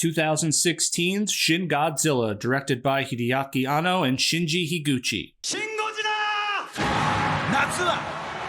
2016's Shin Godzilla, directed by Hideaki Anno and Shinji Higuchi. Shin Godzilla! 夏は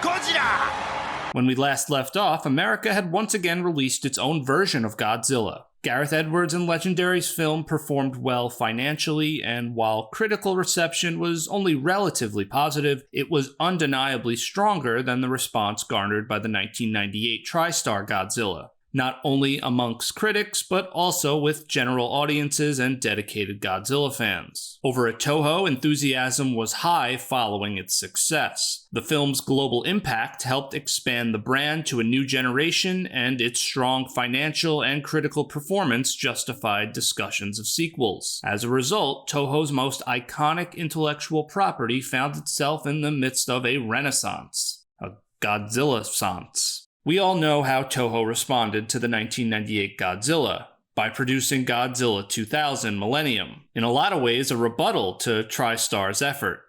ゴジラ! When we last left off, America had once again released its own version of Godzilla. Gareth Edwards and Legendary's film performed well financially, and while critical reception was only relatively positive, it was undeniably stronger than the response garnered by the 1998 TriStar Godzilla. Not only amongst critics, but also with general audiences and dedicated Godzilla fans. Over at Toho, enthusiasm was high following its success. The film's global impact helped expand the brand to a new generation, and its strong financial and critical performance justified discussions of sequels. As a result, Toho's most iconic intellectual property found itself in the midst of a renaissance. A Godzilla-sance. We all know how Toho responded to the 1998 Godzilla, by producing Godzilla 2000 Millennium, in a lot of ways a rebuttal to TriStar's effort.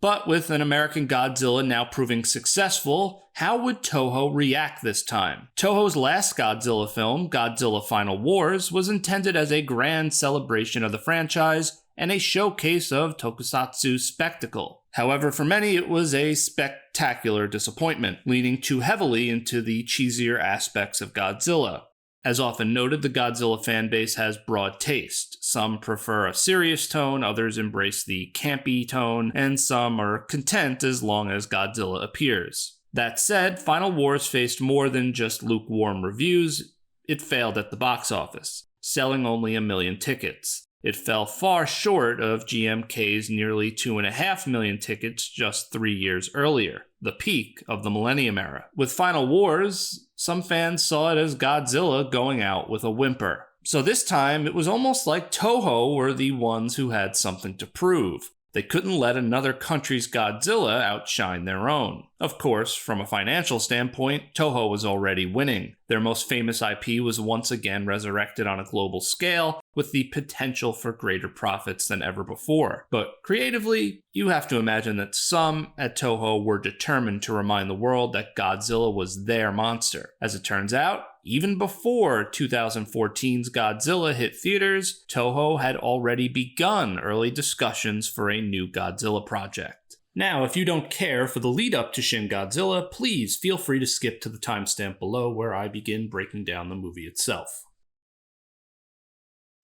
But with an American Godzilla now proving successful, how would Toho react this time? Toho's last Godzilla film, Godzilla Final Wars, was intended as a grand celebration of the franchise and a showcase of tokusatsu spectacle. However, for many it was a spectacular disappointment, leaning too heavily into the cheesier aspects of Godzilla. As often noted, the Godzilla fanbase has broad taste. Some prefer a serious tone, others embrace the campy tone, and some are content as long as Godzilla appears. That said, Final Wars faced more than just lukewarm reviews. It failed at the box office, selling only 1 million tickets. It fell far short of GMK's nearly 2.5 million tickets just 3 years earlier, the peak of the Millennium era. With Final Wars, some fans saw it as Godzilla going out with a whimper. So this time, it was almost like Toho were the ones who had something to prove. They couldn't let another country's Godzilla outshine their own. Of course, from a financial standpoint, Toho was already winning. Their most famous IP was once again resurrected on a global scale, with the potential for greater profits than ever before. But creatively, you have to imagine that some at Toho were determined to remind the world that Godzilla was their monster. As it turns out, even before 2014's Godzilla hit theaters, Toho had already begun early discussions for a new Godzilla project. Now, if you don't care for the lead up to Shin Godzilla, please feel free to skip to the timestamp below where I begin breaking down the movie itself.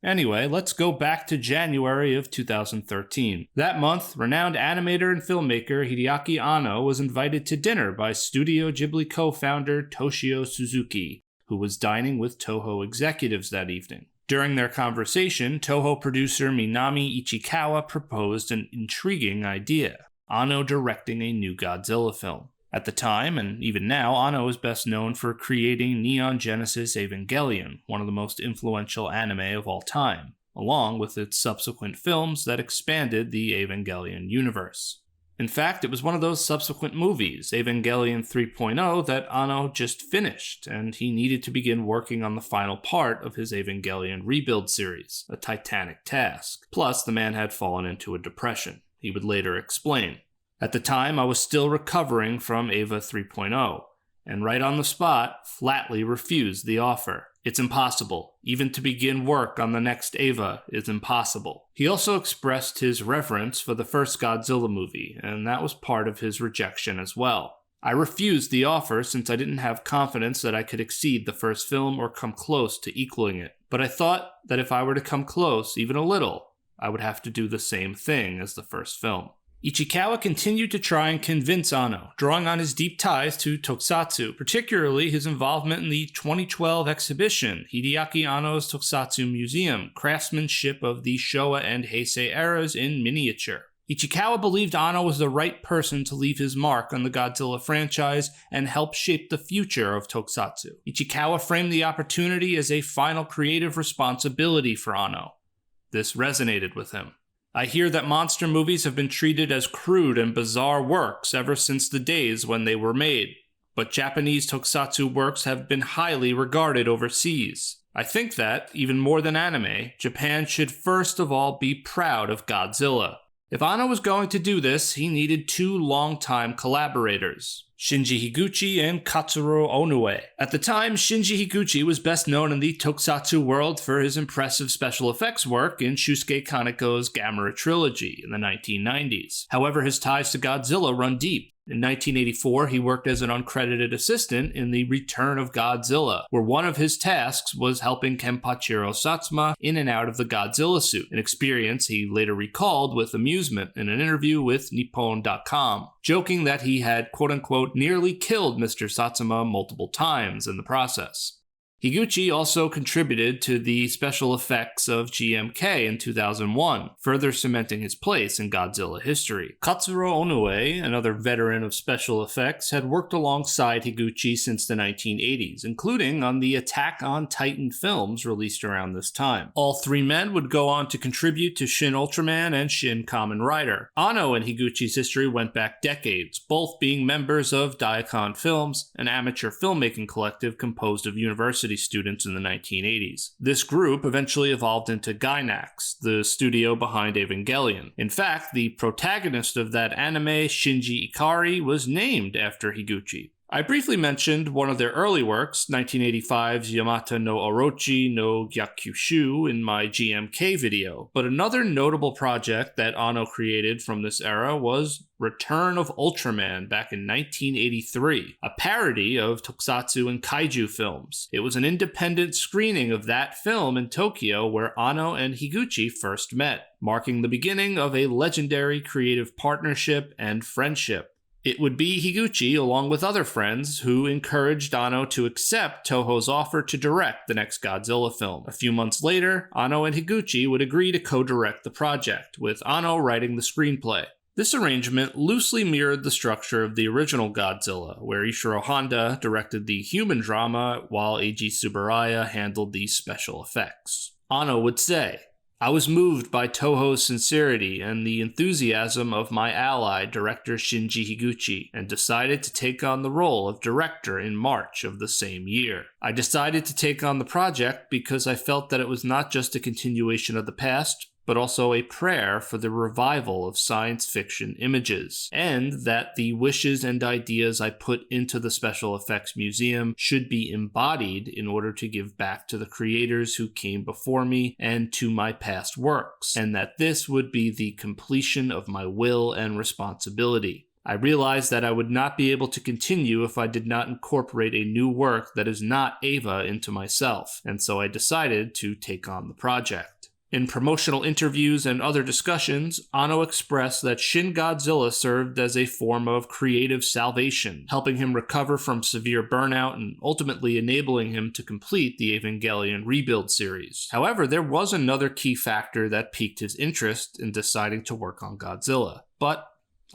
Anyway, let's go back to January of 2013. That month, renowned animator and filmmaker Hideaki Anno was invited to dinner by Studio Ghibli co-founder Toshio Suzuki, who was dining with Toho executives that evening. During their conversation, Toho producer Minami Ichikawa proposed an intriguing idea: Anno directing a new Godzilla film. At the time, and even now, Anno is best known for creating Neon Genesis Evangelion, one of the most influential anime of all time, along with its subsequent films that expanded the Evangelion universe. In fact, it was one of those subsequent movies, Evangelion 3.0, that Anno just finished, and he needed to begin working on the final part of his Evangelion rebuild series, a titanic task. Plus, the man had fallen into a depression. He would later explain. At the time, I was still recovering from Eva 3.0, and right on the spot, flatly refused the offer. It's impossible. Even to begin work on the next Eva is impossible. He also expressed his reverence for the first Godzilla movie, and that was part of his rejection as well. I refused the offer since I didn't have confidence that I could exceed the first film or come close to equaling it. But I thought that if I were to come close, even a little, I would have to do the same thing as the first film. Ichikawa continued to try and convince Anno, drawing on his deep ties to tokusatsu, particularly his involvement in the 2012 exhibition, Hideaki Anno's Tokusatsu Museum, Craftsmanship of the Showa and Heisei eras in miniature. Ichikawa believed Anno was the right person to leave his mark on the Godzilla franchise and help shape the future of tokusatsu. Ichikawa framed the opportunity as a final creative responsibility for Anno. This resonated with him. I hear that monster movies have been treated as crude and bizarre works ever since the days when they were made, but Japanese tokusatsu works have been highly regarded overseas. I think that, even more than anime, Japan should first of all be proud of Godzilla. If Anno was going to do this, he needed 2 longtime collaborators. Shinji Higuchi and Katsuro Onoue. At the time, Shinji Higuchi was best known in the tokusatsu world for his impressive special effects work in Shusuke Kaneko's Gamera trilogy in the 1990s. However, his ties to Godzilla run deep. In 1984, he worked as an uncredited assistant in The Return of Godzilla, where one of his tasks was helping Kenpachiro Satsuma in and out of the Godzilla suit, an experience he later recalled with amusement in an interview with Nippon.com, joking that he had quote-unquote nearly killed Mr. Satsuma multiple times in the process. Higuchi also contributed to the special effects of GMK in 2001, further cementing his place in Godzilla history. Katsuro Onoue, another veteran of special effects, had worked alongside Higuchi since the 1980s, including on the Attack on Titan films released around this time. All three men would go on to contribute to Shin Ultraman and Shin Kamen Rider. Ano and Higuchi's history went back decades, both being members of Daikon Films, an amateur filmmaking collective composed of university students in the 1980s. This group eventually evolved into Gainax, the studio behind Evangelion. In fact, the protagonist of that anime, Shinji Ikari, was named after Higuchi. I briefly mentioned one of their early works, 1985's Yamata no Orochi no Gyakushu, in my GMK video, but another notable project that Ano created from this era was Return of Ultraman back in 1983, a parody of tokusatsu and kaiju films. It was an independent screening of that film in Tokyo where Ano and Higuchi first met, marking the beginning of a legendary creative partnership and friendship. It would be Higuchi, along with other friends, who encouraged Ano to accept Toho's offer to direct the next Godzilla film. A few months later, Ano and Higuchi would agree to co-direct the project, with Ano writing the screenplay. This arrangement loosely mirrored the structure of the original Godzilla, where Ishirō Honda directed the human drama while Eiji Tsuburaya handled the special effects. Ano would say, "I was moved by Toho's sincerity and the enthusiasm of my ally, director Shinji Higuchi, and decided to take on the role of director in March of the same year. I decided to take on the project because I felt that it was not just a continuation of the past, but also a prayer for the revival of science fiction images, and that the wishes and ideas I put into the Special Effects Museum should be embodied in order to give back to the creators who came before me and to my past works, and that this would be the completion of my will and responsibility. I realized that I would not be able to continue if I did not incorporate a new work that is not Eva into myself, and so I decided to take on the project." In promotional interviews and other discussions, Ano expressed that Shin Godzilla served as a form of creative salvation, helping him recover from severe burnout and ultimately enabling him to complete the Evangelion Rebuild series. However, there was another key factor that piqued his interest in deciding to work on Godzilla, but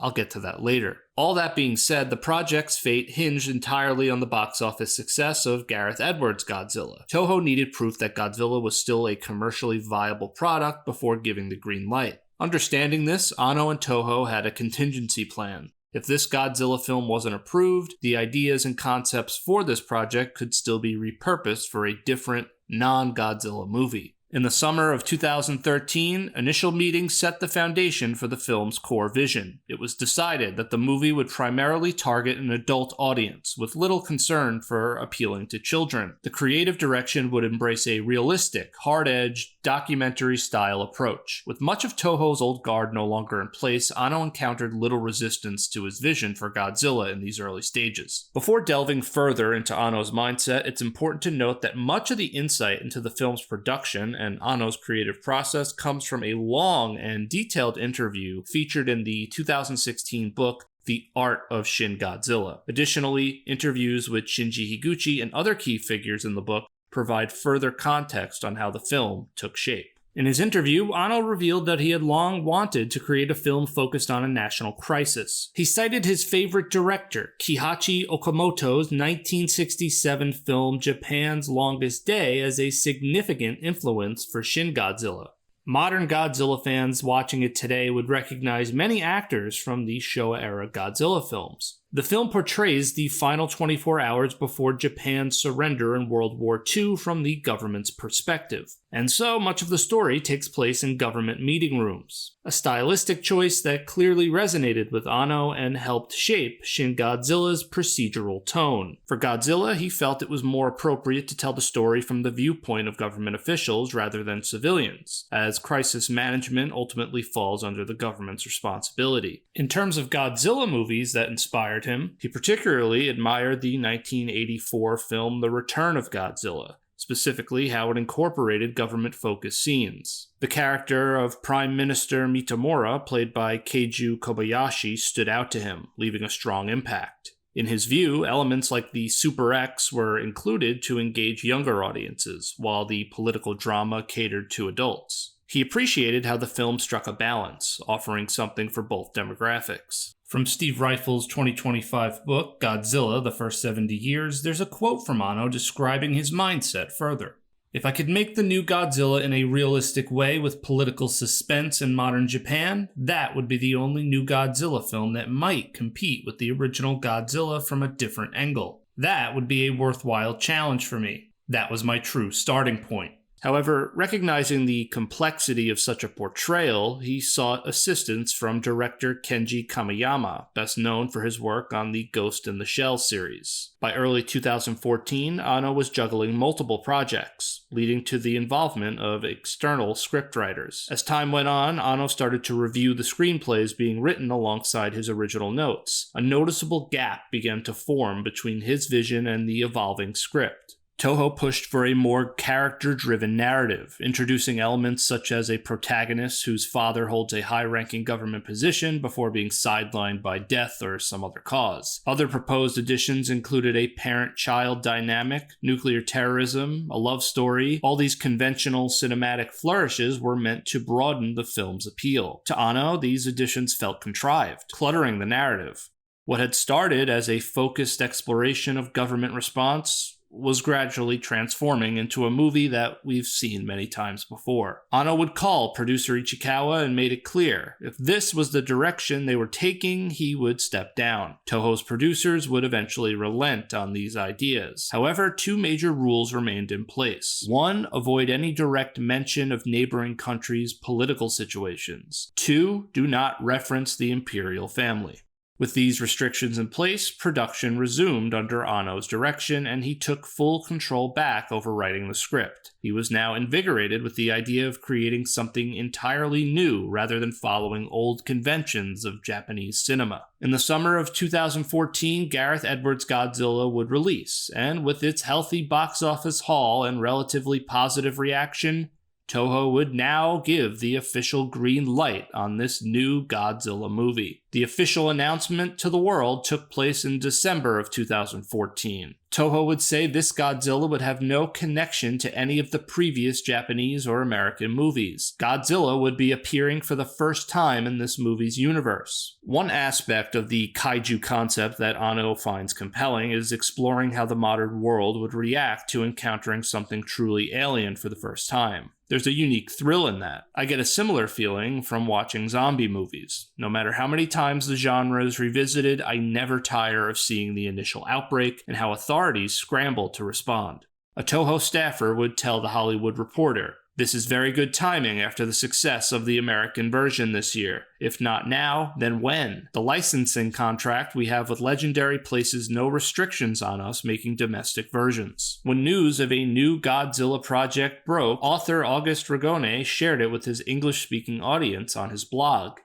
I'll get to that later. All that being said, the project's fate hinged entirely on the box office success of Gareth Edwards' Godzilla. Toho needed proof that Godzilla was still a commercially viable product before giving the green light. Understanding this, Ano and Toho had a contingency plan. If this Godzilla film wasn't approved, the ideas and concepts for this project could still be repurposed for a different, non-Godzilla movie. In the summer of 2013, initial meetings set the foundation for the film's core vision. It was decided that the movie would primarily target an adult audience, with little concern for appealing to children. The creative direction would embrace a realistic, hard-edged, documentary-style approach. With much of Toho's old guard no longer in place, Ano encountered little resistance to his vision for Godzilla in these early stages. Before delving further into Ano's mindset, it's important to note that much of the insight into the film's production and Ano's creative process comes from a long and detailed interview featured in the 2016 book The Art of Shin Godzilla. Additionally, interviews with Shinji Higuchi and other key figures in the book provide further context on how the film took shape. In his interview, Ano revealed that he had long wanted to create a film focused on a national crisis. He cited his favorite director, Kihachi Okamoto's 1967 film Japan's Longest Day, as a significant influence for Shin Godzilla. Modern Godzilla fans watching it today would recognize many actors from the Showa-era Godzilla films. The film portrays the final 24 hours before Japan's surrender in World War II from the government's perspective, and so much of the story takes place in government meeting rooms, a stylistic choice that clearly resonated with Anno and helped shape Shin Godzilla's procedural tone. For Godzilla, he felt it was more appropriate to tell the story from the viewpoint of government officials rather than civilians, as crisis management ultimately falls under the government's responsibility. In terms of Godzilla movies that inspired him, he particularly admired the 1984 film The Return of Godzilla, specifically how it incorporated government-focused scenes. The character of Prime Minister Mitamura, played by Keiju Kobayashi, stood out to him, leaving a strong impact. In his view, elements like the Super X were included to engage younger audiences, while the political drama catered to adults. He appreciated how the film struck a balance, offering something for both demographics. From Steve Ryfle's 2025 book, Godzilla, The First 70 Years, there's a quote from Anno describing his mindset further. "If I could make the new Godzilla in a realistic way with political suspense in modern Japan, that would be the only new Godzilla film that might compete with the original Godzilla from a different angle. That would be a worthwhile challenge for me. That was my true starting point." However, recognizing the complexity of such a portrayal, he sought assistance from director Kenji Kamiyama, best known for his work on the Ghost in the Shell series. By early 2014, Anno was juggling multiple projects, leading to the involvement of external scriptwriters. As time went on, Anno started to review the screenplays being written alongside his original notes. A noticeable gap began to form between his vision and the evolving script. Toho pushed for a more character-driven narrative, introducing elements such as a protagonist whose father holds a high-ranking government position before being sidelined by death or some other cause. Other proposed additions included a parent-child dynamic, nuclear terrorism, a love story. All these conventional cinematic flourishes were meant to broaden the film's appeal. To Anno, these additions felt contrived, cluttering the narrative. What had started as a focused exploration of government response was gradually transforming into a movie that we've seen many times before. Anno would call producer Ichikawa and made it clear, if this was the direction they were taking, he would step down. Toho's producers would eventually relent on these ideas. However, two major rules remained in place. One, avoid any direct mention of neighboring countries' political situations. Two, do not reference the imperial family. With these restrictions in place, production resumed under Anno's direction, and he took full control back over writing the script. He was now invigorated with the idea of creating something entirely new rather than following old conventions of Japanese cinema. In the summer of 2014, Gareth Edwards' Godzilla would release, and with its healthy box office haul and relatively positive reaction, Toho would now give the official green light on this new Godzilla movie. The official announcement to the world took place in December of 2014. Toho would say this Godzilla would have no connection to any of the previous Japanese or American movies. Godzilla would be appearing for the first time in this movie's universe. One aspect of the kaiju concept that Anno finds compelling is exploring how the modern world would react to encountering something truly alien for the first time. There's a unique thrill in that. I get a similar feeling from watching zombie movies. No matter how many times the genre is revisited, I never tire of seeing the initial outbreak and how authorities scramble to respond. A Toho staffer would tell The Hollywood Reporter, "This is very good timing after the success of the American version this year. If not now, then when? The licensing contract we have with Legendary places no restrictions on us making domestic versions." When news of a new Godzilla project broke, author August Ragone shared it with his English-speaking audience on his blog.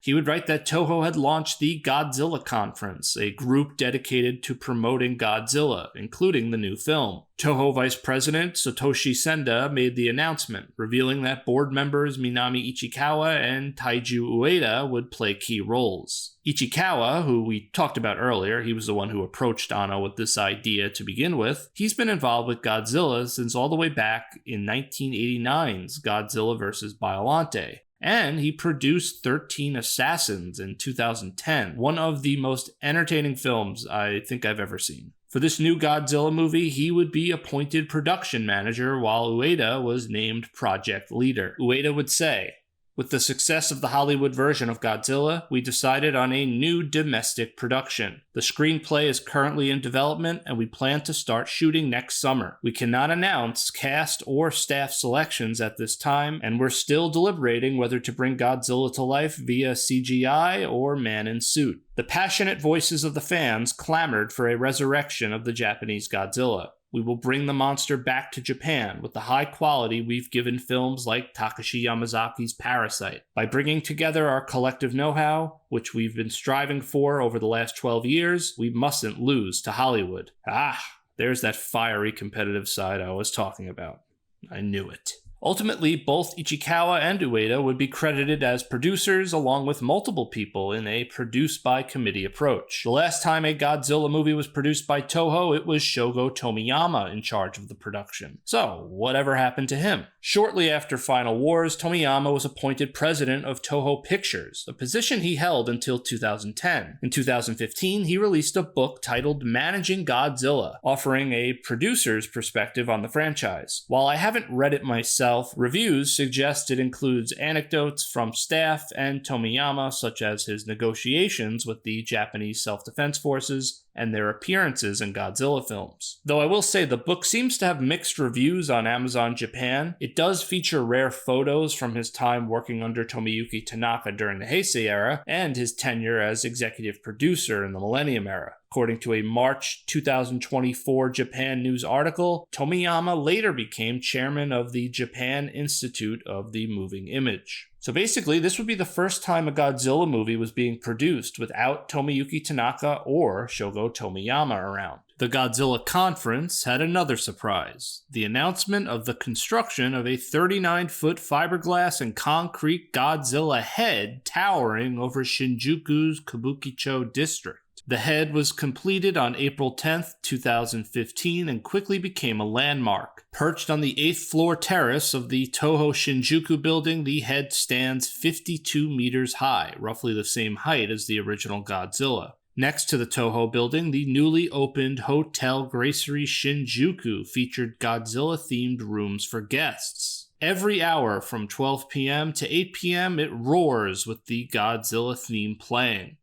He would write that Toho had launched the Godzilla Conference, a group dedicated to promoting Godzilla, including the new film. Toho Vice President Satoshi Senda made the announcement, revealing that board members Minami Ichikawa and Taiju Ueda would play key roles. Ichikawa, who we talked about earlier, he was the one who approached Anno with this idea to begin with, he's been involved with Godzilla since all the way back in 1989's Godzilla vs. Biollante. And he produced 13 Assassins in 2010, one of the most entertaining films I think I've ever seen. For this new Godzilla movie, he would be appointed production manager while Ueda was named project leader. Ueda would say, With the success of the Hollywood version of Godzilla, we decided on a new domestic production. The screenplay is currently in development, and we plan to start shooting next summer. We cannot announce cast or staff selections at this time, and we're still deliberating whether to bring Godzilla to life via CGI or man in suit. The passionate voices of the fans clamored for a resurrection of the Japanese Godzilla. We will bring the monster back to Japan with the high quality we've given films like Takashi Yamazaki's Parasite. By bringing together our collective know-how, which we've been striving for over the last 12 years, we mustn't lose to Hollywood. There's that fiery competitive side I was talking about. I knew it. Ultimately, both Ichikawa and Ueda would be credited as producers along with multiple people in a produced-by-committee approach. The last time a Godzilla movie was produced by Toho, it was Shogo Tomiyama in charge of the production. So, whatever happened to him? Shortly after Final Wars, Tomiyama was appointed president of Toho Pictures, a position he held until 2010. In 2015, he released a book titled Managing Godzilla, offering a producer's perspective on the franchise. While I haven't read it myself, reviews suggest it includes anecdotes from staff and Tomiyama, such as his negotiations with the Japanese self-defense forces and their appearances in Godzilla films. Though I will say the book seems to have mixed reviews on Amazon Japan, it does feature rare photos from his time working under Tomoyuki Tanaka during the Heisei era and his tenure as executive producer in the Millennium era. According to a March 2024 Japan News article, Tomiyama later became chairman of the Japan Institute of the Moving Image. So basically, this would be the first time a Godzilla movie was being produced without Tomoyuki Tanaka or Shogo Tomiyama around. The Godzilla conference had another surprise: the announcement of the construction of a 39-foot fiberglass and concrete Godzilla head towering over Shinjuku's Kabukicho district. The head was completed on April 10th, 2015 and quickly became a landmark. Perched on the 8th floor terrace of the Toho Shinjuku building, the head stands 52 meters high, roughly the same height as the original Godzilla. Next to the Toho building, the newly opened Hotel Gracery Shinjuku featured Godzilla-themed rooms for guests. Every hour from 12 p.m. to 8 p.m. it roars with the Godzilla theme playing.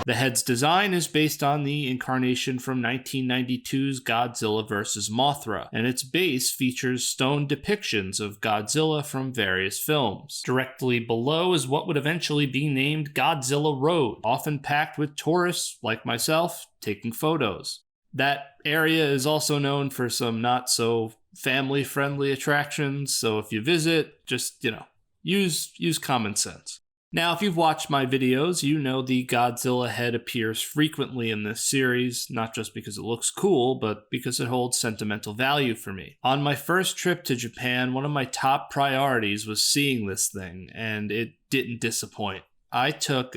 The head's design is based on the incarnation from 1992's Godzilla vs. Mothra, and its base features stone depictions of Godzilla from various films. Directly below is what would eventually be named Godzilla Road, often packed with tourists, like myself, taking photos. That area is also known for some not-so-family-friendly attractions, so if you visit, just, use common sense. Now, if you've watched my videos, you know the Godzilla head appears frequently in this series, not just because it looks cool, but because it holds sentimental value for me. On my first trip to Japan, one of my top priorities was seeing this thing, and it didn't disappoint. I took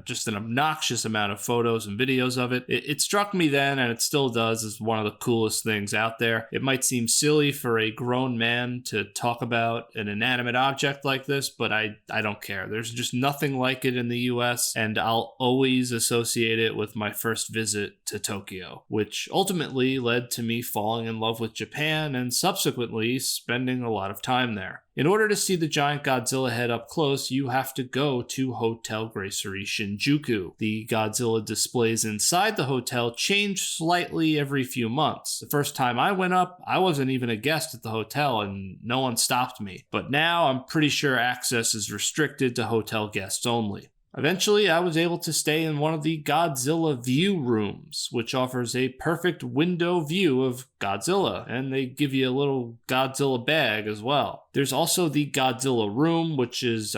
just an obnoxious amount of photos and videos of it. It struck me then, and it still does, as one of the coolest things out there. It might seem silly for a grown man to talk about an inanimate object like this, but I don't care. There's just nothing like it in the US, and I'll always associate it with my first visit to Tokyo, which ultimately led to me falling in love with Japan and subsequently spending a lot of time there. In order to see the giant Godzilla head up close, you have to go to Hotel Gracery Shinjuku. The Godzilla displays inside the hotel change slightly every few months. The first time I went up, I wasn't even a guest at the hotel and no one stopped me. But now I'm pretty sure access is restricted to hotel guests only. Eventually, I was able to stay in one of the Godzilla view rooms, which offers a perfect window view of Godzilla, and they give you a little Godzilla bag as well. There's also the Godzilla room, which is,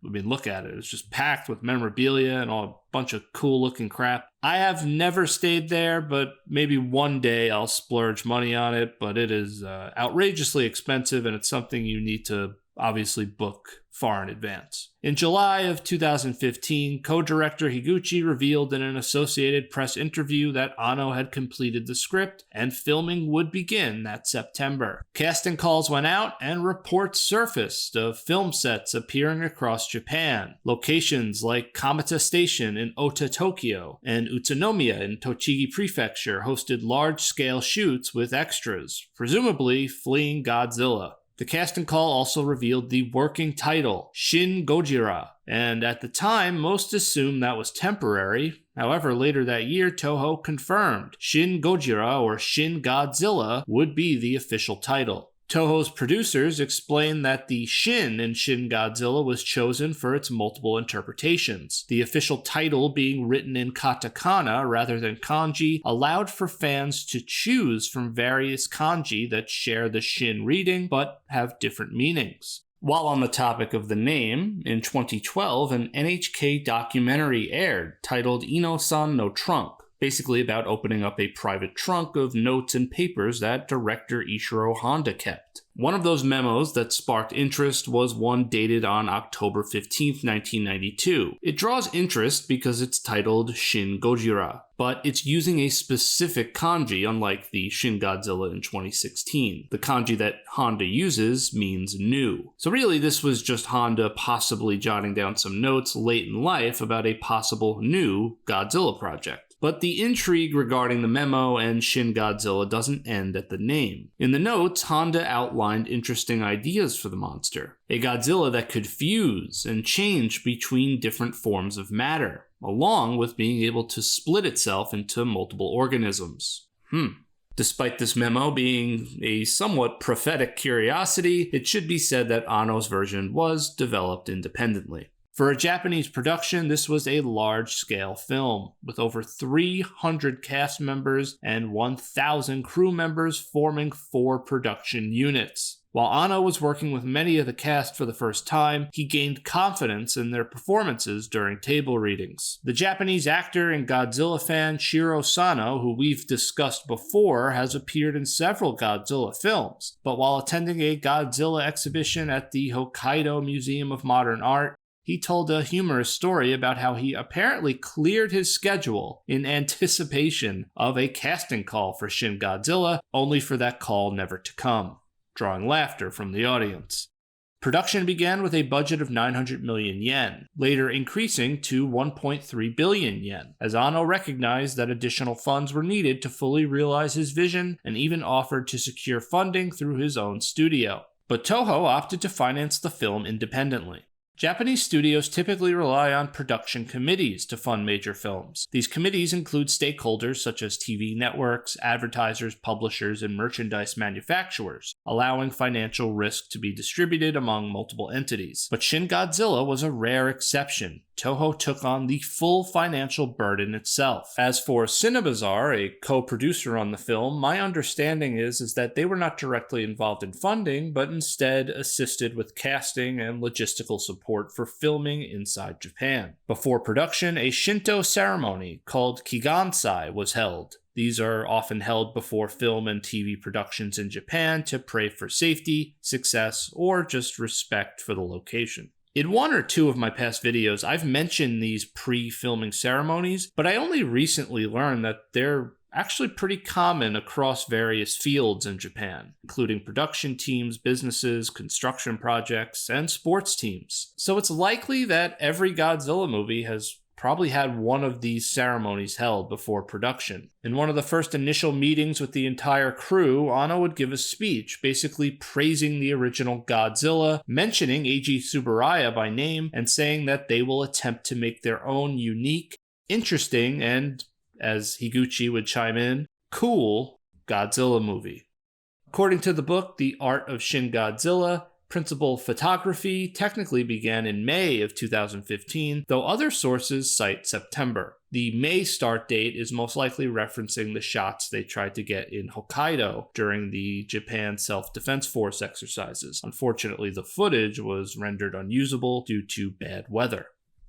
look at it. It's just packed with memorabilia and a bunch of cool looking crap. I have never stayed there, but maybe one day I'll splurge money on it, but it is outrageously expensive, and it's something you need to obviously book far in advance. In July of 2015, co-director Higuchi revealed in an Associated Press interview that Anno had completed the script and filming would begin that September. Casting calls went out and reports surfaced of film sets appearing across Japan. Locations like Kamata Station in Ota, Tokyo, and Utsunomiya in Tochigi Prefecture hosted large-scale shoots with extras, presumably fleeing Godzilla. The casting call also revealed the working title, Shin Godzilla, and at the time, most assumed that was temporary. However, later that year, Toho confirmed Shin Godzilla or Shin Godzilla would be the official title. Toho's producers explained that the Shin in Shin Godzilla was chosen for its multiple interpretations. The official title being written in katakana rather than kanji allowed for fans to choose from various kanji that share the Shin reading but have different meanings. While on the topic of the name, in 2012, an NHK documentary aired titled Ino-san no Trunk, basically about opening up a private trunk of notes and papers that director Ishirō Honda kept. One of those memos that sparked interest was one dated on October 15, 1992. It draws interest because it's titled Shin Godzilla, but it's using a specific kanji unlike the Shin Godzilla in 2016. The kanji that Honda uses means new. So really this was just Honda possibly jotting down some notes late in life about a possible new Godzilla project. But the intrigue regarding the memo and Shin Godzilla doesn't end at the name. In the notes, Honda outlined interesting ideas for the monster. A Godzilla that could fuse and change between different forms of matter, along with being able to split itself into multiple organisms. Despite this memo being a somewhat prophetic curiosity, it should be said that Anno's version was developed independently. For a Japanese production, this was a large-scale film, with over 300 cast members and 1,000 crew members forming 4 production units. While Anno was working with many of the cast for the first time, he gained confidence in their performances during table readings. The Japanese actor and Godzilla fan Shiro Sano, who we've discussed before, has appeared in several Godzilla films, but while attending a Godzilla exhibition at the Hokkaido Museum of Modern Art, he told a humorous story about how he apparently cleared his schedule in anticipation of a casting call for Shin Godzilla, only for that call never to come, drawing laughter from the audience. Production began with a budget of 900 million yen, later increasing to 1.3 billion yen, as Anno recognized that additional funds were needed to fully realize his vision and even offered to secure funding through his own studio. But Toho opted to finance the film independently. Japanese studios typically rely on production committees to fund major films. These committees include stakeholders such as TV networks, advertisers, publishers, and merchandise manufacturers, allowing financial risk to be distributed among multiple entities. But Shin Godzilla was a rare exception. Toho took on the full financial burden itself. As for Cinebazaar, a co-producer on the film, my understanding is that they were not directly involved in funding, but instead assisted with casting and logistical support for filming inside Japan. Before production, a Shinto ceremony called Kigansai was held. These are often held before film and TV productions in Japan to pray for safety, success, or just respect for the location. In one or two of my past videos, I've mentioned these pre-filming ceremonies, but I only recently learned that they're actually pretty common across various fields in Japan, including production teams, businesses, construction projects, and sports teams. So it's likely that every Godzilla movie has probably had one of these ceremonies held before production. In one of the first initial meetings with the entire crew, Anno would give a speech basically praising the original Godzilla, mentioning Eiji Tsuburaya by name, and saying that they will attempt to make their own unique, interesting, and, as Higuchi would chime in, cool Godzilla movie. According to the book, The Art of Shin Godzilla, principal photography technically began in May of 2015, though other sources cite September. The May start date is most likely referencing the shots they tried to get in Hokkaido during the Japan Self-Defense Force exercises. Unfortunately, the footage was rendered unusable due to bad weather.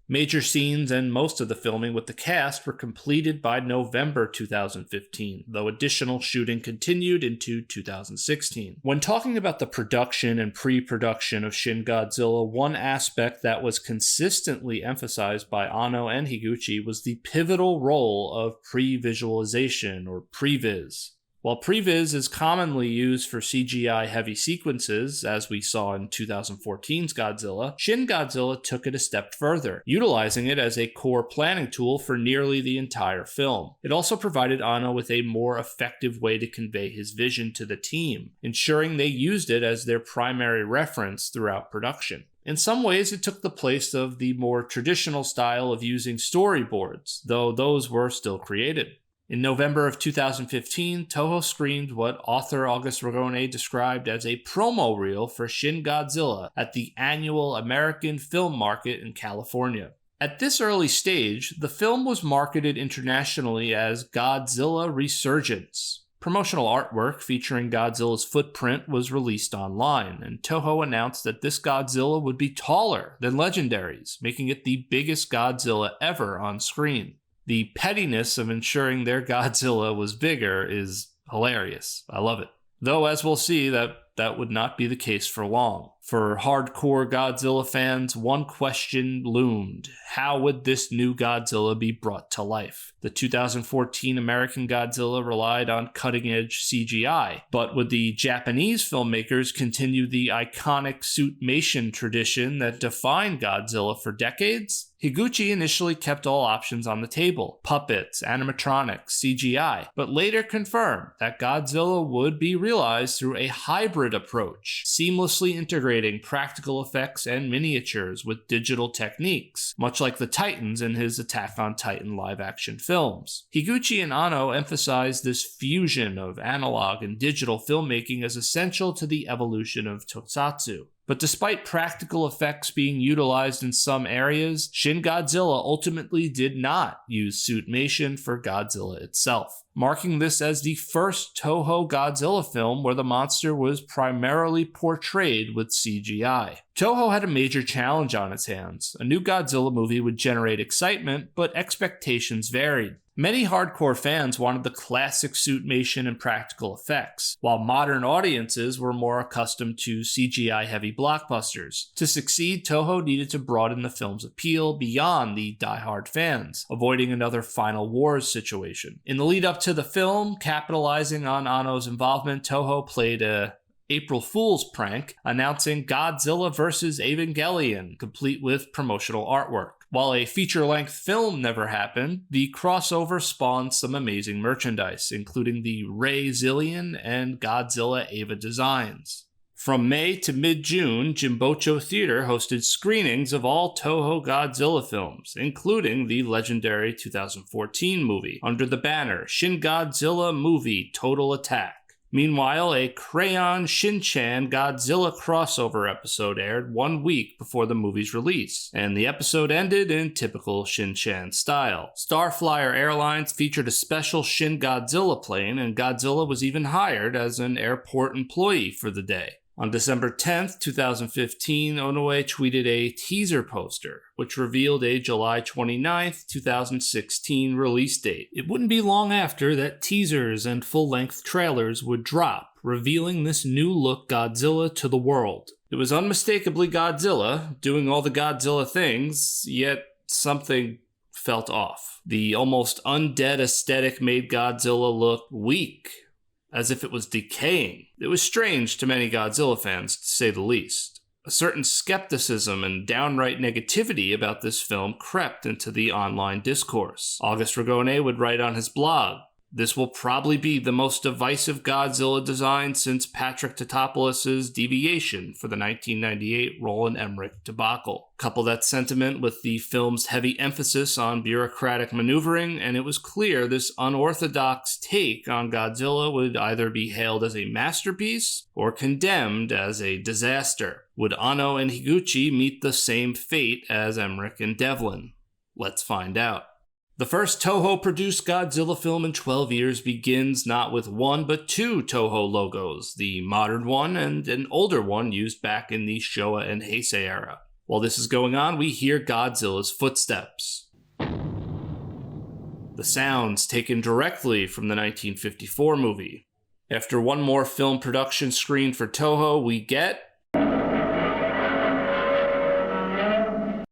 Major scenes and most of the filming with the cast were completed by November 2015, though additional shooting continued into 2016. When talking about the production and pre-production of Shin Godzilla, one aspect that was consistently emphasized by Anno and Higuchi was the pivotal role of pre-visualization, or previs. While previs is commonly used for CGI-heavy sequences, as we saw in 2014's Godzilla, Shin Godzilla took it a step further, utilizing it as a core planning tool for nearly the entire film. It also provided Anno with a more effective way to convey his vision to the team, ensuring they used it as their primary reference throughout production. In some ways, it took the place of the more traditional style of using storyboards, though those were still created. In November of 2015, Toho screened what author August Ragone described as a promo reel for Shin Godzilla at the annual American Film Market in California. At this early stage, the film was marketed internationally as Godzilla Resurgence. Promotional artwork featuring Godzilla's footprint was released online, and Toho announced that this Godzilla would be taller than Legendary's, making it the biggest Godzilla ever on screen. The pettiness of ensuring their Godzilla was bigger is hilarious. I love it. Though, as we'll see, that would not be the case for long. For hardcore Godzilla fans, one question loomed. How would this new Godzilla be brought to life? The 2014 American Godzilla relied on cutting-edge CGI, but would the Japanese filmmakers continue the iconic suitmation tradition that defined Godzilla for decades? Higuchi initially kept all options on the table: puppets, animatronics, CGI, but later confirmed that Godzilla would be realized through a hybrid approach, seamlessly integrating practical effects and miniatures with digital techniques, much like the Titans in his Attack on Titan live-action films. Higuchi and Anno emphasized this fusion of analog and digital filmmaking as essential to the evolution of tokusatsu. But despite practical effects being utilized in some areas, Shin Godzilla ultimately did not use suitmation for Godzilla itself, marking this as the first Toho Godzilla film where the monster was primarily portrayed with CGI. Toho had a major challenge on its hands. A new Godzilla movie would generate excitement, but expectations varied. Many hardcore fans wanted the classic suitmation and practical effects, while modern audiences were more accustomed to CGI-heavy blockbusters. To succeed, Toho needed to broaden the film's appeal beyond the die-hard fans, avoiding another Final Wars situation. In the lead-up to the film, capitalizing on Anno's involvement, Toho played a April Fool's prank, announcing Godzilla vs. Evangelion, complete with promotional artwork. While a feature-length film never happened, the crossover spawned some amazing merchandise, including the Ray Zillion and Godzilla Eva designs. From May to mid-June, Jimbocho Theater hosted screenings of all Toho Godzilla films, including the legendary 2014 movie, under the banner Shin Godzilla Movie Total Attack. Meanwhile, a Crayon Shin-Chan Godzilla crossover episode aired 1 week before the movie's release, and the episode ended in typical Shin-Chan style. Starflyer Airlines featured a special Shin Godzilla plane, and Godzilla was even hired as an airport employee for the day. On December 10th, 2015, Onoe tweeted a teaser poster, which revealed a July 29th, 2016 release date. It wouldn't be long after that teasers and full-length trailers would drop, revealing this new-look Godzilla to the world. It was unmistakably Godzilla, doing all the Godzilla things, yet something felt off. The almost undead aesthetic made Godzilla look weak, as if it was decaying. It was strange to many Godzilla fans, to say the least. A certain skepticism and downright negativity about this film crept into the online discourse. August Ragone would write on his blog, "This will probably be the most divisive Godzilla design since Patrick Tatopoulos' Deviation for the 1998 Roland Emmerich debacle." Couple that sentiment with the film's heavy emphasis on bureaucratic maneuvering, and it was clear this unorthodox take on Godzilla would either be hailed as a masterpiece or condemned as a disaster. Would Anno and Higuchi meet the same fate as Emmerich and Devlin? Let's find out. The first Toho-produced Godzilla film in 12 years begins not with one, but two Toho logos, the modern one and an older one used back in the Showa and Heisei era. While this is going on, we hear Godzilla's footsteps. The sounds taken directly from the 1954 movie. After one more film production screen for Toho, we get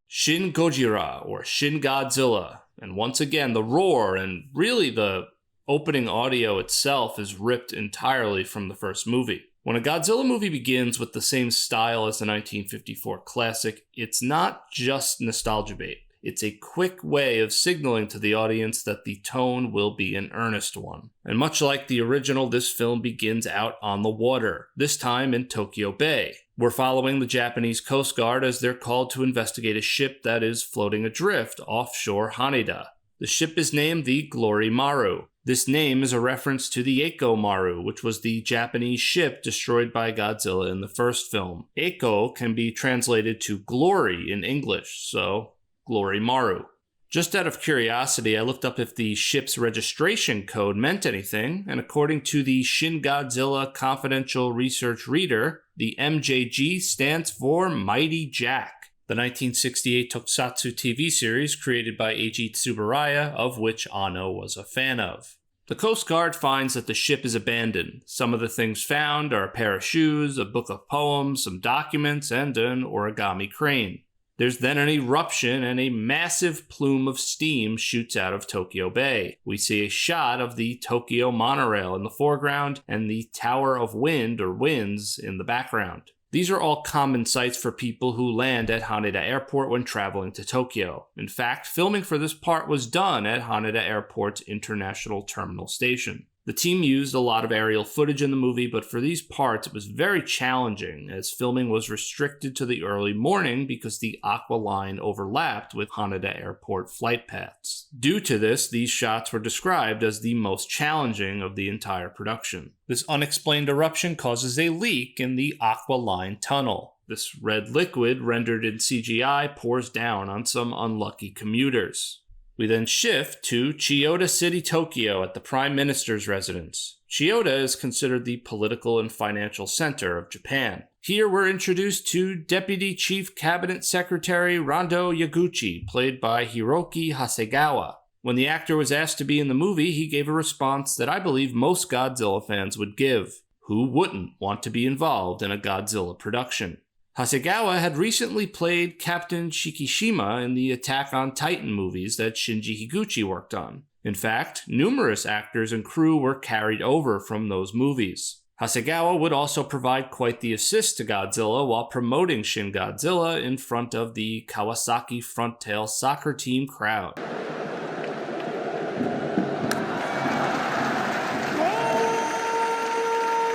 Shin Godzilla, or Shin Godzilla. And once again, the roar and really the opening audio itself is ripped entirely from the first movie. When a Godzilla movie begins with the same style as the 1954 classic, it's not just nostalgia bait. It's a quick way of signaling to the audience that the tone will be an earnest one. And much like the original, this film begins out on the water, this time in Tokyo Bay. We're following the Japanese Coast Guard as they're called to investigate a ship that is floating adrift offshore Haneda. The ship is named the Glory Maru. This name is a reference to the Eiko Maru, which was the Japanese ship destroyed by Godzilla in the first film. Eiko can be translated to glory in English, so Glory Maru. Just out of curiosity, I looked up if the ship's registration code meant anything, and according to the Shin Godzilla Confidential Research Reader, the MJG stands for Mighty Jack, the 1968 tokusatsu TV series created by Eiji Tsuburaya, of which Anno was a fan of. The Coast Guard finds that the ship is abandoned. Some of the things found are a pair of shoes, a book of poems, some documents, and an origami crane. There's then an eruption and a massive plume of steam shoots out of Tokyo Bay. We see a shot of the Tokyo monorail in the foreground and the Tower of Wind or Winds in the background. These are all common sights for people who land at Haneda Airport when traveling to Tokyo. In fact, filming for this part was done at Haneda Airport's International Terminal Station. The team used a lot of aerial footage in the movie, but for these parts it was very challenging as filming was restricted to the early morning because the Aqua Line overlapped with Haneda Airport flight paths. Due to this, these shots were described as the most challenging of the entire production. This unexplained eruption causes a leak in the Aqua Line tunnel. This red liquid, rendered in CGI, pours down on some unlucky commuters. We then shift to Chiyoda City, Tokyo at the Prime Minister's residence. Chiyoda is considered the political and financial center of Japan. Here we're introduced to Deputy Chief Cabinet Secretary Rando Yaguchi, played by Hiroki Hasegawa. When the actor was asked to be in the movie, he gave a response that I believe most Godzilla fans would give. Who wouldn't want to be involved in a Godzilla production? Hasegawa had recently played Captain Shikishima in the Attack on Titan movies that Shinji Higuchi worked on. In fact, numerous actors and crew were carried over from those movies. Hasegawa would also provide quite the assist to Godzilla while promoting Shin Godzilla in front of the Kawasaki Frontale soccer team crowd.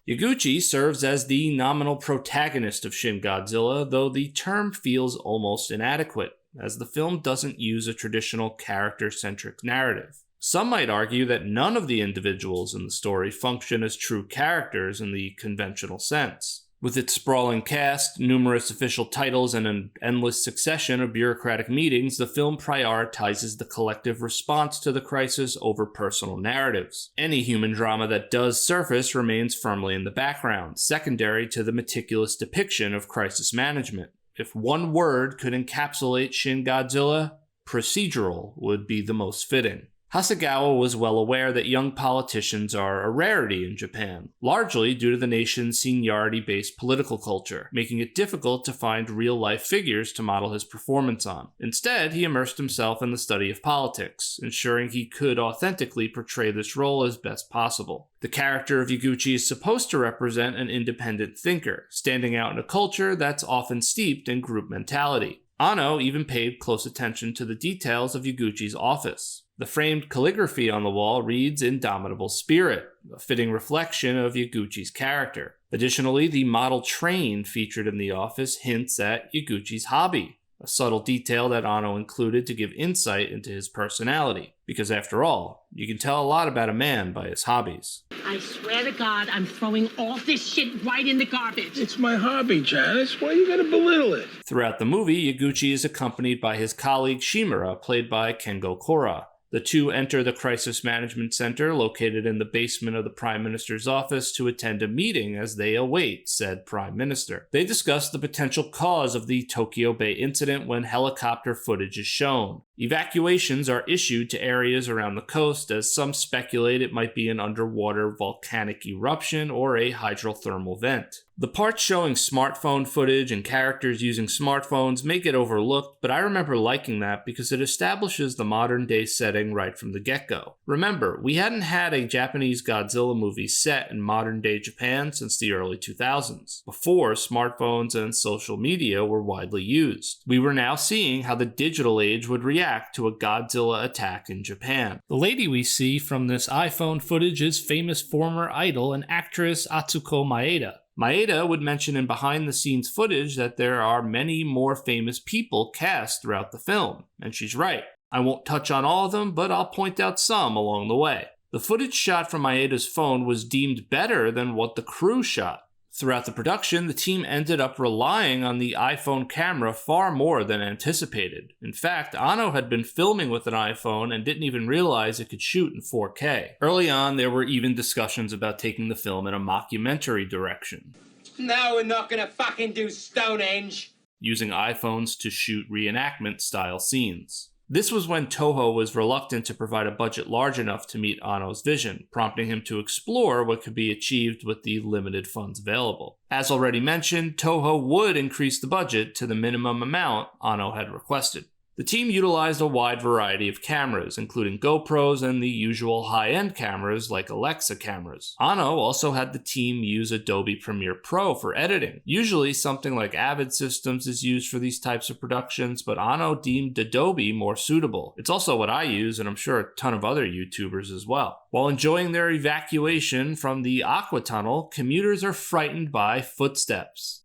Yaguchi serves as the nominal protagonist of Shin Godzilla, though the term feels almost inadequate, as the film doesn't use a traditional character-centric narrative. Some might argue that none of the individuals in the story function as true characters in the conventional sense. With its sprawling cast, numerous official titles, and an endless succession of bureaucratic meetings, the film prioritizes the collective response to the crisis over personal narratives. Any human drama that does surface remains firmly in the background, secondary to the meticulous depiction of crisis management. If one word could encapsulate Shin Godzilla, procedural would be the most fitting. Hasegawa was well aware that young politicians are a rarity in Japan, largely due to the nation's seniority-based political culture, making it difficult to find real-life figures to model his performance on. Instead, he immersed himself in the study of politics, ensuring he could authentically portray this role as best possible. The character of Yaguchi is supposed to represent an independent thinker, standing out in a culture that's often steeped in group mentality. Anno even paid close attention to the details of Yaguchi's office. The framed calligraphy on the wall reads "Indomitable Spirit," a fitting reflection of Yaguchi's character. Additionally, the model train featured in the office hints at Yaguchi's hobby, a subtle detail that Anno included to give insight into his personality. Because after all, you can tell a lot about a man by his hobbies. I swear to God, I'm throwing all this shit right in the garbage. It's my hobby, Janice. Why you gotta belittle it? Throughout the movie, Yaguchi is accompanied by his colleague Shimura, played by Kengo Kora. The The two enter the Crisis Management Center located in the basement of the Prime Minister's office to attend a meeting as they await said Prime Minister. They discuss the potential cause of the Tokyo Bay incident when helicopter footage is shown. Evacuations are issued to areas around the coast, as some speculate it might be an underwater volcanic eruption or a hydrothermal vent. The parts showing smartphone footage and characters using smartphones may get overlooked, but I remember liking that because it establishes the modern-day setting right from the get-go. Remember, we hadn't had a Japanese Godzilla movie set in modern-day Japan since the early 2000s, before smartphones and social media were widely used. We were now seeing how the digital age would react to a Godzilla attack in Japan. The lady we see from this iPhone footage is famous former idol and actress Atsuko Maeda. Maeda would mention in behind-the-scenes footage that there are many more famous people cast throughout the film, and she's right. I won't touch on all of them, but I'll point out some along the way. The footage shot from Maeda's phone was deemed better than what the crew shot. Throughout the production, the team ended up relying on the iPhone camera far more than anticipated. In fact, Anno had been filming with an iPhone and didn't even realize it could shoot in 4K. Early on, there were even discussions about taking the film in a mockumentary direction. No, we're not gonna fucking do Stonehenge! Using iPhones to shoot reenactment-style scenes. This was when Toho was reluctant to provide a budget large enough to meet Anno's vision, prompting him to explore what could be achieved with the limited funds available. As already mentioned, Toho would increase the budget to the minimum amount Anno had requested. The team utilized a wide variety of cameras, including GoPros and the usual high-end cameras like Alexa cameras. Anno also had the team use Adobe Premiere Pro for editing. Usually something like Avid Systems is used for these types of productions, but Anno deemed Adobe more suitable. It's also what I use, and I'm sure a ton of other YouTubers as well. While enjoying their evacuation from the Aqua Tunnel, commuters are frightened by footsteps.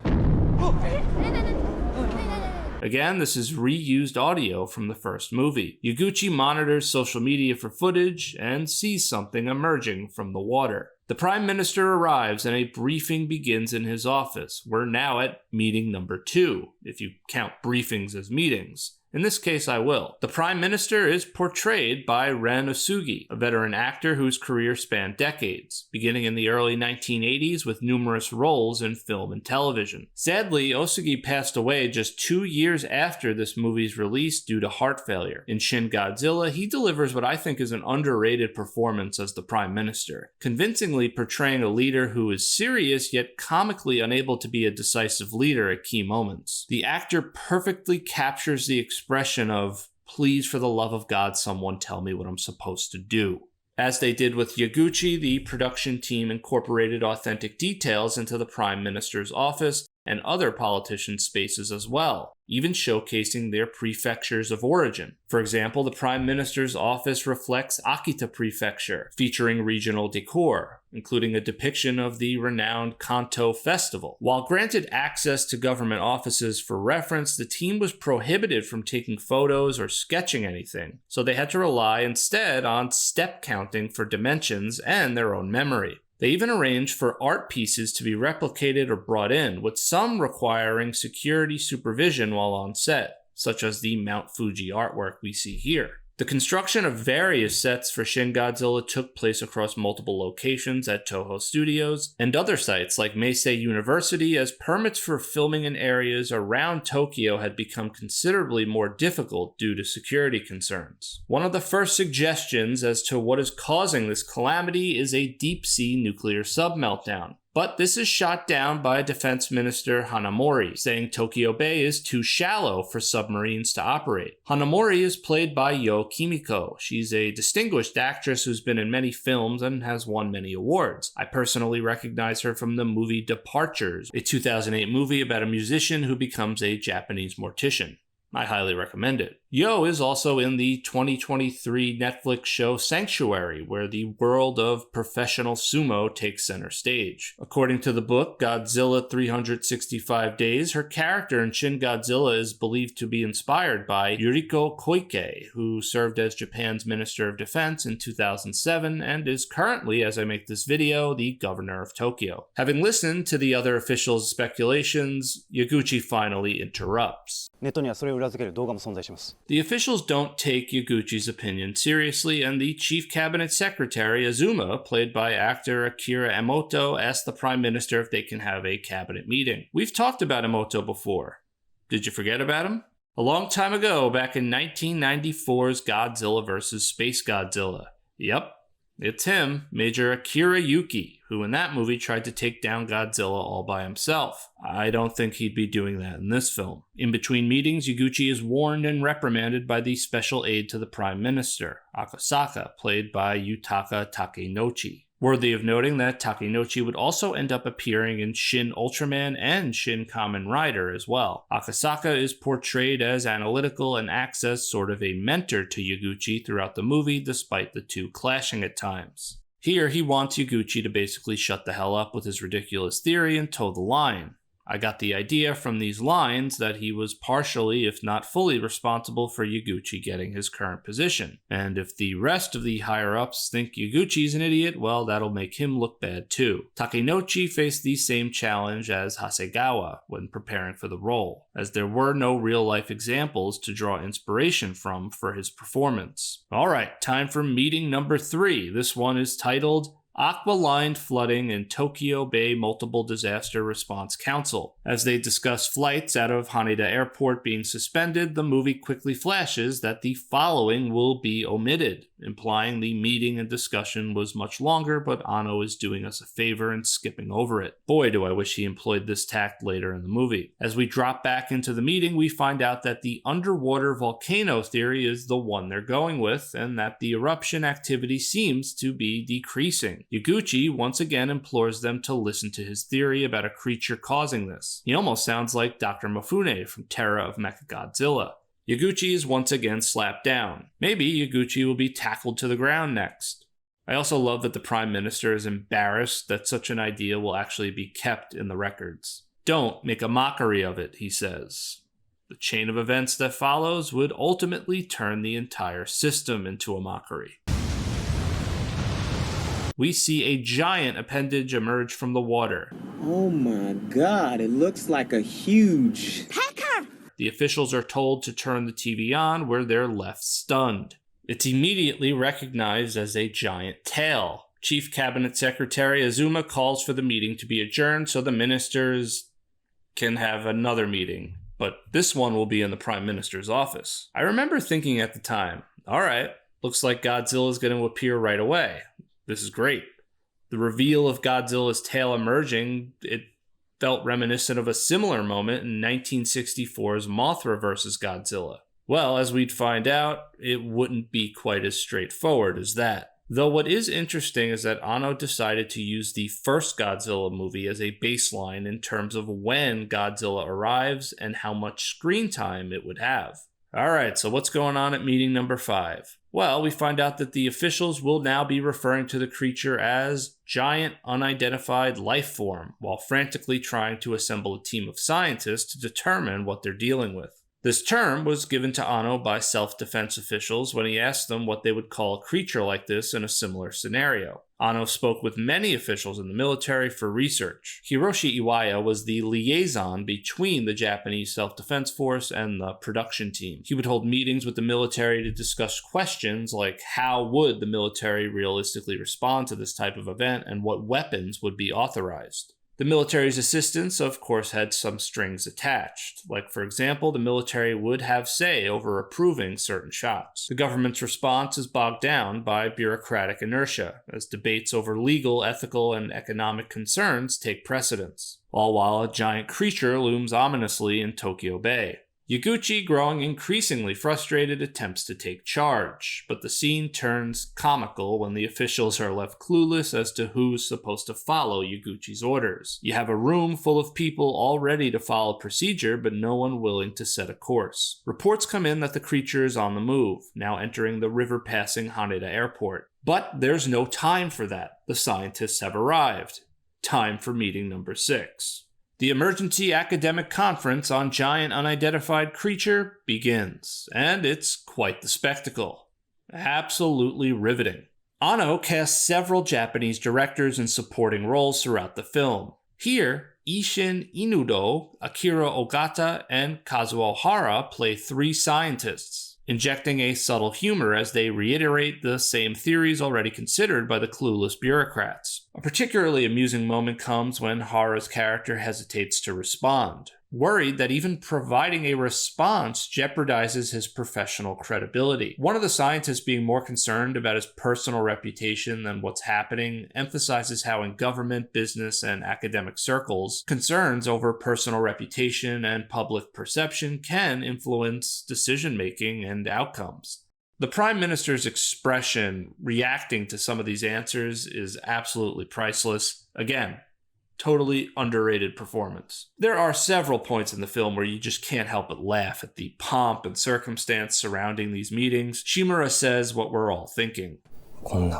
Again, this is reused audio from the first movie. Yaguchi monitors social media for footage and sees something emerging from the water. The Prime Minister arrives and a briefing begins in his office. We're now at meeting number 2, if you count briefings as meetings. In this case, I will. The Prime Minister is portrayed by Ren Osugi, a veteran actor whose career spanned decades, beginning in the early 1980s with numerous roles in film and television. Sadly, Osugi passed away just 2 years after this movie's release due to heart failure. In Shin Godzilla, he delivers what I think is an underrated performance as the Prime Minister, convincingly portraying a leader who is serious yet comically unable to be a decisive leader at key moments. The actor perfectly captures the expression of, please for the love of God, someone tell me what I'm supposed to do. As they did with Yaguchi, the production team incorporated authentic details into the Prime Minister's office and other politicians' spaces as well, even showcasing their prefectures of origin. For example, the Prime Minister's office reflects Akita Prefecture, featuring regional decor, including a depiction of the renowned Kanto Festival. While granted access to government offices for reference, the team was prohibited from taking photos or sketching anything, so they had to rely instead on step counting for dimensions and their own memory. They even arranged for art pieces to be replicated or brought in, with some requiring security supervision while on set, such as the Mount Fuji artwork we see here. The construction of various sets for Shin Godzilla took place across multiple locations at Toho Studios and other sites like Meisei University, as permits for filming in areas around Tokyo had become considerably more difficult due to security concerns. One of the first suggestions as to what is causing this calamity is a deep-sea nuclear submeltdown. But this is shot down by Defense Minister Hanamori, saying Tokyo Bay is too shallow for submarines to operate. Hanamori is played by Yo Kimiko. She's a distinguished actress who's been in many films and has won many awards. I personally recognize her from the movie Departures, a 2008 movie about a musician who becomes a Japanese mortician. I highly recommend it. Yo is also in the 2023 Netflix show Sanctuary, where the world of professional sumo takes center stage. According to the book Godzilla 365 Days, her character in Shin Godzilla is believed to be inspired by Yuriko Koike, who served as Japan's Minister of Defense in 2007 and is currently, as I make this video, the governor of Tokyo. Having listened to the other officials' speculations, Yaguchi finally interrupts. ネットにはそれを裏付ける動画も存在します。The officials don't take Yaguchi's opinion seriously, and the chief cabinet secretary, Azuma, played by actor Akira Emoto, asks the prime minister if they can have a cabinet meeting. We've talked about Emoto before. Did you forget about him? A long time ago, back in 1994's Godzilla vs. Space Godzilla. Yep, it's him, Major Akira Yuki, who in that movie tried to take down Godzilla all by himself. I don't think he'd be doing that in this film. In between meetings, Yaguchi is warned and reprimanded by the special aide to the Prime Minister, Akasaka, played by Yutaka Takenouchi. Worthy of noting that Takenouchi would also end up appearing in Shin Ultraman and Shin Kamen Rider as well. Akasaka is portrayed as analytical and acts as sort of a mentor to Yaguchi throughout the movie, despite the two clashing at times. Here, he wants Yaguchi to basically shut the hell up with his ridiculous theory and toe the line. I got the idea from these lines that he was partially, if not fully, responsible for Yaguchi getting his current position. And if the rest of the higher-ups think Yaguchi's an idiot, well, that'll make him look bad too. Takenouchi faced the same challenge as Hasegawa when preparing for the role, as there were no real-life examples to draw inspiration from for his performance. Alright, time for meeting number 3. This one is titled Aqua-Lined Flooding in Tokyo Bay Multiple Disaster Response Council. As they discuss flights out of Haneda Airport being suspended, the movie quickly flashes that the following will be omitted, implying the meeting and discussion was much longer, but Anno is doing us a favor and skipping over it. Boy, do I wish he employed this tact later in the movie. As we drop back into the meeting, we find out that the underwater volcano theory is the one they're going with, and that the eruption activity seems to be decreasing. Yaguchi once again implores them to listen to his theory about a creature causing this. He almost sounds like Dr. Mifune from Terror of Mechagodzilla. Yaguchi is once again slapped down. Maybe Yaguchi will be tackled to the ground next. I also love that the Prime Minister is embarrassed that such an idea will actually be kept in the records. Don't make a mockery of it, he says. The chain of events that follows would ultimately turn the entire system into a mockery. We see a giant appendage emerge from the water. Oh my god, it looks like a huge Pecker! The officials are told to turn the TV on, where they're left stunned. It's immediately recognized as a giant tail. Chief Cabinet Secretary Azuma calls for the meeting to be adjourned so the ministers can have another meeting. But this one will be in the Prime Minister's office. I remember thinking at the time, alright, looks like Godzilla's going to appear right away. This is great. The reveal of Godzilla's tail emerging, it felt reminiscent of a similar moment in 1964's Mothra vs. Godzilla. Well, as we'd find out, it wouldn't be quite as straightforward as that. Though what is interesting is that Anno decided to use the first Godzilla movie as a baseline in terms of when Godzilla arrives and how much screen time it would have. Alright, so what's going on at meeting number 5? Well, we find out that the officials will now be referring to the creature as giant unidentified life form, while frantically trying to assemble a team of scientists to determine what they're dealing with. This term was given to Anno by self-defense officials when he asked them what they would call a creature like this in a similar scenario. Anno spoke with many officials in the military for research. Hiroshi Iwaya was the liaison between the Japanese self-defense force and the production team. He would hold meetings with the military to discuss questions like how would the military realistically respond to this type of event and what weapons would be authorized. The military's assistance, of course, had some strings attached. Like, for example, the military would have say over approving certain shots. The government's response is bogged down by bureaucratic inertia, as debates over legal, ethical, and economic concerns take precedence, all while a giant creature looms ominously in Tokyo Bay. Yaguchi, growing increasingly frustrated, attempts to take charge, but the scene turns comical when the officials are left clueless as to who's supposed to follow Yaguchi's orders. You have a room full of people all ready to follow procedure, but no one willing to set a course. Reports come in that the creature is on the move, now entering the river-passing Haneda Airport. But there's no time for that. The scientists have arrived. Time for meeting number 6. The emergency academic conference on giant unidentified creature begins, and it's quite the spectacle. Absolutely riveting. Anno casts several Japanese directors in supporting roles throughout the film. Here, Isshin Inudo, Akira Ogata, and Kazuo Hara play 3 scientists. injecting a subtle humor as they reiterate the same theories already considered by the clueless bureaucrats. A particularly amusing moment comes when Hara's character hesitates to respond, worried that even providing a response jeopardizes his professional credibility. One of the scientists, being more concerned about his personal reputation than what's happening, emphasizes how in government, business, and academic circles, concerns over personal reputation and public perception can influence decision-making and outcomes. The Prime Minister's expression reacting to some of these answers is absolutely priceless. Again, totally underrated performance. There are several points in the film where you just can't help but laugh at the pomp and circumstance surrounding these meetings. Shimura says what we're all thinking. According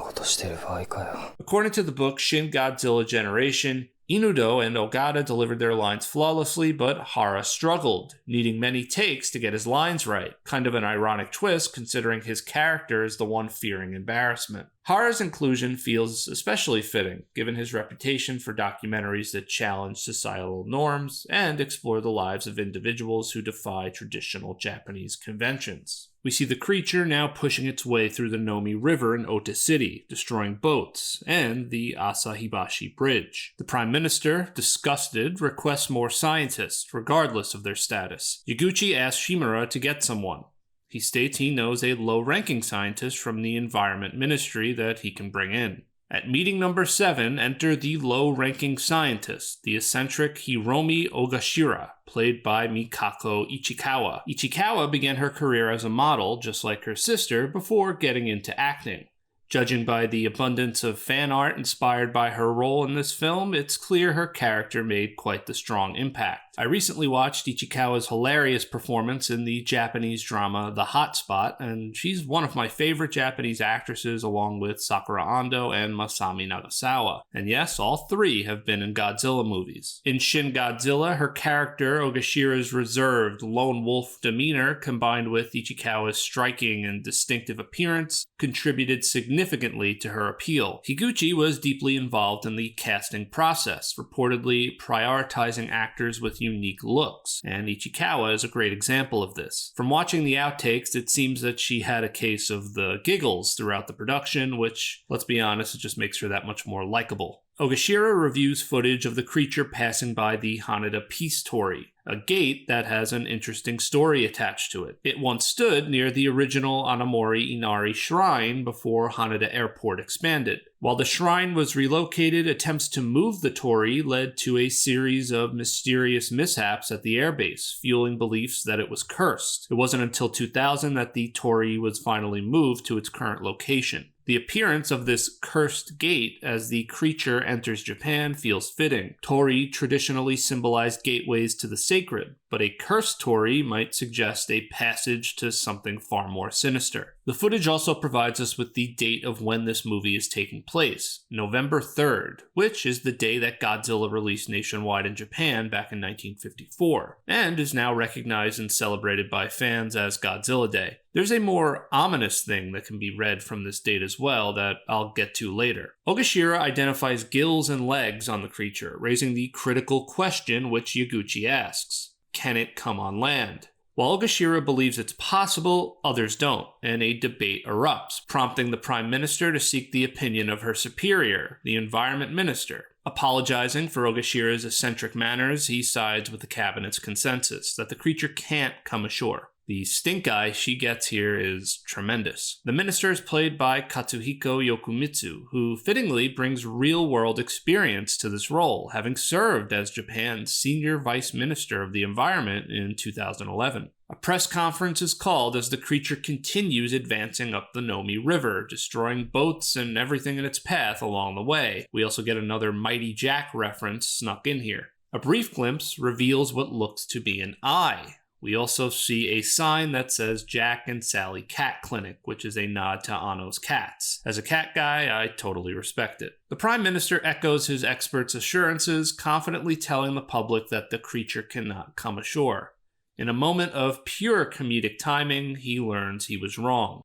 to the book Shin Godzilla Generation, Inudo and Ogata delivered their lines flawlessly, but Hara struggled, needing many takes to get his lines right. Kind of an ironic twist, considering his character is the one fearing embarrassment. Hara's inclusion feels especially fitting, given his reputation for documentaries that challenge societal norms and explore the lives of individuals who defy traditional Japanese conventions. We see the creature now pushing its way through the Nomi River in Ota City, destroying boats, and the Asahibashi Bridge. The Prime Minister, disgusted, requests more scientists, regardless of their status. Yaguchi asks Shimura to get someone. He states he knows a low-ranking scientist from the Environment Ministry that he can bring in. At meeting number 7, enter the low-ranking scientist, the eccentric Hiromi Ogashira, played by Mikako Ichikawa. Ichikawa began her career as a model, just like her sister, before getting into acting. Judging by the abundance of fan art inspired by her role in this film, it's clear her character made quite the strong impact. I recently watched Ichikawa's hilarious performance in the Japanese drama The Hot Spot, and she's one of my favorite Japanese actresses along with Sakura Ando and Masami Nagasawa. And yes, all three have been in Godzilla movies. In Shin Godzilla, her character, Ogashira's reserved, lone wolf demeanor, combined with Ichikawa's striking and distinctive appearance, contributed significantly to her appeal. Higuchi was deeply involved in the casting process, reportedly prioritizing actors with unique looks, and Ichikawa is a great example of this. From watching the outtakes, it seems that she had a case of the giggles throughout the production, which, let's be honest, it just makes her that much more likable. Ogashira reviews footage of the creature passing by the Haneda Peace Torii, a gate that has an interesting story attached to it. It once stood near the original Anamori Inari Shrine before Haneda Airport expanded. While the shrine was relocated, attempts to move the torii led to a series of mysterious mishaps at the airbase, fueling beliefs that it was cursed. It wasn't until 2000 that the torii was finally moved to its current location. The appearance of this cursed gate as the creature enters Japan feels fitting. Torii traditionally symbolize gateways to the sacred, but a cursed torii might suggest a passage to something far more sinister. The footage also provides us with the date of when this movie is taking place, November 3rd, which is the day that Godzilla released nationwide in Japan back in 1954, and is now recognized and celebrated by fans as Godzilla Day. There's a more ominous thing that can be read from this date as well that I'll get to later. Ogashira identifies gills and legs on the creature, raising the critical question which Yaguchi asks: can it come on land? While Ogashira believes it's possible, others don't, and a debate erupts, prompting the Prime Minister to seek the opinion of her superior, the Environment Minister. Apologizing for Ogashira's eccentric manners, he sides with the cabinet's consensus that the creature can't come ashore. The stink eye she gets here is tremendous. The minister is played by Katsuhiko Yokumitsu, who fittingly brings real-world experience to this role, having served as Japan's senior vice minister of the environment in 2011. A press conference is called as the creature continues advancing up the Nomi River, destroying boats and everything in its path along the way. We also get another Mighty Jack reference snuck in here. A brief glimpse reveals what looks to be an eye. We also see a sign that says Jack and Sally Cat Clinic, which is a nod to Anno's cats. As a cat guy, I totally respect it. The Prime Minister echoes his expert's assurances, confidently telling the public that the creature cannot come ashore. In a moment of pure comedic timing, he learns he was wrong.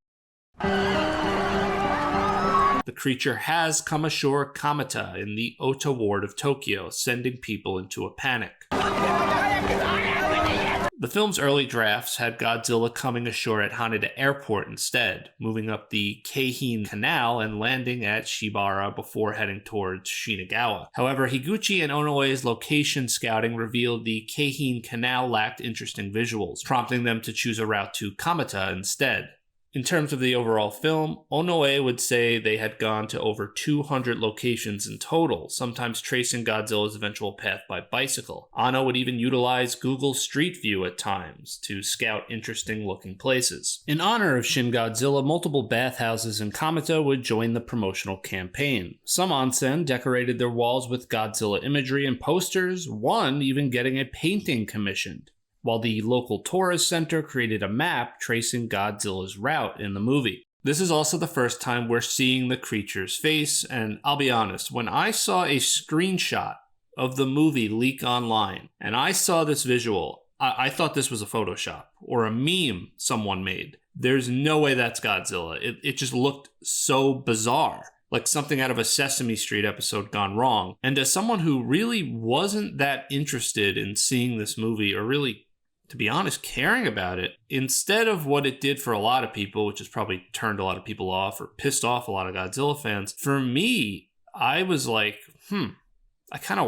The creature has come ashore Kamata in the Ota ward of Tokyo, sending people into a panic. The The film's early drafts had Godzilla coming ashore at Haneda Airport instead, moving up the Keihin Canal and landing at Shibara before heading towards Shinagawa. However, Higuchi and Onoue's location scouting revealed the Keihin Canal lacked interesting visuals, prompting them to choose a route to Kamata instead. In terms of the overall film, Onoue would say they had gone to over 200 locations in total, sometimes tracing Godzilla's eventual path by bicycle. Anno would even utilize Google Street View at times to scout interesting-looking places. In honor of Shin Godzilla, multiple bathhouses in Kamata would join the promotional campaign. Some onsen decorated their walls with Godzilla imagery and posters, one even getting a painting commissioned, while the local tourist center created a map tracing Godzilla's route in the movie. This is also the first time we're seeing the creature's face, and I'll be honest, when I saw a screenshot of the movie leak online, and I saw this visual, I thought this was a Photoshop or a meme someone made. There's no way that's Godzilla. It just looked so bizarre, like something out of a Sesame Street episode gone wrong. And as someone who really wasn't that interested in seeing this movie, or really, to be honest, caring about it, instead of what it did for a lot of people, which has probably turned a lot of people off or pissed off a lot of Godzilla fans, for me, I was like, I kind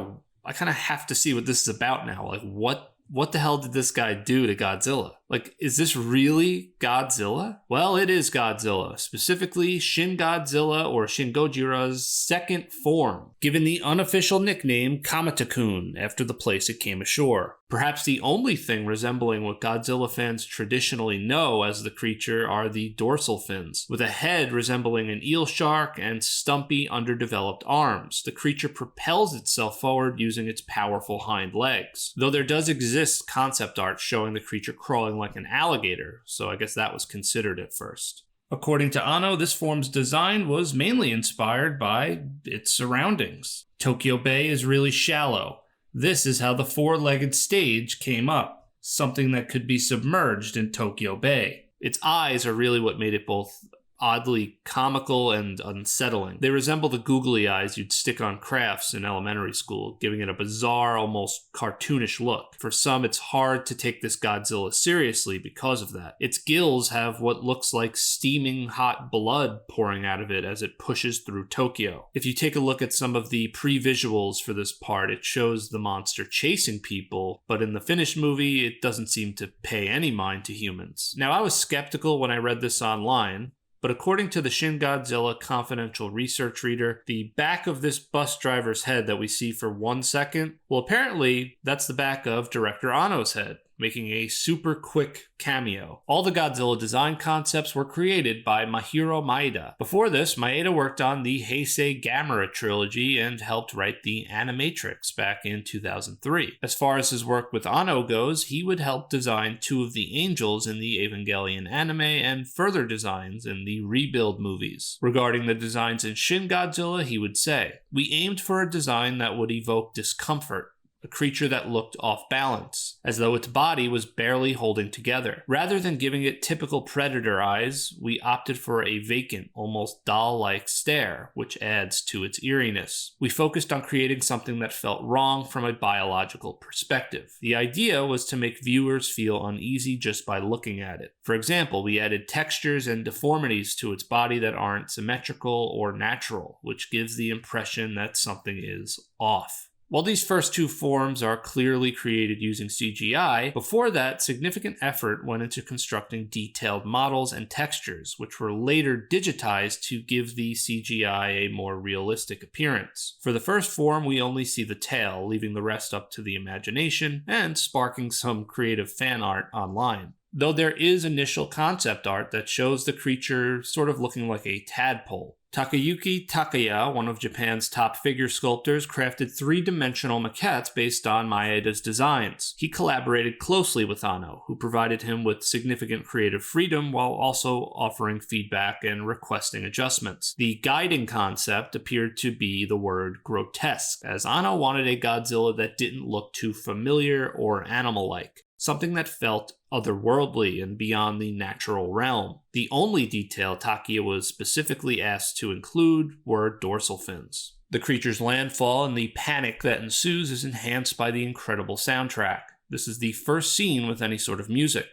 of have to see what this is about now. Like, what the hell did this guy do to Godzilla? Like, is this really Godzilla? Well, it is Godzilla, specifically Shin Godzilla, or Shin Gojira's second form, given the unofficial nickname Kamata-kun after the place it came ashore. Perhaps the only thing resembling what Godzilla fans traditionally know as the creature are the dorsal fins, with a head resembling an eel shark and stumpy, underdeveloped arms. The creature propels itself forward using its powerful hind legs, though there does exist concept art showing the creature crawling like an alligator, so I guess that was considered at first. According to Anno, this form's design was mainly inspired by its surroundings. Tokyo Bay is really shallow. This is how the four-legged stage came up, something that could be submerged in Tokyo Bay. Its eyes are really what made it both oddly comical and unsettling. They resemble the googly eyes you'd stick on crafts in elementary school, giving it a bizarre, almost cartoonish look. For some, it's hard to take this Godzilla seriously because of that. Its gills have what looks like steaming hot blood pouring out of it as it pushes through Tokyo. If you take a look at some of the pre-visuals for this part, it shows the monster chasing people, but in the finished movie, it doesn't seem to pay any mind to humans. Now, I was skeptical when I read this online, but according to the Shin Godzilla Confidential Research Reader, the back of this bus driver's head that we see for 1 second, well, apparently that's the back of Director Anno's head, making a super quick cameo. All the Godzilla design concepts were created by Mahiro Maeda. Before this, Maeda worked on the Heisei Gamera trilogy and helped write the Animatrix back in 2003. As far as his work with Anno goes, he would help design two of the angels in the Evangelion anime and further designs in the Rebuild movies. Regarding the designs in Shin Godzilla, he would say, "We aimed for a design that would evoke discomfort, a creature that looked off balance, as though its body was barely holding together. Rather than giving it typical predator eyes, we opted for a vacant, almost doll-like stare, which adds to its eeriness. We focused on creating something that felt wrong from a biological perspective. The idea was to make viewers feel uneasy just by looking at it. For example, we added textures and deformities to its body that aren't symmetrical or natural, which gives the impression that something is off." While these first two forms are clearly created using CGI, before that, significant effort went into constructing detailed models and textures, which were later digitized to give the CGI a more realistic appearance. For the first form, we only see the tail, leaving the rest up to the imagination and sparking some creative fan art online. Though there is initial concept art that shows the creature sort of looking like a tadpole. Takayuki Takaya, one of Japan's top figure sculptors, crafted three-dimensional maquettes based on Maeda's designs. He collaborated closely with Anno, who provided him with significant creative freedom while also offering feedback and requesting adjustments. The guiding concept appeared to be the word grotesque, as Anno wanted a Godzilla that didn't look too familiar or animal-like, something that felt otherworldly and beyond the natural realm. The only detail Takia was specifically asked to include were dorsal fins. The creature's landfall and the panic that ensues is enhanced by the incredible soundtrack. This is the first scene with any sort of music.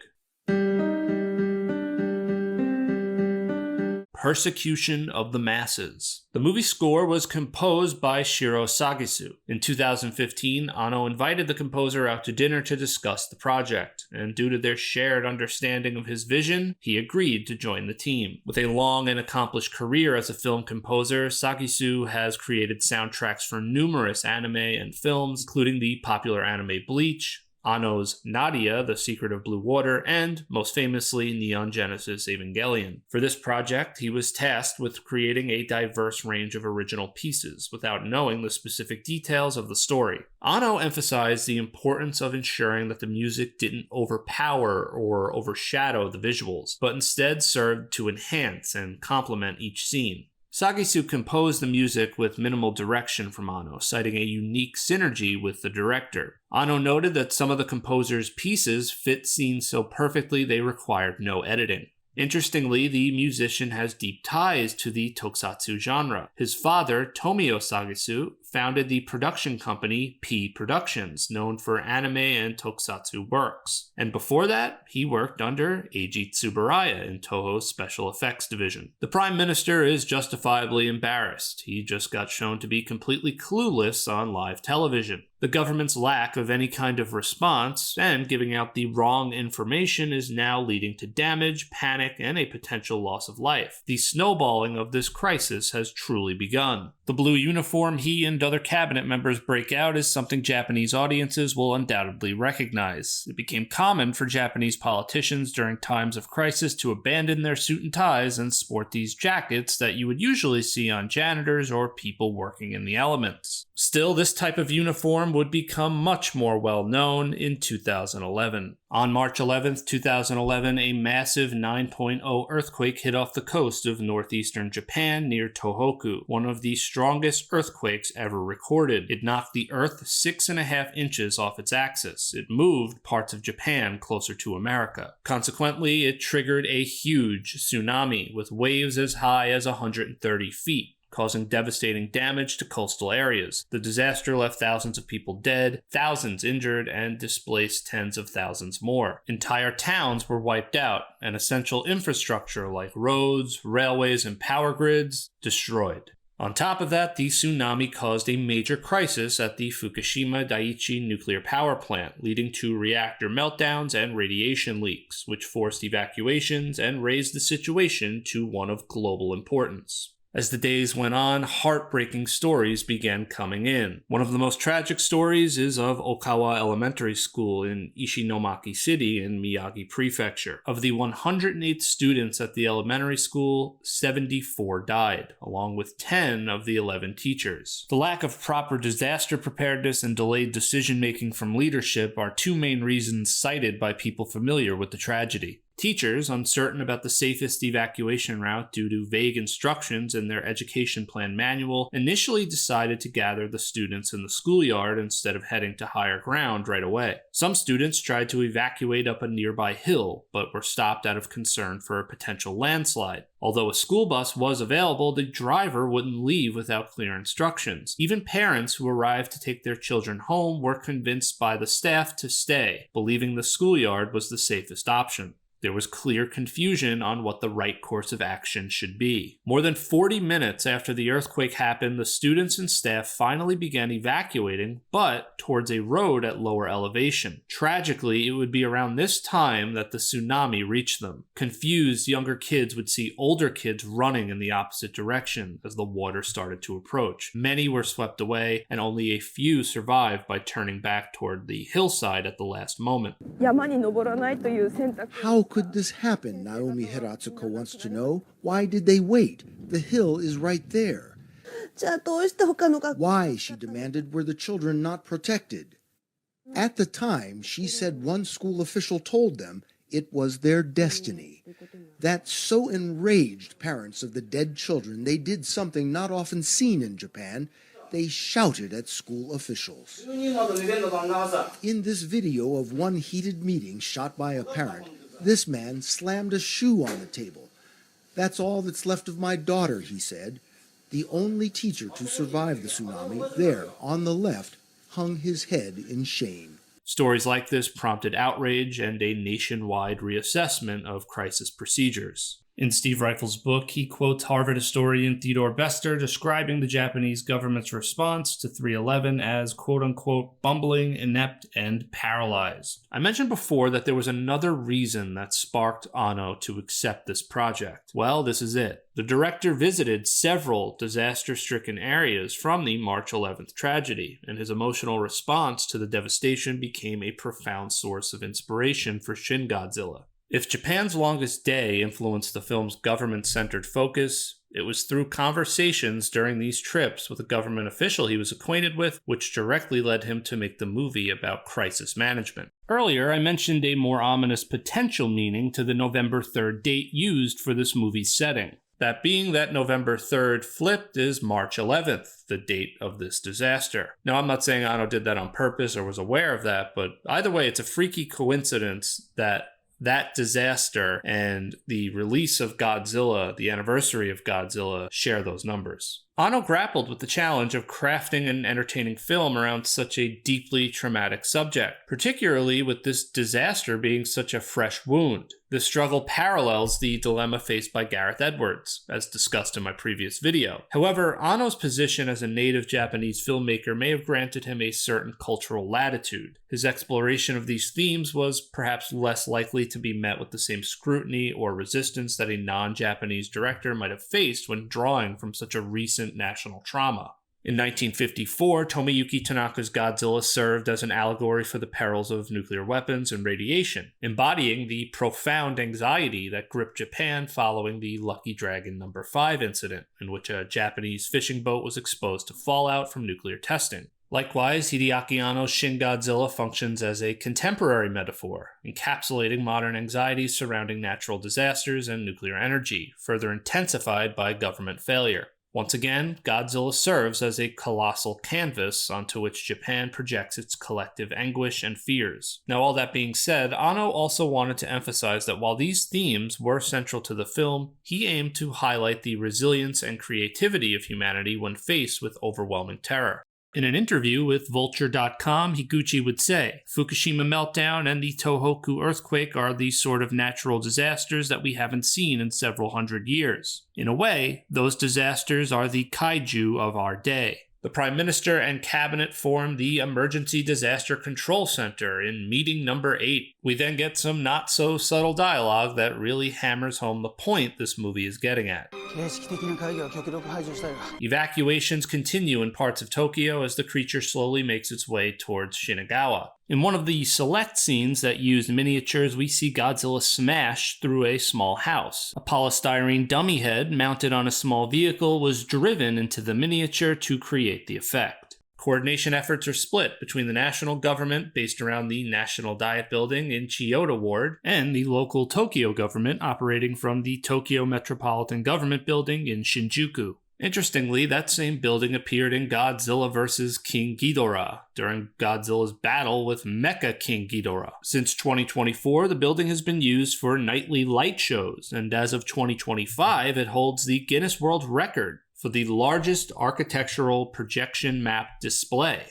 Persecution of the Masses. The movie score was composed by Shiro Sagisu. In 2015, Anno invited the composer out to dinner to discuss the project, and due to their shared understanding of his vision, he agreed to join the team. With a long and accomplished career as a film composer, Sagisu has created soundtracks for numerous anime and films, including the popular anime Bleach, Anno's Nadia, The Secret of Blue Water, and, most famously, Neon Genesis Evangelion. For this project, he was tasked with creating a diverse range of original pieces, without knowing the specific details of the story. Anno emphasized the importance of ensuring that the music didn't overpower or overshadow the visuals, but instead served to enhance and complement each scene. Sagisu composed the music with minimal direction from Anno, citing a unique synergy with the director. Anno noted that some of the composer's pieces fit scenes so perfectly they required no editing. Interestingly, the musician has deep ties to the tokusatsu genre. His father, Tomio Sagisu, founded the production company P Productions, known for anime and tokusatsu works. And before that, he worked under Eiji Tsuburaya in Toho's special effects division. The Prime Minister is justifiably embarrassed. He just got shown to be completely clueless on live television. The government's lack of any kind of response and giving out the wrong information is now leading to damage, panic, and a potential loss of life. The snowballing of this crisis has truly begun. The blue uniform he and other cabinet members break out is something Japanese audiences will undoubtedly recognize. It became common for Japanese politicians during times of crisis to abandon their suit and ties and sport these jackets that you would usually see on janitors or people working in the elements. Still, this type of uniform would become much more well known in 2011. On March 11, 2011, a massive 9.0 earthquake hit off the coast of northeastern Japan near Tohoku, one of the strongest earthquakes ever recorded. It knocked the earth 6.5 inches off its axis. It moved parts of Japan closer to America. Consequently, it triggered a huge tsunami with waves as high as 130 feet. Causing devastating damage to coastal areas. The disaster left thousands of people dead, thousands injured, and displaced tens of thousands more. Entire towns were wiped out, and essential infrastructure like roads, railways, and power grids destroyed. On top of that, the tsunami caused a major crisis at the Fukushima Daiichi nuclear power plant, leading to reactor meltdowns and radiation leaks, which forced evacuations and raised the situation to one of global importance. As the days went on, heartbreaking stories began coming in. One of the most tragic stories is of Okawa Elementary School in Ishinomaki City in Miyagi Prefecture. Of the 108 students at the elementary school, 74 died, along with 10 of the 11 teachers. The lack of proper disaster preparedness and delayed decision-making from leadership are two main reasons cited by people familiar with the tragedy. Teachers, uncertain about the safest evacuation route due to vague instructions in their education plan manual, initially decided to gather the students in the schoolyard instead of heading to higher ground right away. Some students tried to evacuate up a nearby hill, but were stopped out of concern for a potential landslide. Although a school bus was available, the driver wouldn't leave without clear instructions. Even parents who arrived to take their children home were convinced by the staff to stay, believing the schoolyard was the safest option. There was clear confusion on what the right course of action should be. More than 40 minutes after the earthquake happened, the students and staff finally began evacuating, but towards a road at lower elevation. Tragically, it would be around this time that the tsunami reached them. Confused, younger kids would see older kids running in the opposite direction as the water started to approach. Many were swept away, and only a few survived by turning back toward the hillside at the last moment. How could this happen? Naomi Hiratsuko wants to know. Why did they wait? The hill is right there. Why, she demanded, were the children not protected? At the time, she said one school official told them it was their destiny. That so enraged parents of the dead children they did something not often seen in Japan. They shouted at school officials. In this video of one heated meeting shot by a parent, this man slammed a shoe on the table. "That's all that's left of my daughter," he said. The only teacher to survive the tsunami, there, on the left, hung his head in shame. Stories like this prompted outrage and a nationwide reassessment of crisis procedures. In Steve Ryfle's book, he quotes Harvard historian Theodore Bester describing the Japanese government's response to 3/11 as quote-unquote bumbling, inept, and paralyzed. I mentioned before that there was another reason that sparked Anno to accept this project. Well, this is it. The director visited several disaster-stricken areas from the March 11th tragedy, and his emotional response to the devastation became a profound source of inspiration for Shin Godzilla. If Japan's Longest Day influenced the film's government-centered focus, it was through conversations during these trips with a government official he was acquainted with, which directly led him to make the movie about crisis management. Earlier, I mentioned a more ominous potential meaning to the November 3rd date used for this movie's setting. That being that November 3rd flipped is March 11th, the date of this disaster. Now, I'm not saying Anno did that on purpose or was aware of that, but either way, it's a freaky coincidence that disaster and the release of Godzilla, the anniversary of Godzilla, share those numbers. Anno grappled with the challenge of crafting an entertaining film around such a deeply traumatic subject, particularly with this disaster being such a fresh wound. This struggle parallels the dilemma faced by Gareth Edwards, as discussed in my previous video. However, Anno's position as a native Japanese filmmaker may have granted him a certain cultural latitude. His exploration of these themes was perhaps less likely to be met with the same scrutiny or resistance that a non-Japanese director might have faced when drawing from such a recent national trauma. In 1954, Tomoyuki Tanaka's Godzilla served as an allegory for the perils of nuclear weapons and radiation, embodying the profound anxiety that gripped Japan following the Lucky Dragon No. 5 incident, in which a Japanese fishing boat was exposed to fallout from nuclear testing. Likewise, Hideaki Anno's Shin Godzilla functions as a contemporary metaphor, encapsulating modern anxieties surrounding natural disasters and nuclear energy, further intensified by government failure. Once again, Godzilla serves as a colossal canvas onto which Japan projects its collective anguish and fears. Now, all that being said, Anno also wanted to emphasize that while these themes were central to the film, he aimed to highlight the resilience and creativity of humanity when faced with overwhelming terror. In an interview with Vulture.com, Higuchi would say, "Fukushima meltdown and the Tohoku earthquake are the sort of natural disasters that we haven't seen in several hundred years. In a way, those disasters are the kaiju of our day." The Prime Minister and Cabinet formed the Emergency Disaster Control Center in meeting number 8. We then get some not-so-subtle dialogue that really hammers home the point this movie is getting at. Evacuations continue in parts of Tokyo as the creature slowly makes its way towards Shinagawa. In one of the select scenes that used miniatures, we see Godzilla smash through a small house. A polystyrene dummy head mounted on a small vehicle was driven into the miniature to create the effect. Coordination efforts are split between the national government, based around the National Diet Building in Chiyoda Ward, and the local Tokyo government, operating from the Tokyo Metropolitan Government Building in Shinjuku. Interestingly, that same building appeared in Godzilla vs. King Ghidorah during Godzilla's battle with Mecha King Ghidorah. Since 2024, the building has been used for nightly light shows, and as of 2025, it holds the Guinness World Record for the largest architectural projection map display.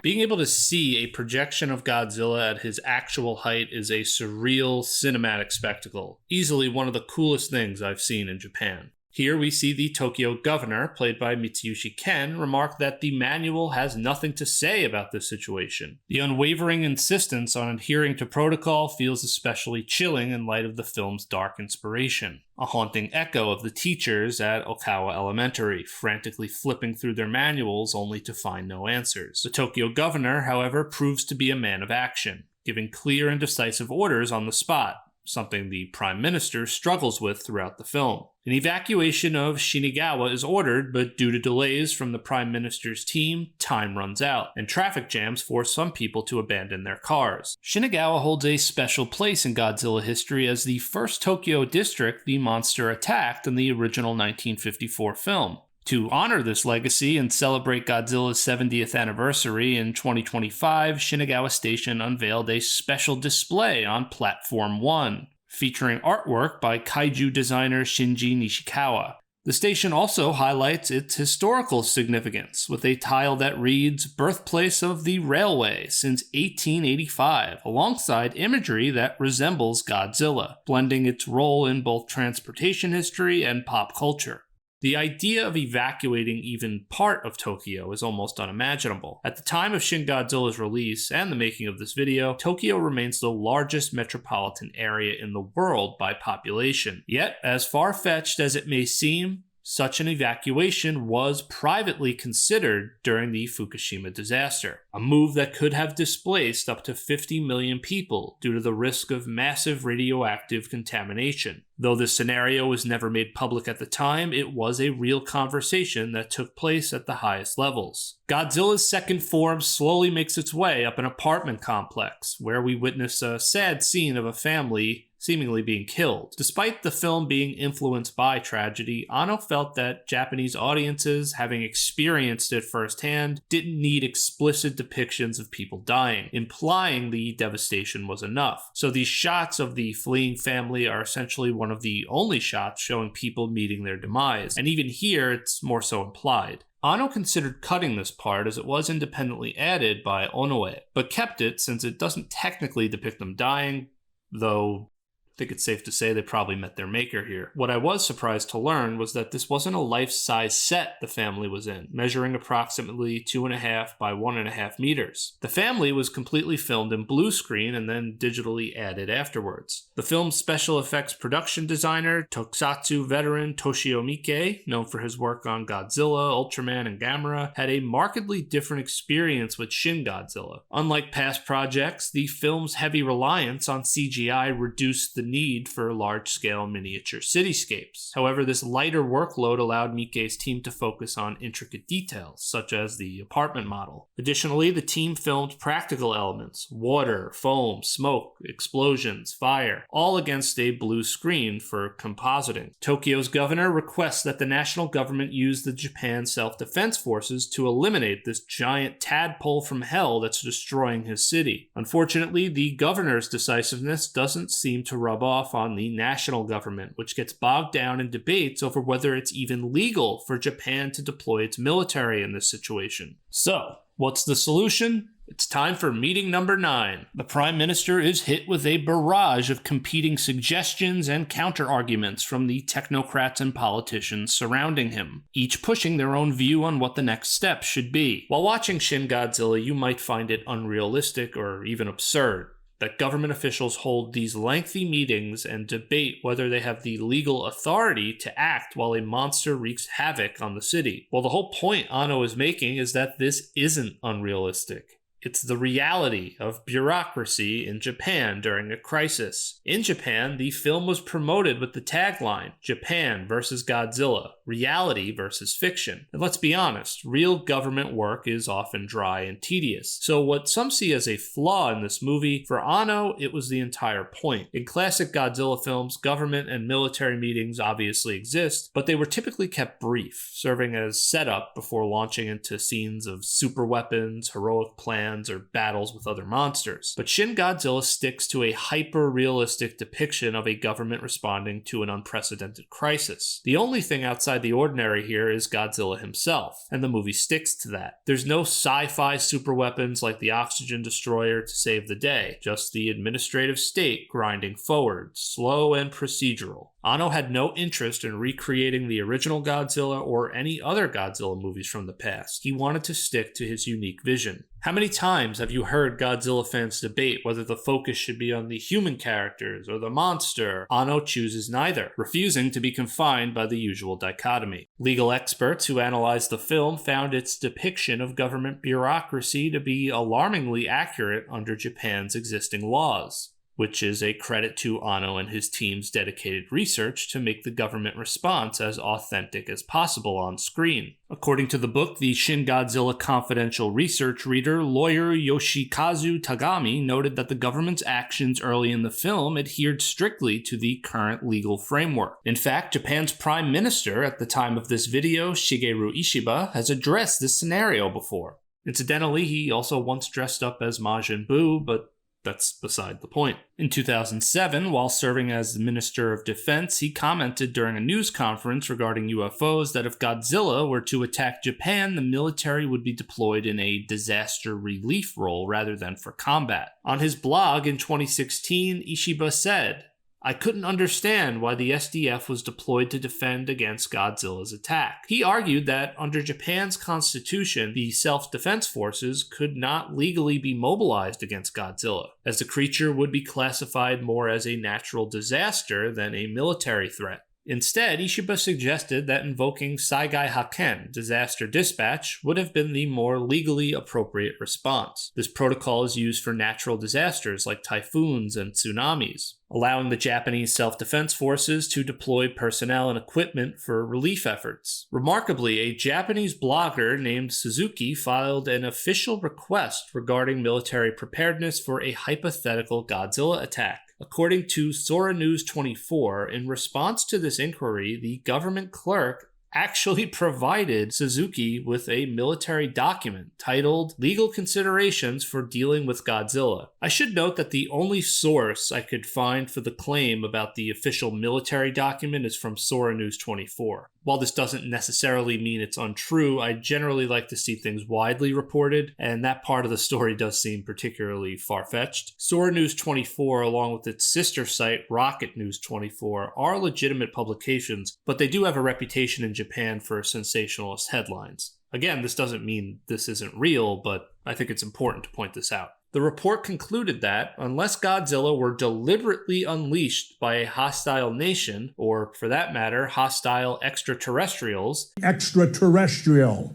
Being able to see a projection of Godzilla at his actual height is a surreal cinematic spectacle, easily one of the coolest things I've seen in Japan. Here we see the Tokyo governor, played by Mitsuyoshi Ken, remark that the manual has nothing to say about this situation. The unwavering insistence on adhering to protocol feels especially chilling in light of the film's dark inspiration, a haunting echo of the teachers at Okawa Elementary, frantically flipping through their manuals only to find no answers. The Tokyo governor, however, proves to be a man of action, giving clear and decisive orders on the spot, something the Prime Minister struggles with throughout the film. An evacuation of Shinagawa is ordered, but due to delays from the Prime Minister's team, time runs out, and traffic jams force some people to abandon their cars. Shinagawa holds a special place in Godzilla history as the first Tokyo district the monster attacked in the original 1954 film. To honor this legacy and celebrate Godzilla's 70th anniversary in 2025, Shinagawa Station unveiled a special display on Platform 1, featuring artwork by kaiju designer Shinji Nishikawa. The station also highlights its historical significance, with a tile that reads "Birthplace of the Railway since 1885", alongside imagery that resembles Godzilla, blending its role in both transportation history and pop culture. The idea of evacuating even part of Tokyo is almost unimaginable. At the time of Shin Godzilla's release and the making of this video, Tokyo remains the largest metropolitan area in the world by population. Yet, as far-fetched as it may seem, such an evacuation was privately considered during the Fukushima disaster, a move that could have displaced up to 50 million people due to the risk of massive radioactive contamination. Though this scenario was never made public at the time, it was a real conversation that took place at the highest levels. Godzilla's second form slowly makes its way up an apartment complex, where we witness a sad scene of a family seemingly being killed. Despite the film being influenced by tragedy, Anno felt that Japanese audiences, having experienced it firsthand, didn't need explicit depictions of people dying, implying the devastation was enough. So these shots of the fleeing family are essentially one of the only shots showing people meeting their demise, and even here it's more so implied. Anno considered cutting this part as it was independently added by Onoe, but kept it since it doesn't technically depict them dying, though I think it's safe to say they probably met their maker here. What I was surprised to learn was that this wasn't a life-size set the family was in, measuring approximately 2.5 by 1.5 meters. The family was completely filmed in blue screen and then digitally added afterwards. The film's special effects production designer, tokusatsu veteran Toshio Miike, known for his work on Godzilla, Ultraman, and Gamera, had a markedly different experience with Shin Godzilla. Unlike past projects, the film's heavy reliance on CGI reduced the need for large-scale miniature cityscapes. However, this lighter workload allowed Miike's team to focus on intricate details, such as the apartment model. Additionally, the team filmed practical elements: water, foam, smoke, explosions, fire, all against a blue screen for compositing. Tokyo's governor requests that the national government use the Japan Self-Defense Forces to eliminate this giant tadpole from hell that's destroying his city. Unfortunately, the governor's decisiveness doesn't seem to rub off on the national government, which gets bogged down in debates over whether it's even legal for Japan to deploy its military in this situation. So, what's the solution? It's time for meeting number 9. The Prime Minister is hit with a barrage of competing suggestions and counter-arguments from the technocrats and politicians surrounding him, each pushing their own view on what the next step should be. While watching Shin Godzilla, you might find it unrealistic or even absurd that government officials hold these lengthy meetings and debate whether they have the legal authority to act while a monster wreaks havoc on the city. Well, the whole point Anno is making is that this isn't unrealistic. It's the reality of bureaucracy in Japan during a crisis. In Japan, the film was promoted with the tagline, "Japan versus Godzilla, reality versus fiction." And let's be honest, real government work is often dry and tedious. So what some see as a flaw in this movie, for Anno, it was the entire point. In classic Godzilla films, government and military meetings obviously exist, but they were typically kept brief, serving as setup before launching into scenes of super weapons, heroic plans, or battles with other monsters. But Shin Godzilla sticks to a hyper-realistic depiction of a government responding to an unprecedented crisis. The only thing outside the ordinary here is Godzilla himself, and the movie sticks to that. There's no sci-fi superweapons like the oxygen destroyer to save the day, just the administrative state grinding forward, slow and procedural. Anno had no interest in recreating the original Godzilla or any other Godzilla movies from the past. He wanted to stick to his unique vision. How many times have you heard Godzilla fans debate whether the focus should be on the human characters or the monster? Anno chooses neither, refusing to be confined by the usual dichotomy. Legal experts who analyzed the film found its depiction of government bureaucracy to be alarmingly accurate under Japan's existing laws. which is a credit to Anno and his team's dedicated research to make the government response as authentic as possible on screen. According to the book, the Shin Godzilla confidential research reader, lawyer Yoshikazu Tagami, noted that the government's actions early in the film adhered strictly to the current legal framework. In fact, Japan's prime minister at the time of this video, Shigeru Ishiba, has addressed this scenario before. Incidentally, he also once dressed up as Majin Buu, but that's beside the point. In 2007, while serving as the Minister of Defense, he commented during a news conference regarding UFOs that if Godzilla were to attack Japan, the military would be deployed in a disaster relief role rather than for combat. On his blog in 2016, Ishiba said, "I couldn't understand why the SDF was deployed to defend against Godzilla's attack." He argued that under Japan's constitution, the self-defense forces could not legally be mobilized against Godzilla, as the creature would be classified more as a natural disaster than a military threat. Instead, Ishiba suggested that invoking Saigai Haken, disaster dispatch, would have been the more legally appropriate response. This protocol is used for natural disasters like typhoons and tsunamis, allowing the Japanese self-defense forces to deploy personnel and equipment for relief efforts. Remarkably, a Japanese blogger named Suzuki filed an official request regarding military preparedness for a hypothetical Godzilla attack. According to Sora News 24, in response to this inquiry, the government clerk actually provided Suzuki with a military document titled Legal Considerations for Dealing with Godzilla. I should note that the only source I could find for the claim about the official military document is from Sora News 24. While this doesn't necessarily mean it's untrue, I generally like to see things widely reported, and that part of the story does seem particularly far-fetched. Sora News 24, along with its sister site Rocket News 24, are legitimate publications, but they do have a reputation in Japan for sensationalist headlines. Again, this doesn't mean this isn't real, but I think it's important to point this out. The report concluded that, unless Godzilla were deliberately unleashed by a hostile nation, or for that matter, hostile extraterrestrials,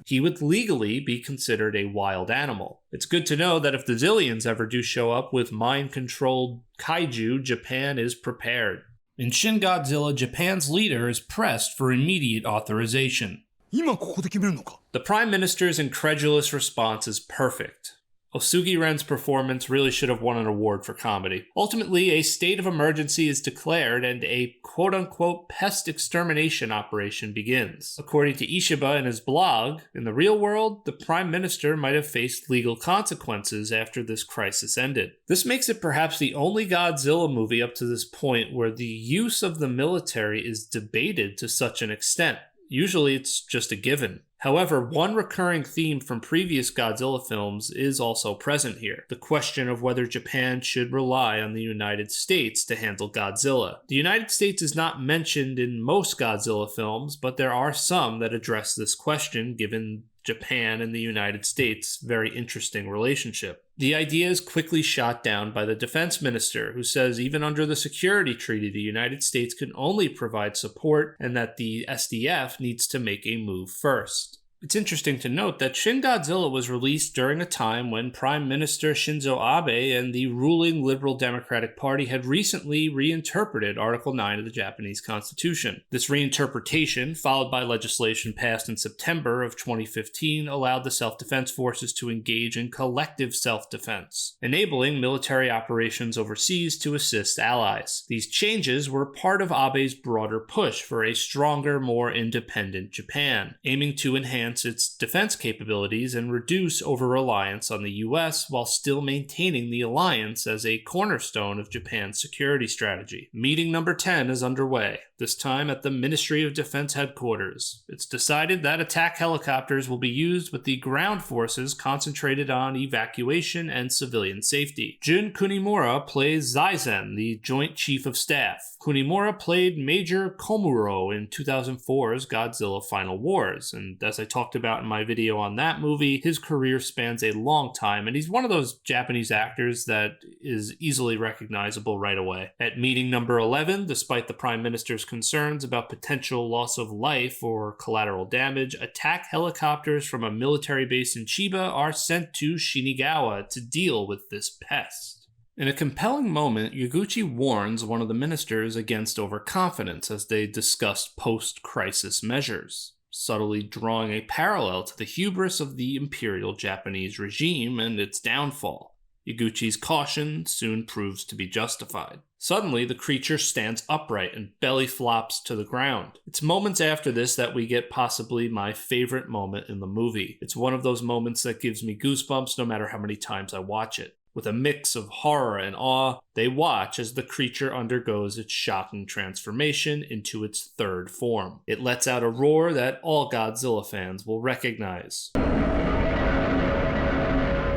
he would legally be considered a wild animal. It's good to know that if the Zillions ever do show up with mind-controlled kaiju, Japan is prepared. In Shin Godzilla, Japan's leader is pressed for immediate authorization. The Prime Minister's incredulous response is perfect. Osugi Ren's performance really should have won an award for comedy. Ultimately, a state of emergency is declared and a quote-unquote pest extermination operation begins. According to Ishiba in his blog, in the real world, the Prime Minister might have faced legal consequences after this crisis ended. This makes it perhaps the only Godzilla movie up to this point where the use of the military is debated to such an extent. Usually it's just a given. However, one recurring theme from previous Godzilla films is also present here: the question of whether Japan should rely on the United States to handle Godzilla. The United States is not mentioned in most Godzilla films, but there are some that address this question given Japan and the United States' very interesting relationship. The idea is quickly shot down by the defense minister, who says even under the security treaty, the United States can only provide support and that the SDF needs to make a move first. It's interesting to note that Shin Godzilla was released during a time when Prime Minister Shinzo Abe and the ruling Liberal Democratic Party had recently reinterpreted Article 9 of the Japanese Constitution. This reinterpretation, followed by legislation passed in September of 2015, allowed the self-defense forces to engage in collective self-defense, enabling military operations overseas to assist allies. These changes were part of Abe's broader push for a stronger, more independent Japan, aiming to enhance its defense capabilities and reduce over-reliance on the US while still maintaining the alliance as a cornerstone of Japan's security strategy. Meeting number 10 is underway, this time at the Ministry of Defense headquarters. It's decided that attack helicopters will be used with the ground forces concentrated on evacuation and civilian safety. Jun Kunimura plays Zaizen, the Joint Chief of Staff. Kunimura played Major Komuro in 2004's Godzilla Final Wars, and as I talked about in my video on that movie, his career spans a long time, and he's one of those Japanese actors that is easily recognizable right away. At meeting number 11, despite the Prime Minister's concerns about potential loss of life or collateral damage, attack helicopters from a military base in Chiba are sent to Shinagawa to deal with this pest. In a compelling moment, Yaguchi warns one of the ministers against overconfidence as they discuss post-crisis measures, subtly drawing a parallel to the hubris of the Imperial Japanese regime and its downfall. Yaguchi's caution soon proves to be justified. Suddenly, the creature stands upright and belly flops to the ground. It's moments after this that we get possibly my favorite moment in the movie. It's one of those moments that gives me goosebumps no matter how many times I watch it. With a mix of horror and awe, they watch as the creature undergoes its shocking transformation into its third form. It lets out a roar that all Godzilla fans will recognize.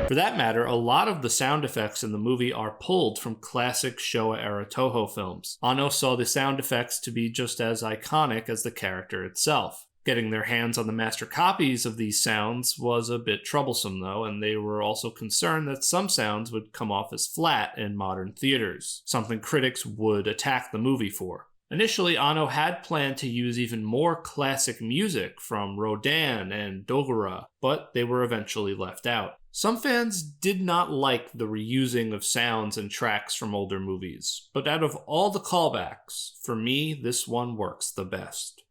For that matter, a lot of the sound effects in the movie are pulled from classic Showa-era Toho films. Anno saw the sound effects to be just as iconic as the character itself. Getting their hands on the master copies of these sounds was a bit troublesome though, and they were also concerned that some sounds would come off as flat in modern theaters, something critics would attack the movie for. Initially, Anno had planned to use even more classic music from Rodin and Dogura, but they were eventually left out. Some fans did not like the reusing of sounds and tracks from older movies, but out of all the callbacks, for me, this one works the best.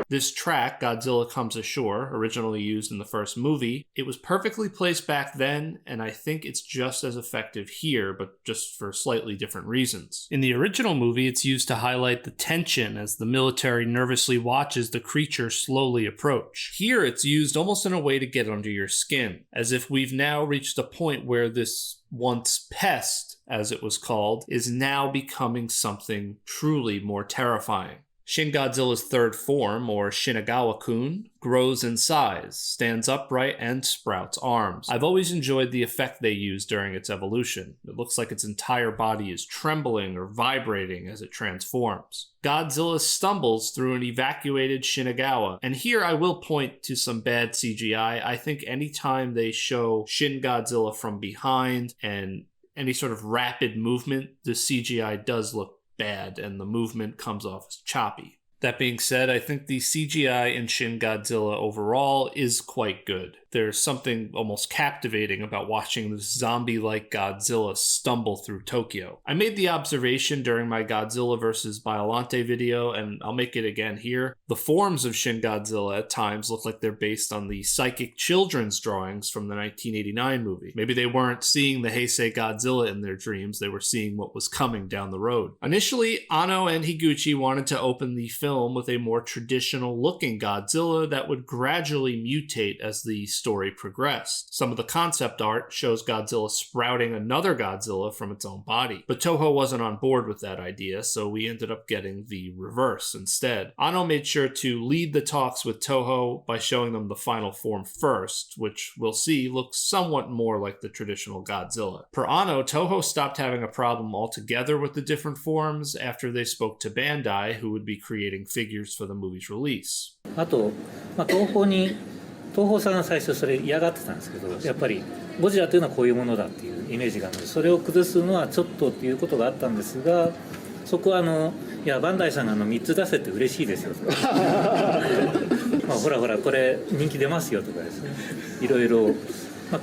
This track, Godzilla Comes Ashore, originally used in the first movie, it was perfectly placed back then, and I think it's just as effective here, but just for slightly different reasons. In the original movie, it's used to highlight the tension as the military nervously watches the creature slowly approach. Here, it's used almost in a way to get under your skin, as if we've now reached a point where this once pest, as it was called, is now becoming something truly more terrifying. Shin Godzilla's third form, or Shinagawa-kun, grows in size, stands upright, and sprouts arms. I've always enjoyed the effect they use during its evolution. It looks like its entire body is trembling or vibrating as it transforms. Godzilla stumbles through an evacuated Shinagawa, and here I will point to some bad CGI. I think anytime they show Shin Godzilla from behind and any sort of rapid movement, the CGI does look bad and the movement comes off as choppy. That being said, I think the CGI in Shin Godzilla overall is quite good. There's something almost captivating about watching this zombie-like Godzilla stumble through Tokyo. I made the observation during my Godzilla vs. Biollante video, and I'll make it again here. The forms of Shin Godzilla at times look like they're based on the psychic children's drawings from the 1989 movie. Maybe they weren't seeing the Heisei Godzilla in their dreams, they were seeing what was coming down the road. Initially, Anno and Higuchi wanted to open the film with a more traditional-looking Godzilla that would gradually mutate as the story progressed. Some of the concept art shows Godzilla sprouting another Godzilla from its own body. But Toho wasn't on board with that idea, so we ended up getting the reverse instead. Anno made sure to lead the talks with Toho by showing them the final form first, which we'll see looks somewhat more like the traditional Godzilla. Per Anno, Toho stopped having a problem altogether with the different forms after they spoke to Bandai, who would be creating figures for the movie's release. あと、東宝さんが最初それ嫌がってたんですけど、やっぱりゴジラというのはこういうものだっていうイメージがあるので、それを崩すのはちょっとっていうことがあったんですが、そこはいやバンダイさんが3つ出せて嬉しいですよとかほらほらこれ人気出ますよとかですね、いろいろ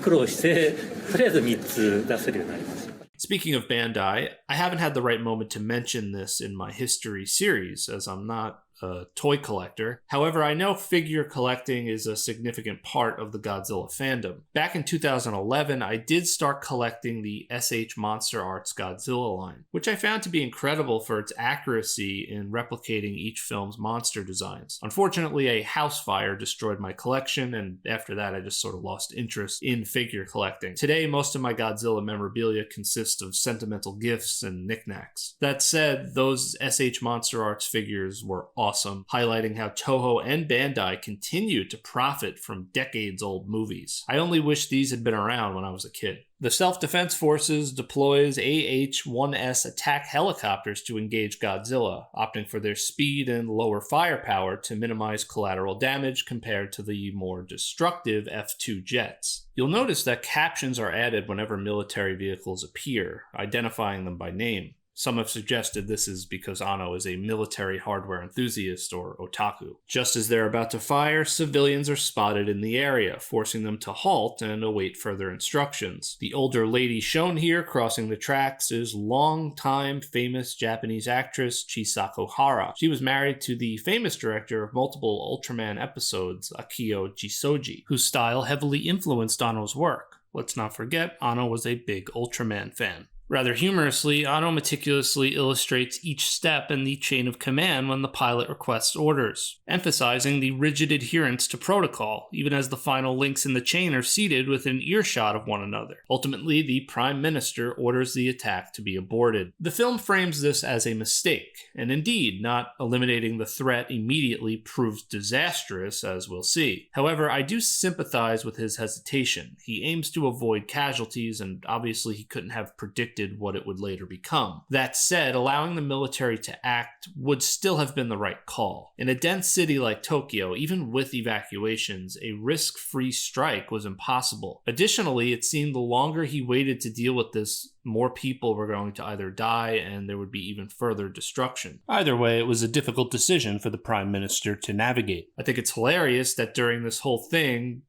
苦労してとりあえず3つ出せるようになりました。 Speaking of Bandai, I haven't had the right moment to mention this in my history series, as I'm not a toy collector. However, I know figure collecting is a significant part of the Godzilla fandom. Back in 2011, I did start collecting the SH Monster Arts Godzilla line, which I found to be incredible for its accuracy in replicating each film's monster designs. Unfortunately, a house fire destroyed my collection, and after that I just sort of lost interest in figure collecting. Today, most of my Godzilla memorabilia consists of sentimental gifts and knickknacks. That said, those SH Monster Arts figures were awesome, highlighting how Toho and Bandai continue to profit from decades-old movies. I only wish these had been around when I was a kid. The Self-Defense Forces deploys AH-1S attack helicopters to engage Godzilla, opting for their speed and lower firepower to minimize collateral damage compared to the more destructive F-2 jets. You'll notice that captions are added whenever military vehicles appear, identifying them by name. Some have suggested this is because Anno is a military hardware enthusiast, or otaku. Just as they're about to fire, civilians are spotted in the area, forcing them to halt and await further instructions. The older lady shown here crossing the tracks is long-time famous Japanese actress Chisako Hara. She was married to the famous director of multiple Ultraman episodes, Akio Jisoji, whose style heavily influenced Anno's work. Let's not forget, Anno was a big Ultraman fan. Rather humorously, Anno meticulously illustrates each step in the chain of command when the pilot requests orders, emphasizing the rigid adherence to protocol, even as the final links in the chain are seated within earshot of one another. Ultimately, the Prime Minister orders the attack to be aborted. The film frames this as a mistake, and indeed, not eliminating the threat immediately proves disastrous, as we'll see. However, I do sympathize with his hesitation. He aims to avoid casualties, and obviously he couldn't have predicted what it would later become. That said, allowing the military to act would still have been the right call. In a dense city like Tokyo, even with evacuations, a risk-free strike was impossible. Additionally, it seemed the longer he waited to deal with this, more people were going to either die and there would be even further destruction. Either way, it was a difficult decision for the Prime Minister to navigate. I think it's hilarious that during this whole thing,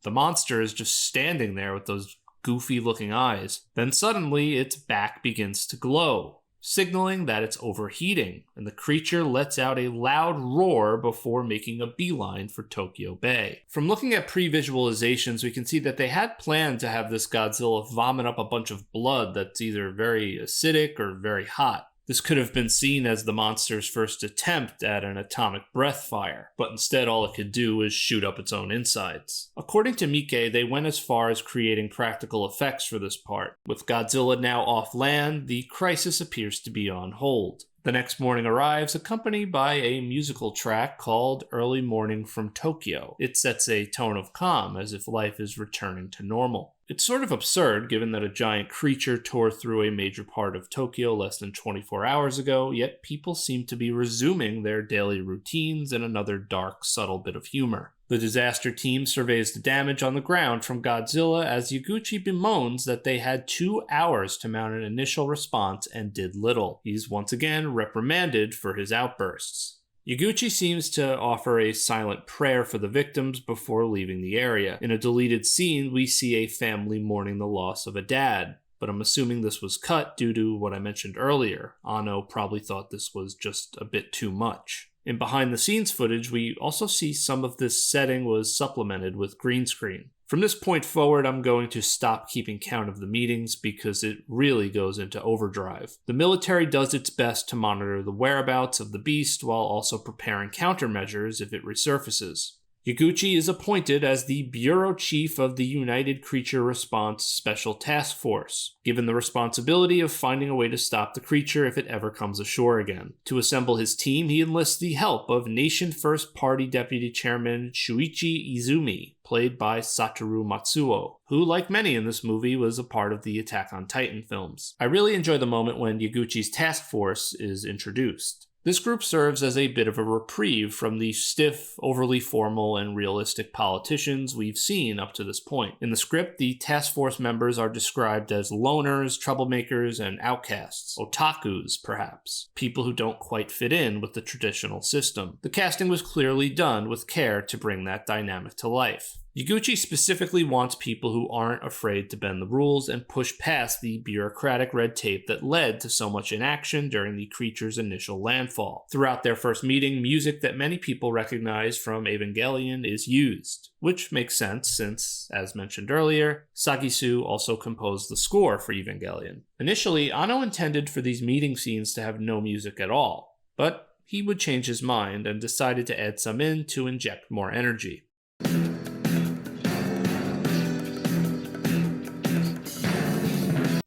the monster is just standing there with those goofy looking eyes. Then suddenly its back begins to glow, signaling that it's overheating, and the creature lets out a loud roar before making a beeline for Tokyo Bay. From looking at pre-visualizations, we can see that they had planned to have this Godzilla vomit up a bunch of blood that's either very acidic or very hot. This could have been seen as the monster's first attempt at an atomic breath fire, but instead all it could do was shoot up its own insides. According to Mike, they went as far as creating practical effects for this part. With Godzilla now off land, the crisis appears to be on hold. The next morning arrives, accompanied by a musical track called Early Morning from Tokyo. It sets a tone of calm, as if life is returning to normal. It's sort of absurd, given that a giant creature tore through a major part of Tokyo less than 24 hours ago, yet people seem to be resuming their daily routines in another dark, subtle bit of humor. The disaster team surveys the damage on the ground from Godzilla as Yaguchi bemoans that they had 2 hours to mount an initial response and did little. He's once again reprimanded for his outbursts. Yaguchi seems to offer a silent prayer for the victims before leaving the area. In a deleted scene, we see a family mourning the loss of a dad, but I'm assuming this was cut due to what I mentioned earlier. Anno probably thought this was just a bit too much. In behind-the-scenes footage, we also see some of this setting was supplemented with green screen. From this point forward, I'm going to stop keeping count of the meetings because it really goes into overdrive. The military does its best to monitor the whereabouts of the beast while also preparing countermeasures if it resurfaces. Yaguchi is appointed as the bureau chief of the United Creature Response Special Task Force, given the responsibility of finding a way to stop the creature if it ever comes ashore again. To assemble his team, he enlists the help of Nation First Party Deputy Chairman Shuichi Izumi, played by Satoru Matsuo, who, like many in this movie, was a part of the Attack on Titan films. I really enjoy the moment when Yaguchi's task force is introduced. This group serves as a bit of a reprieve from the stiff, overly formal, and realistic politicians we've seen up to this point. In the script, the task force members are described as loners, troublemakers, and outcasts. Otakus, perhaps. People who don't quite fit in with the traditional system. The casting was clearly done with care to bring that dynamic to life. Yaguchi specifically wants people who aren't afraid to bend the rules and push past the bureaucratic red tape that led to so much inaction during the creature's initial landfall. Throughout their first meeting, music that many people recognize from Evangelion is used, which makes sense since, as mentioned earlier, Sagisu also composed the score for Evangelion. Initially, Anno intended for these meeting scenes to have no music at all, but he would change his mind and decided to add some in to inject more energy.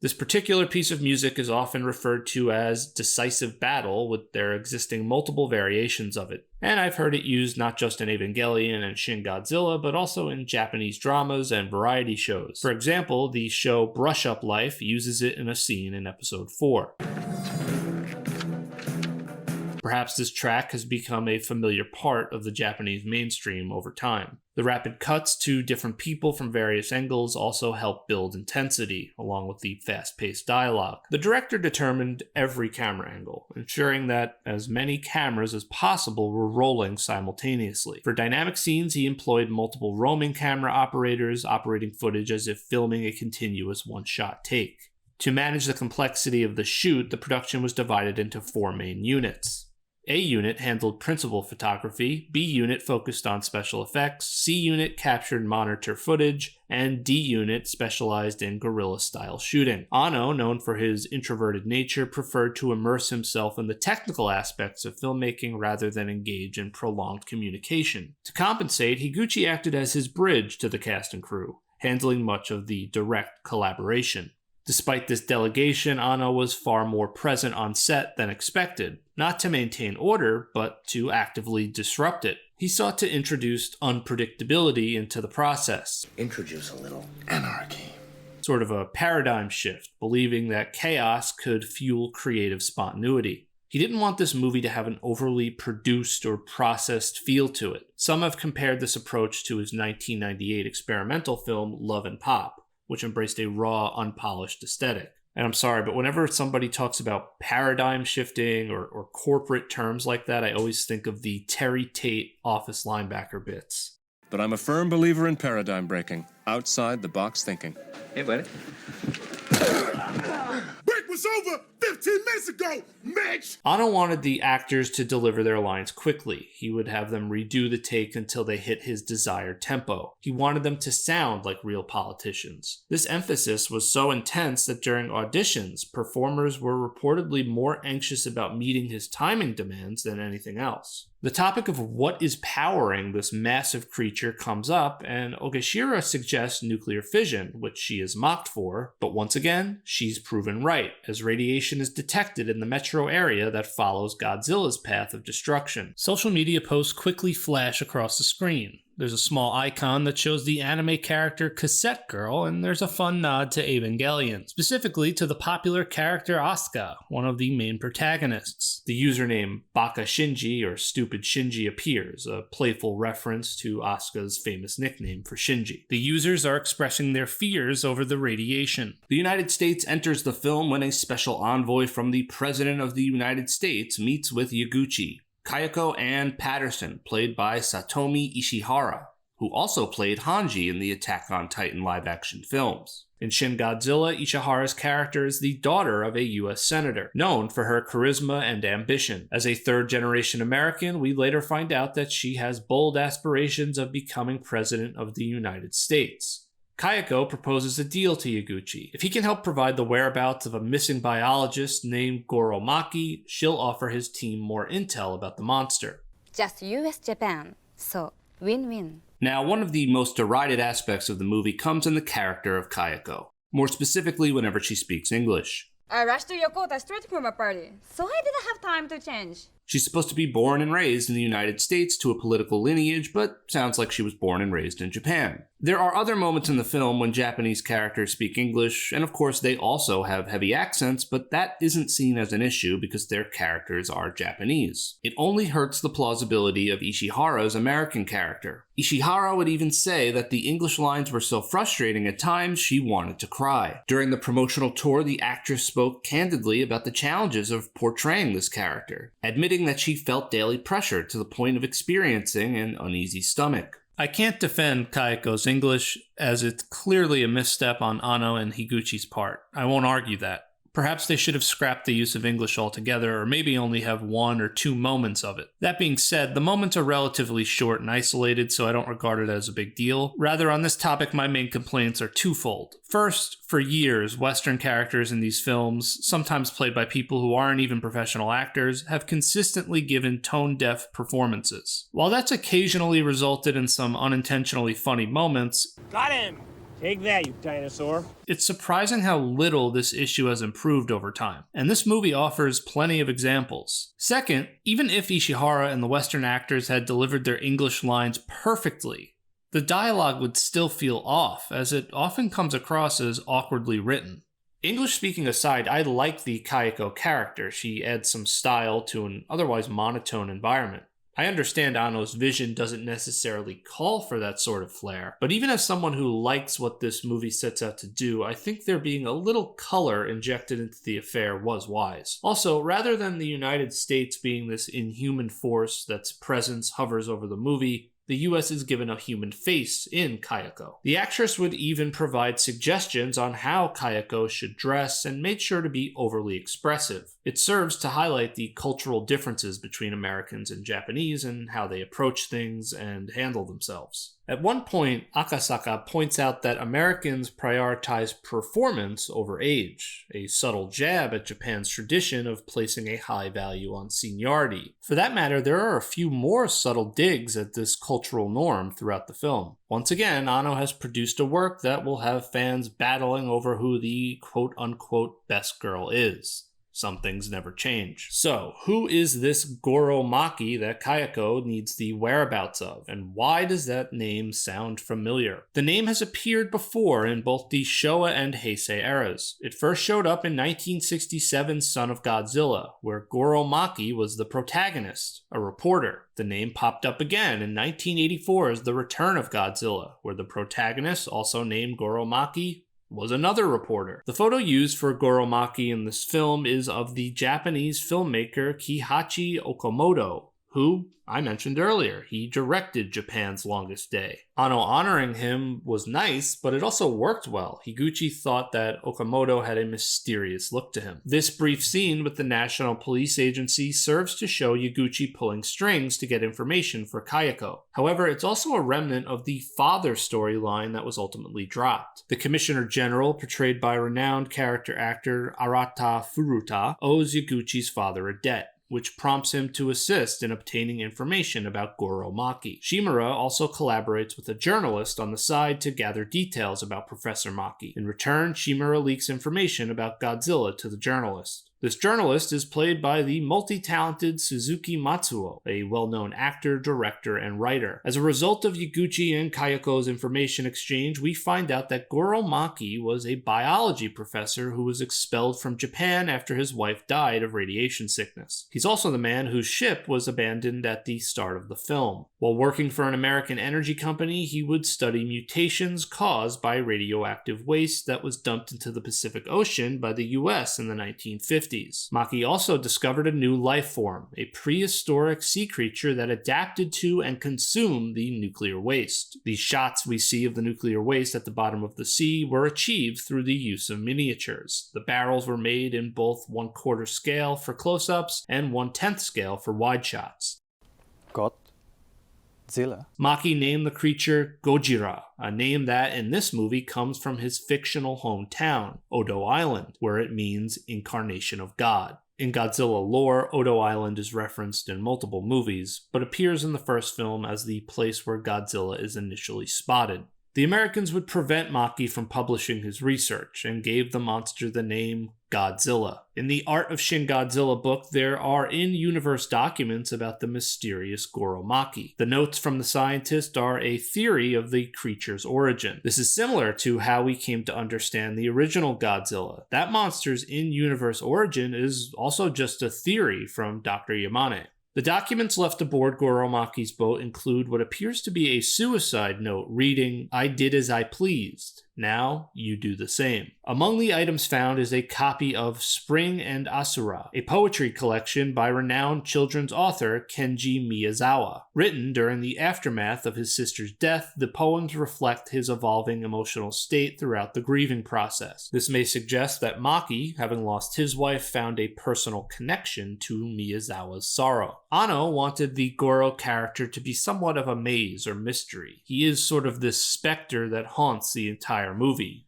This particular piece of music is often referred to as Decisive Battle, with there existing multiple variations of it. And I've heard it used not just in Evangelion and Shin Godzilla, but also in Japanese dramas and variety shows. For example, the show Brush Up Life uses it in a scene in episode 4. Perhaps this track has become a familiar part of the Japanese mainstream over time. The rapid cuts to different people from various angles also help build intensity, along with the fast-paced dialogue. The director determined every camera angle, ensuring that as many cameras as possible were rolling simultaneously. For dynamic scenes, he employed multiple roaming camera operators, operating footage as if filming a continuous one-shot take. To manage the complexity of the shoot, the production was divided into 4 main units. A unit handled principal photography, B unit focused on special effects, C unit captured monitor footage, and D unit specialized in guerrilla-style shooting. Anno, known for his introverted nature, preferred to immerse himself in the technical aspects of filmmaking rather than engage in prolonged communication. To compensate, Higuchi acted as his bridge to the cast and crew, handling much of the direct collaboration. Despite this delegation, Anno was far more present on set than expected, not to maintain order, but to actively disrupt it. He sought to introduce unpredictability into the process. Introduce a little anarchy. Sort of a paradigm shift, believing that chaos could fuel creative spontaneity. He didn't want this movie to have an overly produced or processed feel to it. Some have compared this approach to his 1998 experimental film Love and Pop, which embraced a raw, unpolished aesthetic. And I'm sorry, but whenever somebody talks about paradigm shifting or corporate terms like that, I always think of the Terry Tate office linebacker bits. But I'm a firm believer in paradigm breaking, outside the box thinking. Hey, buddy. Break was over 15 minutes ago, Mitch! Anno wanted the actors to deliver their lines quickly. He would have them redo the take until they hit his desired tempo. He wanted them to sound like real politicians. This emphasis was so intense that during auditions, performers were reportedly more anxious about meeting his timing demands than anything else. The topic of what is powering this massive creature comes up, and Ogashira suggests nuclear fission, which she is mocked for, but once again, she's proven right, as radiation is detected in the metro area that follows Godzilla's path of destruction. Social media posts quickly flash across the screen. There's a small icon that shows the anime character Cassette Girl, and there's a fun nod to Evangelion, specifically to the popular character Asuka, one of the main protagonists. The username Baka Shinji, or Stupid Shinji, appears, a playful reference to Asuka's famous nickname for Shinji. The users are expressing their fears over the radiation. The United States enters the film when a special envoy from the President of the United States meets with Yaguchi, Kayako Ann Patterson, played by Satomi Ishihara, who also played Hanji in the Attack on Titan live-action films. In Shin Godzilla, Ishihara's character is the daughter of a U.S. senator, known for her charisma and ambition. As a third-generation American, we later find out that she has bold aspirations of becoming president of the United States. Kayako proposes a deal to Yaguchi. If he can help provide the whereabouts of a missing biologist named Goro Maki, she'll offer his team more intel about the monster. Just US Japan, so win-win. Now, one of the most derided aspects of the movie comes in the character of Kayako, more specifically whenever she speaks English. I rushed to Yokota straight from a party, so I didn't have time to change. She's supposed to be born and raised in the United States to a political lineage, but sounds like she was born and raised in Japan. There are other moments in the film when Japanese characters speak English, and of course they also have heavy accents, but that isn't seen as an issue because their characters are Japanese. It only hurts the plausibility of Ishihara's American character. Ishihara would even say that the English lines were so frustrating at times she wanted to cry. During the promotional tour, the actress spoke candidly about the challenges of portraying this character, admitting that she felt daily pressure to the point of experiencing an uneasy stomach. I can't defend Kayako's English, as it's clearly a misstep on Anno and Higuchi's part. I won't argue that. Perhaps they should have scrapped the use of English altogether, or maybe only have 1 or 2 moments of it. That being said, the moments are relatively short and isolated, so I don't regard it as a big deal. Rather, on this topic, my main complaints are twofold. First, for years, Western characters in these films, sometimes played by people who aren't even professional actors, have consistently given tone-deaf performances. While that's occasionally resulted in some unintentionally funny moments, Got him! Take that, you dinosaur. it's surprising how little this issue has improved over time, and this movie offers plenty of examples. Second, even if Ishihara and the Western actors had delivered their English lines perfectly, the dialogue would still feel off, as it often comes across as awkwardly written. English speaking aside, I like the Kayako character. She adds some style to an otherwise monotone environment. I understand Anno's vision doesn't necessarily call for that sort of flair, but even as someone who likes what this movie sets out to do, I think there being a little color injected into the affair was wise. Also, rather than the United States being this inhuman force that's presence hovers over the movie, the US is given a human face in Kayako. The actress would even provide suggestions on how Kayako should dress and made sure to be overly expressive. It serves to highlight the cultural differences between Americans and Japanese and how they approach things and handle themselves. At one point, Akasaka points out that Americans prioritize performance over age, a subtle jab at Japan's tradition of placing a high value on seniority. For that matter, there are a few more subtle digs at this cultural norm throughout the film. Once again, Anno has produced a work that will have fans battling over who the quote-unquote best girl is. Some things never change. So, who is this Goro Maki that Kayako needs the whereabouts of, and why does that name sound familiar? The name has appeared before in both the Showa and Heisei eras. It first showed up in 1967's Son of Godzilla, where Goro Maki was the protagonist, a reporter. The name popped up again in 1984's The Return of Godzilla, where the protagonist, also named Goro Maki, was another reporter. The photo used for Goro Maki in this film is of the Japanese filmmaker Kihachi Okamoto, who I mentioned earlier. He directed Japan's Longest Day. Anno honoring him was nice, but it also worked well. Higuchi thought that Okamoto had a mysterious look to him. This brief scene with the National Police Agency serves to show Yaguchi pulling strings to get information for Kayako. However, it's also a remnant of the father storyline that was ultimately dropped. The Commissioner General, portrayed by renowned character actor Arata Furuta, owes Yaguchi's father a debt, which prompts him to assist in obtaining information about Goro Maki. Shimura also collaborates with a journalist on the side to gather details about Professor Maki. In return, Shimura leaks information about Godzilla to the journalist. This journalist is played by the multi-talented Suzuki Matsuo, a well-known actor, director, and writer. As a result of Yaguchi and Kayako's information exchange, we find out that Goro Maki was a biology professor who was expelled from Japan after his wife died of radiation sickness. He's also the man whose ship was abandoned at the start of the film. While working for an American energy company, he would study mutations caused by radioactive waste that was dumped into the Pacific Ocean by the US in the 1950s. Maki also discovered a new life form, a prehistoric sea creature that adapted to and consumed the nuclear waste. The shots we see of the nuclear waste at the bottom of the sea were achieved through the use of miniatures. The barrels were made in both 1/4 scale for close-ups and 1/10 scale for wide shots. Godzilla. Maki named the creature Gojira, a name that in this movie comes from his fictional hometown, Odo Island, where it means incarnation of God. In Godzilla lore, Odo Island is referenced in multiple movies, but appears in the first film as the place where Godzilla is initially spotted. The Americans would prevent Maki from publishing his research and gave the monster the name Godzilla. In the Art of Shin Godzilla book, there are in-universe documents about the mysterious Goro Maki. The notes from the scientist are a theory of the creature's origin. This is similar to how we came to understand the original Godzilla. That monster's in-universe origin is also just a theory from Dr. Yamane. The documents left aboard Goro Maki's boat include what appears to be a suicide note reading, "I did as I pleased. Now you do the same." Among the items found is a copy of Spring and Asura, a poetry collection by renowned children's author Kenji Miyazawa. Written during the aftermath of his sister's death, the poems reflect his evolving emotional state throughout the grieving process. This may suggest that Maki, having lost his wife, found a personal connection to Miyazawa's sorrow. Anno wanted the Goro character to be somewhat of a maze or mystery. He is sort of this specter that haunts the entire movie.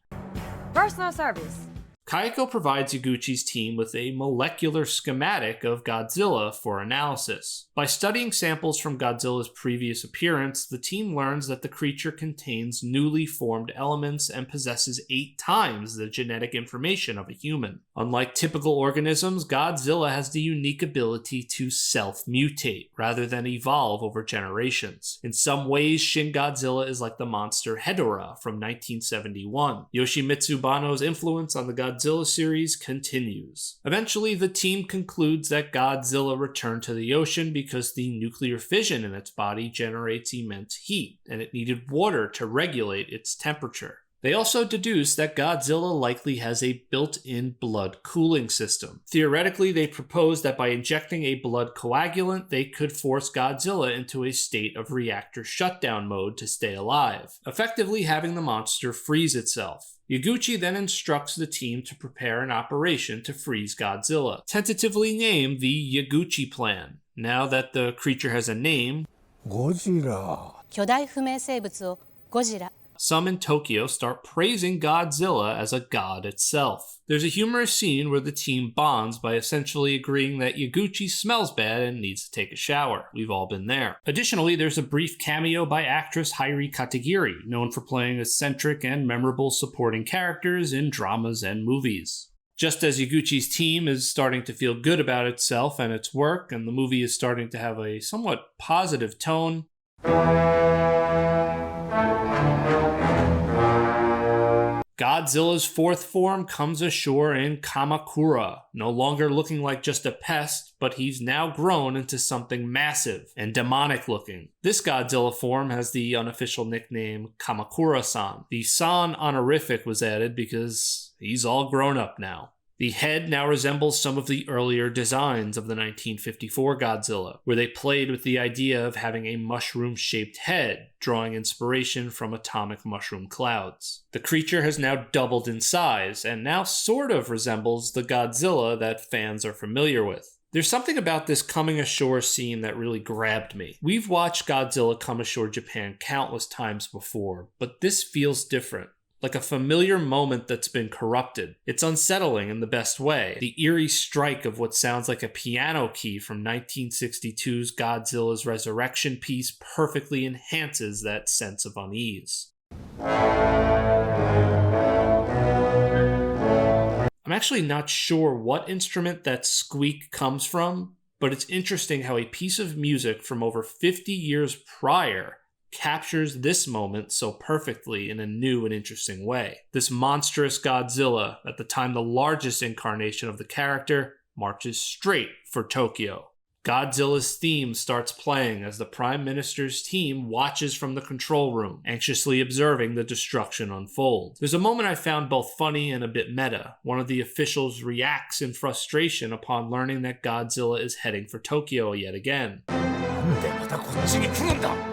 Personal service. Kayako provides Yaguchi's team with a molecular schematic of Godzilla for analysis. By studying samples from Godzilla's previous appearance, the team learns that the creature contains newly formed elements and possesses 8 times the genetic information of a human. Unlike typical organisms, Godzilla has the unique ability to self-mutate, rather than evolve over generations. In some ways, Shin Godzilla is like the monster Hedorah from 1971. Yoshimitsu Banno's influence on the Godzilla Godzilla series continues. Eventually, the team concludes that Godzilla returned to the ocean because the nuclear fission in its body generates immense heat, and it needed water to regulate its temperature. They also deduce that Godzilla likely has a built-in blood cooling system. Theoretically, they propose that by injecting a blood coagulant, they could force Godzilla into a state of reactor shutdown mode to stay alive, effectively having the monster freeze itself. Yaguchi then instructs the team to prepare an operation to freeze Godzilla, tentatively named the Yaguchi Plan. Now that the creature has a name, Godzilla. 巨大不明生物をゴジラ some in Tokyo start praising Godzilla as a god itself. There's a humorous scene where the team bonds by essentially agreeing that Yaguchi smells bad and needs to take a shower. We've all been there. Additionally, there's a brief cameo by actress Hairi Katagiri, known for playing eccentric and memorable supporting characters in dramas and movies. Just as Yaguchi's team is starting to feel good about itself and its work, and the movie is starting to have a somewhat positive tone, Godzilla's fourth form comes ashore in Kamakura, no longer looking like just a pest, but he's now grown into something massive and demonic looking. This Godzilla form has the unofficial nickname Kamakura-san. The san honorific was added because he's all grown up now. The head now resembles some of the earlier designs of the 1954 Godzilla, where they played with the idea of having a mushroom-shaped head, drawing inspiration from atomic mushroom clouds. The creature has now doubled in size, and now sort of resembles the Godzilla that fans are familiar with. There's something about this coming ashore scene that really grabbed me. We've watched Godzilla come ashore Japan countless times before, but this feels different. Like a familiar moment that's been corrupted. It's unsettling in the best way. The eerie strike of what sounds like a piano key from 1962's Godzilla's Resurrection piece perfectly enhances that sense of unease. I'm actually not sure what instrument that squeak comes from, but it's interesting how a piece of music from over 50 years prior captures this moment so perfectly in a new and interesting way. This monstrous Godzilla, at the time the largest incarnation of the character, marches straight for Tokyo. Godzilla's theme starts playing as the Prime Minister's team watches from the control room, anxiously observing the destruction unfold. There's a moment I found both funny and a bit meta. One of the officials reacts in frustration upon learning that Godzilla is heading for Tokyo yet again.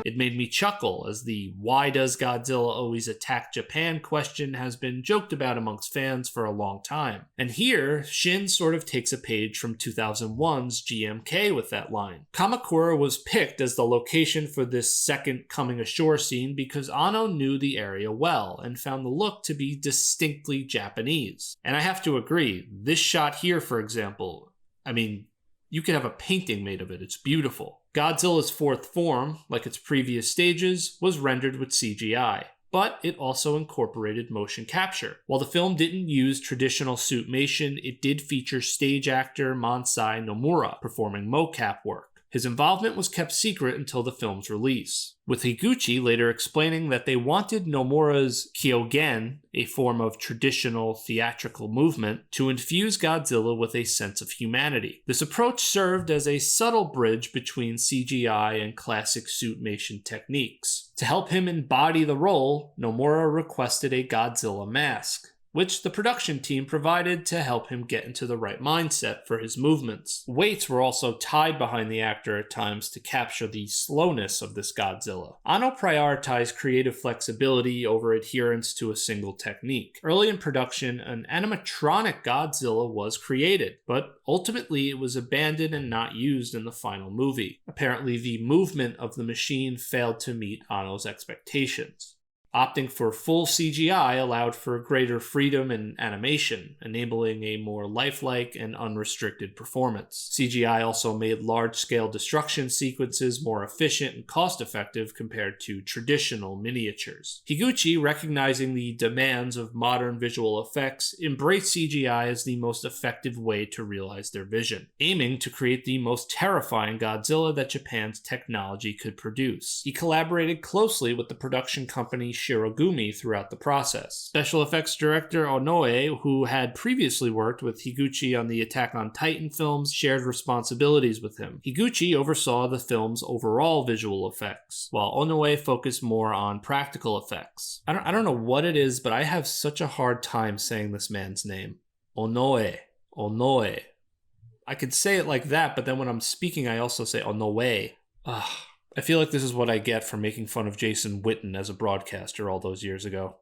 It made me chuckle, as the "why does Godzilla always attack Japan" question has been joked about amongst fans for a long time. And here, Shin sort of takes a page from 2001's GMK with that line. Kamakura was picked as the location for this second coming ashore scene because Anno knew the area well and found the look to be distinctly Japanese. And I have to agree, this shot here, for example, you could have a painting made of it. It's beautiful. Godzilla's fourth form, like its previous stages, was rendered with CGI, but it also incorporated motion capture. While the film didn't use traditional suitmation, it did feature stage actor Mansai Nomura performing mocap work. His involvement was kept secret until the film's release, with Higuchi later explaining that they wanted Nomura's kyogen, a form of traditional theatrical movement, to infuse Godzilla with a sense of humanity. This approach served as a subtle bridge between CGI and classic suitmation techniques. To help him embody the role, Nomura requested a Godzilla mask, which the production team provided to help him get into the right mindset for his movements. Weights were also tied behind the actor at times to capture the slowness of this Godzilla. Anno prioritized creative flexibility over adherence to a single technique. Early in production, an animatronic Godzilla was created, but ultimately it was abandoned and not used in the final movie. Apparently, the movement of the machine failed to meet Anno's expectations. Opting for full CGI allowed for greater freedom in animation, enabling a more lifelike and unrestricted performance. CGI also made large-scale destruction sequences more efficient and cost-effective compared to traditional miniatures. Higuchi, recognizing the demands of modern visual effects, embraced CGI as the most effective way to realize their vision, aiming to create the most terrifying Godzilla that Japan's technology could produce. He collaborated closely with the production company Shirogumi throughout the process. Special effects director Onoe, who had previously worked with Higuchi on the Attack on Titan films, shared responsibilities with him. Higuchi oversaw the film's overall visual effects, while Onoe focused more on practical effects. I don't know what it is, but I have such a hard time saying this man's name. Onoe. I could say it like that, but then when I'm speaking, I also say Onoe. I feel like this is what I get for making fun of Jason Witten as a broadcaster all those years ago.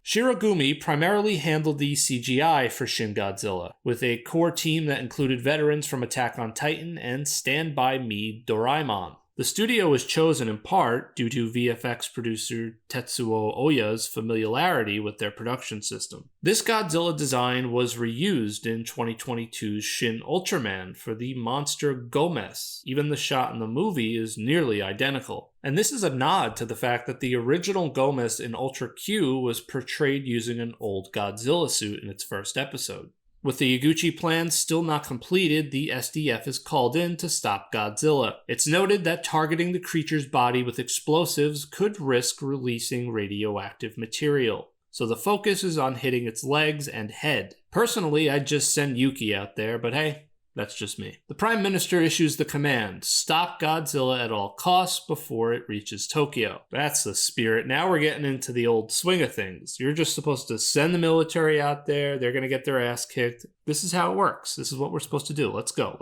Shirogumi primarily handled the CGI for Shin Godzilla, with a core team that included veterans from Attack on Titan and Stand By Me Doraemon. The studio was chosen in part due to VFX producer Tetsuo Oya's familiarity with their production system. This Godzilla design was reused in 2022's Shin Ultraman for the monster Gomez. Even the shot in the movie is nearly identical. And this is a nod to the fact that the original Gomez in Ultra Q was portrayed using an old Godzilla suit in its first episode. With the Yaguchi plans still not completed, the SDF is called in to stop Godzilla. It's noted that targeting the creature's body with explosives could risk releasing radioactive material, so the focus is on hitting its legs and head. Personally, I'd just send Yuki out there, but hey, that's just me. The Prime Minister issues the command, stop Godzilla at all costs before it reaches Tokyo. That's the spirit. Now we're getting into the old swing of things. You're just supposed to send the military out there. They're going to get their ass kicked. This is how it works. This is what we're supposed to do. Let's go.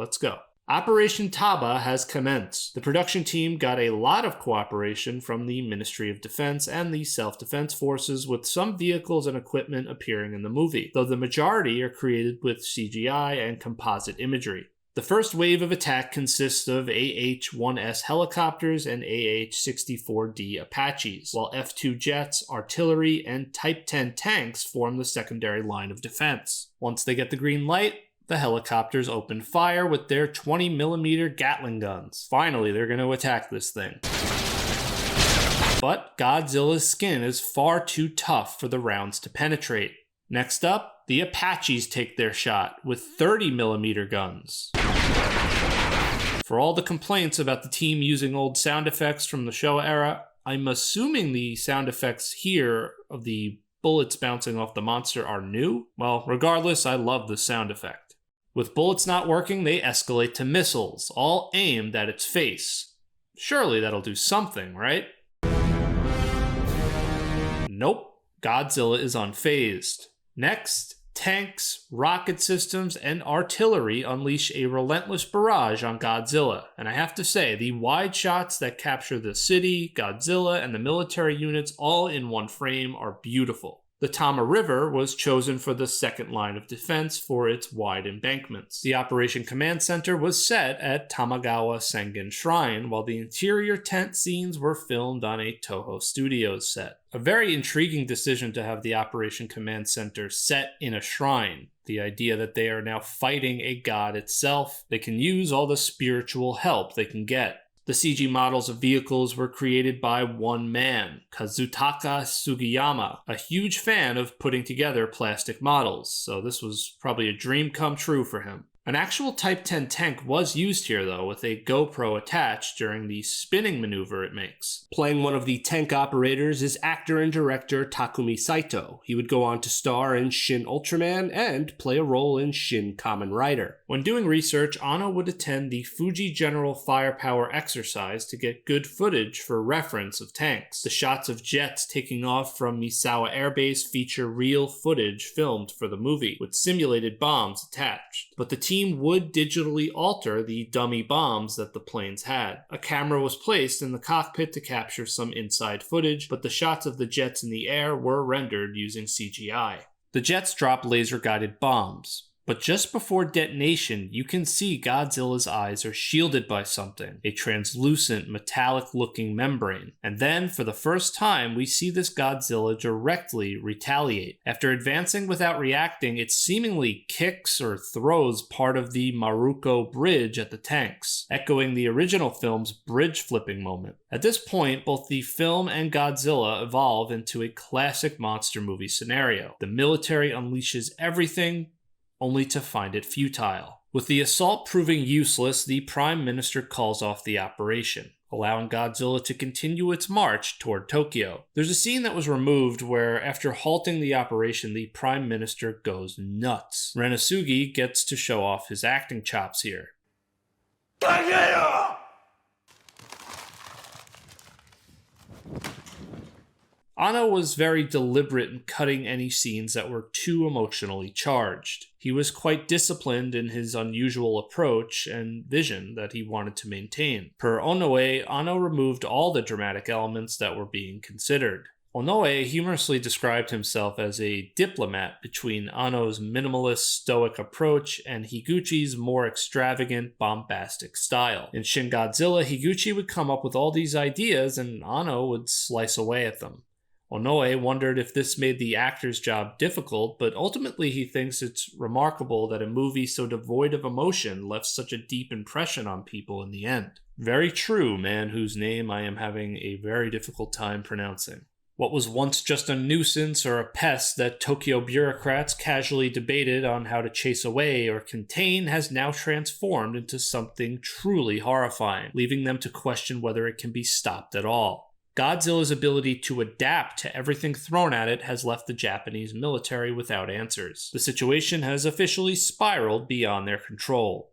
Operation Taba has commenced. The production team got a lot of cooperation from the Ministry of Defense and the Self-Defense Forces, with some vehicles and equipment appearing in the movie, though the majority are created with CGI and composite imagery. The first wave of attack consists of AH-1S helicopters and AH-64D Apaches, while F-2 jets, artillery, and Type 10 tanks form the secondary line of defense. Once they get the green light, the helicopters open fire with their 20mm Gatling guns. Finally, they're going to attack this thing. But Godzilla's skin is far too tough for the rounds to penetrate. Next up, the Apaches take their shot with 30mm guns. For all the complaints about the team using old sound effects from the Showa era, I'm assuming the sound effects here of the bullets bouncing off the monster are new? Well, regardless, I love the sound effect. With bullets not working, they escalate to missiles, all aimed at its face. Surely that'll do something, right? Nope, Godzilla is unfazed. Next, tanks, rocket systems, and artillery unleash a relentless barrage on Godzilla. And I have to say, the wide shots that capture the city, Godzilla, and the military units all in one frame are beautiful. The Tama River was chosen for the second line of defense for its wide embankments. The Operation Command Center was set at Tamagawa Sengen Shrine, while the interior tent scenes were filmed on a Toho Studios set. A very intriguing decision to have the Operation Command Center set in a shrine. The idea that they are now fighting a god itself. They can use all the spiritual help they can get. The CG models of vehicles were created by one man, Kazutaka Sugiyama, a huge fan of putting together plastic models, so this was probably a dream come true for him. An actual Type 10 tank was used here, though, with a GoPro attached during the spinning maneuver it makes. Playing one of the tank operators is actor and director Takumi Saito. He would go on to star in Shin Ultraman and play a role in Shin Kamen Rider. When doing research, Anno would attend the Fuji General Firepower exercise to get good footage for reference of tanks. The shots of jets taking off from Misawa Air Base feature real footage filmed for the movie, with simulated bombs attached. But the team would digitally alter the dummy bombs that the planes had. A camera was placed in the cockpit to capture some inside footage, but the shots of the jets in the air were rendered using CGI. The jets drop laser-guided bombs. But just before detonation, you can see Godzilla's eyes are shielded by something, a translucent, metallic-looking membrane. And then, for the first time, we see this Godzilla directly retaliate. After advancing without reacting, it seemingly kicks or throws part of the Maruko Bridge at the tanks, echoing the original film's bridge-flipping moment. At this point, both the film and Godzilla evolve into a classic monster movie scenario. The military unleashes everything, only to find it futile. With the assault proving useless, the Prime Minister calls off the operation, allowing Godzilla to continue its march toward Tokyo. There's a scene that was removed where, after halting the operation, the Prime Minister goes nuts. Renosugi gets to show off his acting chops here. Anno was very deliberate in cutting any scenes that were too emotionally charged. He was quite disciplined in his unusual approach and vision that he wanted to maintain. Per Onoe, Anno removed all the dramatic elements that were being considered. Onoe humorously described himself as a diplomat between Anno's minimalist stoic approach and Higuchi's more extravagant, bombastic style. In Shin Godzilla, Higuchi would come up with all these ideas and Anno would slice away at them. Onoe wondered if this made the actor's job difficult, but ultimately he thinks it's remarkable that a movie so devoid of emotion left such a deep impression on people in the end. Very true, man whose name I am having a very difficult time pronouncing. What was once just a nuisance or a pest that Tokyo bureaucrats casually debated on how to chase away or contain has now transformed into something truly horrifying, leaving them to question whether it can be stopped at all. Godzilla's ability to adapt to everything thrown at it has left the Japanese military without answers. The situation has officially spiraled beyond their control.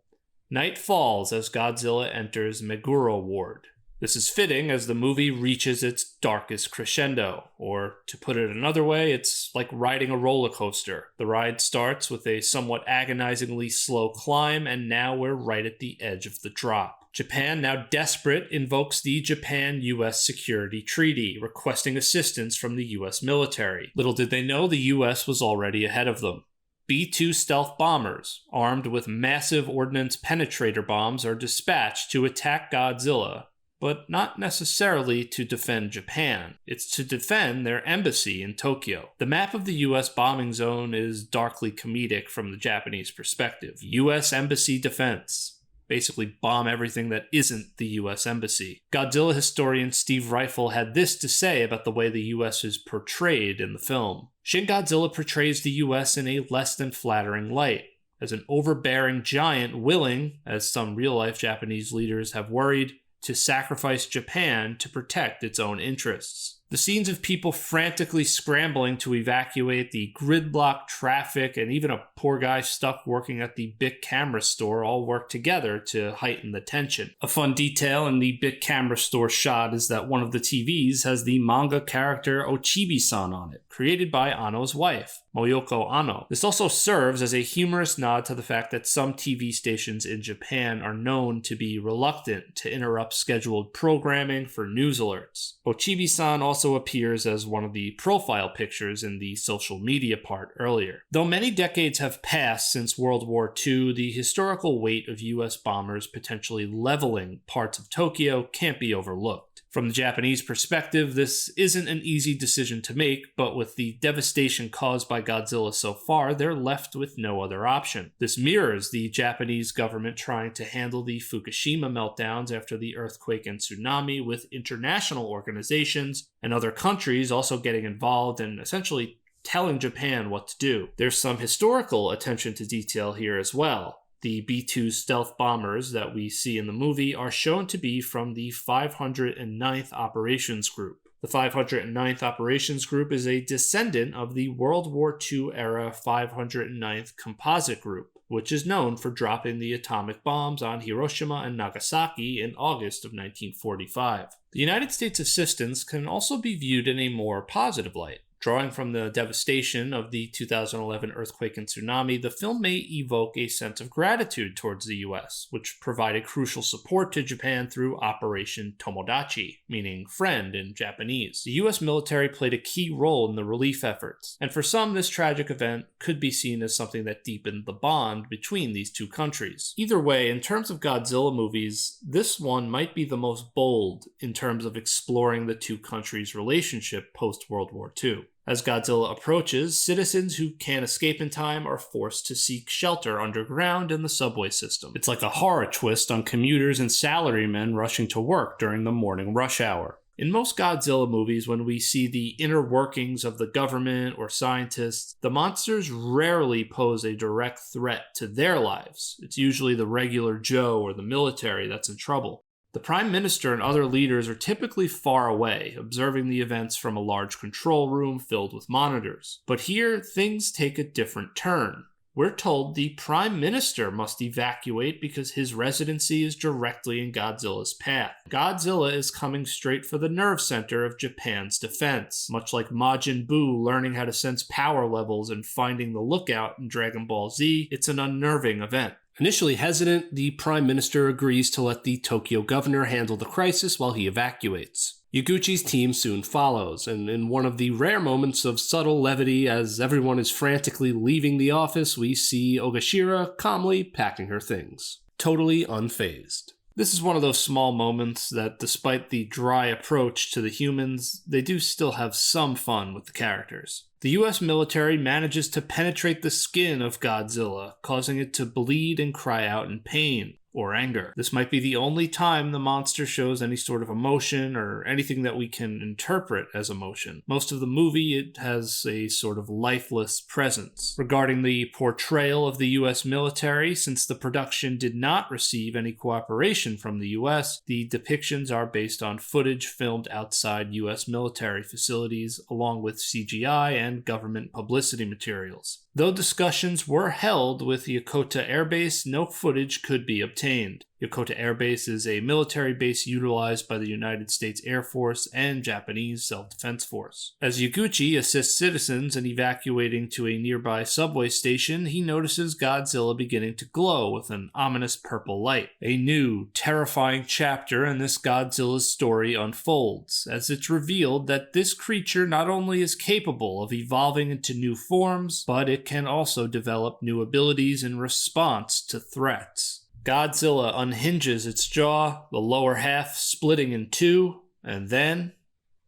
Night falls as Godzilla enters Meguro Ward. This is fitting as the movie reaches its darkest crescendo, or to put it another way, it's like riding a roller coaster. The ride starts with a somewhat agonizingly slow climb, and now we're right at the edge of the drop. Japan, now desperate, invokes the Japan-US Security Treaty, requesting assistance from the US military. Little did they know the US was already ahead of them. B-2 stealth bombers, armed with massive ordnance penetrator bombs, are dispatched to attack Godzilla, but not necessarily to defend Japan. It's to defend their embassy in Tokyo. The map of the US bombing zone is darkly comedic from the Japanese perspective. US Embassy Defense. Basically bomb everything that isn't the US Embassy. Godzilla historian Steve Ryfle had this to say about the way the US is portrayed in the film. Shin Godzilla portrays the US in a less than flattering light, as an overbearing giant willing, as some real-life Japanese leaders have worried, to sacrifice Japan to protect its own interests. The scenes of people frantically scrambling to evacuate, the gridlock traffic, and even a poor guy stuck working at the Bic camera store all work together to heighten the tension. A fun detail in the Bic camera store shot is that one of the TVs has the manga character Ochibi-san on it, created by Anno's wife, Moyoko Anno. This also serves as a humorous nod to the fact that some TV stations in Japan are known to be reluctant to interrupt scheduled programming for news alerts. Ochibi-san also appears as one of the profile pictures in the social media part earlier. Though many decades have passed since World War II, the historical weight of US bombers potentially leveling parts of Tokyo can't be overlooked. From the Japanese perspective, this isn't an easy decision to make, but with the devastation caused by Godzilla so far, they're left with no other option. This mirrors the Japanese government trying to handle the Fukushima meltdowns after the earthquake and tsunami, with international organizations and other countries also getting involved and essentially telling Japan what to do. There's some historical attention to detail here as well. The B-2 stealth bombers that we see in the movie are shown to be from the 509th Operations Group. The 509th Operations Group is a descendant of the World War II era 509th Composite Group, which is known for dropping the atomic bombs on Hiroshima and Nagasaki in August of 1945. The United States assistance can also be viewed in a more positive light. Drawing from the devastation of the 2011 earthquake and tsunami, the film may evoke a sense of gratitude towards the US, which provided crucial support to Japan through Operation Tomodachi, meaning friend in Japanese. The US military played a key role in the relief efforts, and for some, this tragic event could be seen as something that deepened the bond between these two countries. Either way, in terms of Godzilla movies, this one might be the most bold in terms of exploring the two countries' relationship post-World War II. As Godzilla approaches, citizens who can't escape in time are forced to seek shelter underground in the subway system. It's like a horror twist on commuters and salarymen rushing to work during the morning rush hour. In most Godzilla movies, when we see the inner workings of the government or scientists, the monsters rarely pose a direct threat to their lives. It's usually the regular Joe or the military that's in trouble. The Prime Minister and other leaders are typically far away, observing the events from a large control room filled with monitors. But here, things take a different turn. We're told the Prime Minister must evacuate because his residency is directly in Godzilla's path. Godzilla is coming straight for the nerve center of Japan's defense, much like Majin Buu learning how to sense power levels and finding the lookout in Dragon Ball Z. It's an unnerving event. Initially hesitant, the Prime Minister agrees to let the Tokyo governor handle the crisis while he evacuates. Yaguchi's team soon follows, and in one of the rare moments of subtle levity as everyone is frantically leaving the office, we see Ogashira calmly packing her things, totally unfazed. This is one of those small moments that, despite the dry approach to the humans, they do still have some fun with the characters. The US military manages to penetrate the skin of Godzilla, causing it to bleed and cry out in pain or anger. This might be the only time the monster shows any sort of emotion or anything that we can interpret as emotion. Most of the movie, it has a sort of lifeless presence. Regarding the portrayal of the US military, since the production did not receive any cooperation from the US, the depictions are based on footage filmed outside US military facilities, along with CGI and government publicity materials. Though discussions were held with Yokota Air Base, no footage could be obtained. Yokota Air Base is a military base utilized by the United States Air Force and Japanese Self-Defense Force. As Yaguchi assists citizens in evacuating to a nearby subway station, he notices Godzilla beginning to glow with an ominous purple light. A new, terrifying chapter in this Godzilla's story unfolds, as it's revealed that this creature not only is capable of evolving into new forms, but it can also develop new abilities in response to threats. Godzilla unhinges its jaw, the lower half splitting in two, and then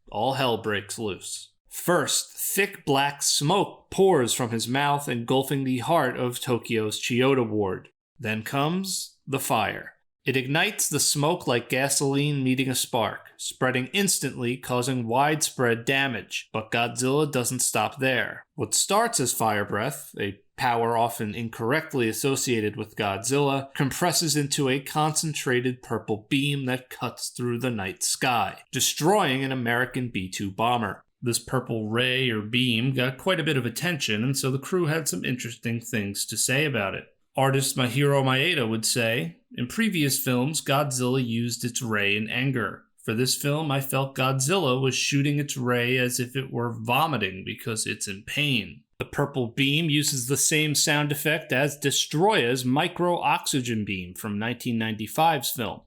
all hell breaks loose. First, thick black smoke pours from his mouth, engulfing the heart of Tokyo's Chiyoda ward. Then comes the fire. It ignites the smoke like gasoline meeting a spark, spreading instantly, causing widespread damage. But Godzilla doesn't stop there. What starts as fire breath, a power often incorrectly associated with Godzilla, compresses into a concentrated purple beam that cuts through the night sky, destroying an American B-2 bomber. This purple ray or beam got quite a bit of attention, and so the crew had some interesting things to say about it. Artist Mahiro Maeda would say, "In previous films, Godzilla used its ray in anger. For this film, I felt Godzilla was shooting its ray as if it were vomiting because it's in pain." The purple beam uses the same sound effect as Destroya's micro-oxygen beam from 1995's film.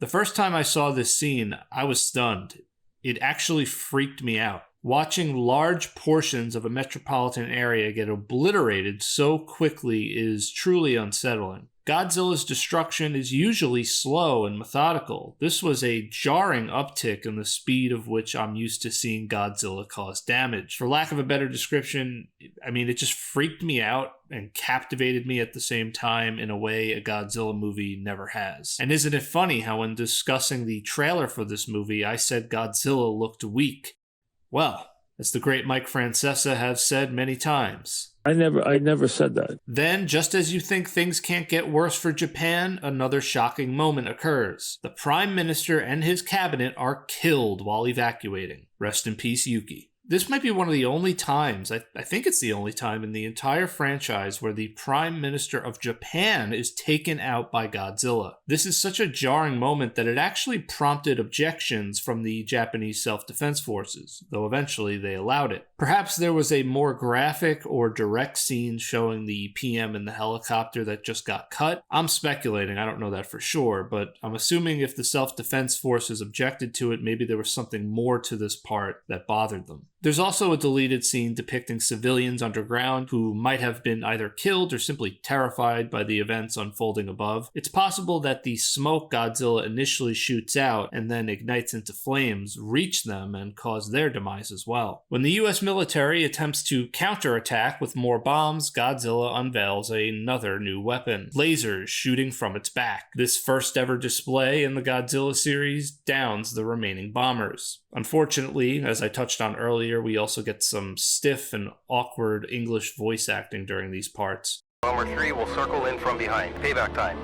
The first time I saw this scene, I was stunned. It actually freaked me out. Watching large portions of a metropolitan area get obliterated so quickly is truly unsettling. Godzilla's destruction is usually slow and methodical. This was a jarring uptick in the speed of which I'm used to seeing Godzilla cause damage. For lack of a better description, it just freaked me out and captivated me at the same time in a way a Godzilla movie never has. And isn't it funny how when discussing the trailer for this movie, I said Godzilla looked weak? Well, as the great Mike Francesa has said many times, I never said that. Then, just as you think things can't get worse for Japan, another shocking moment occurs. The Prime Minister and his cabinet are killed while evacuating. Rest in peace, Yuki. This might be one of the only times, I think it's the only time in the entire franchise where the Prime Minister of Japan is taken out by Godzilla. This is such a jarring moment that it actually prompted objections from the Japanese Self-Defense Forces, though eventually they allowed it. Perhaps there was a more graphic or direct scene showing the PM in the helicopter that just got cut. I'm speculating, I don't know that for sure, but I'm assuming if the Self-Defense Forces objected to it, maybe there was something more to this part that bothered them. There's also a deleted scene depicting civilians underground who might have been either killed or simply terrified by the events unfolding above. It's possible that the smoke Godzilla initially shoots out and then ignites into flames reach them and cause their demise as well. When the US military attempts to counterattack with more bombs, Godzilla unveils another new weapon: lasers shooting from its back. This first ever display in the Godzilla series downs the remaining bombers. Unfortunately, as I touched on earlier, we also get some stiff and awkward English voice acting during these parts. Bomber 3 will circle in from behind. Payback time.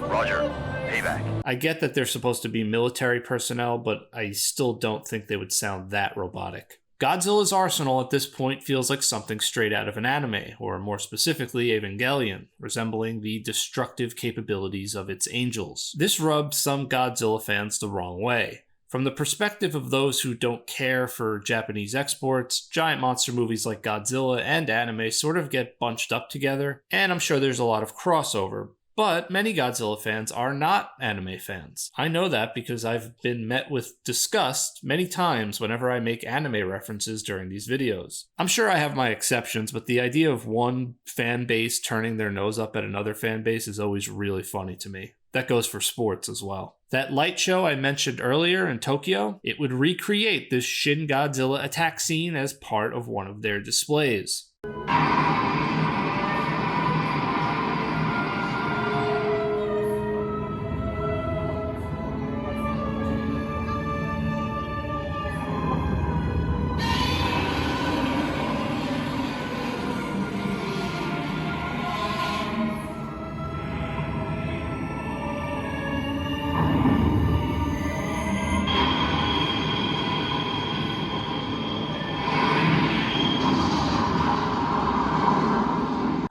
Roger. Payback. I get that they're supposed to be military personnel, but I still don't think they would sound that robotic. Godzilla's arsenal at this point feels like something straight out of an anime, or more specifically Evangelion, resembling the destructive capabilities of its angels. This rubs some Godzilla fans the wrong way. From the perspective of those who don't care for Japanese exports, giant monster movies like Godzilla and anime sort of get bunched up together, and I'm sure there's a lot of crossover. But many Godzilla fans are not anime fans. I know that because I've been met with disgust many times whenever I make anime references during these videos. I'm sure I have my exceptions, but the idea of one fan base turning their nose up at another fan base is always really funny to me. That goes for sports as well. That light show I mentioned earlier in Tokyo, it would recreate this Shin Godzilla attack scene as part of one of their displays.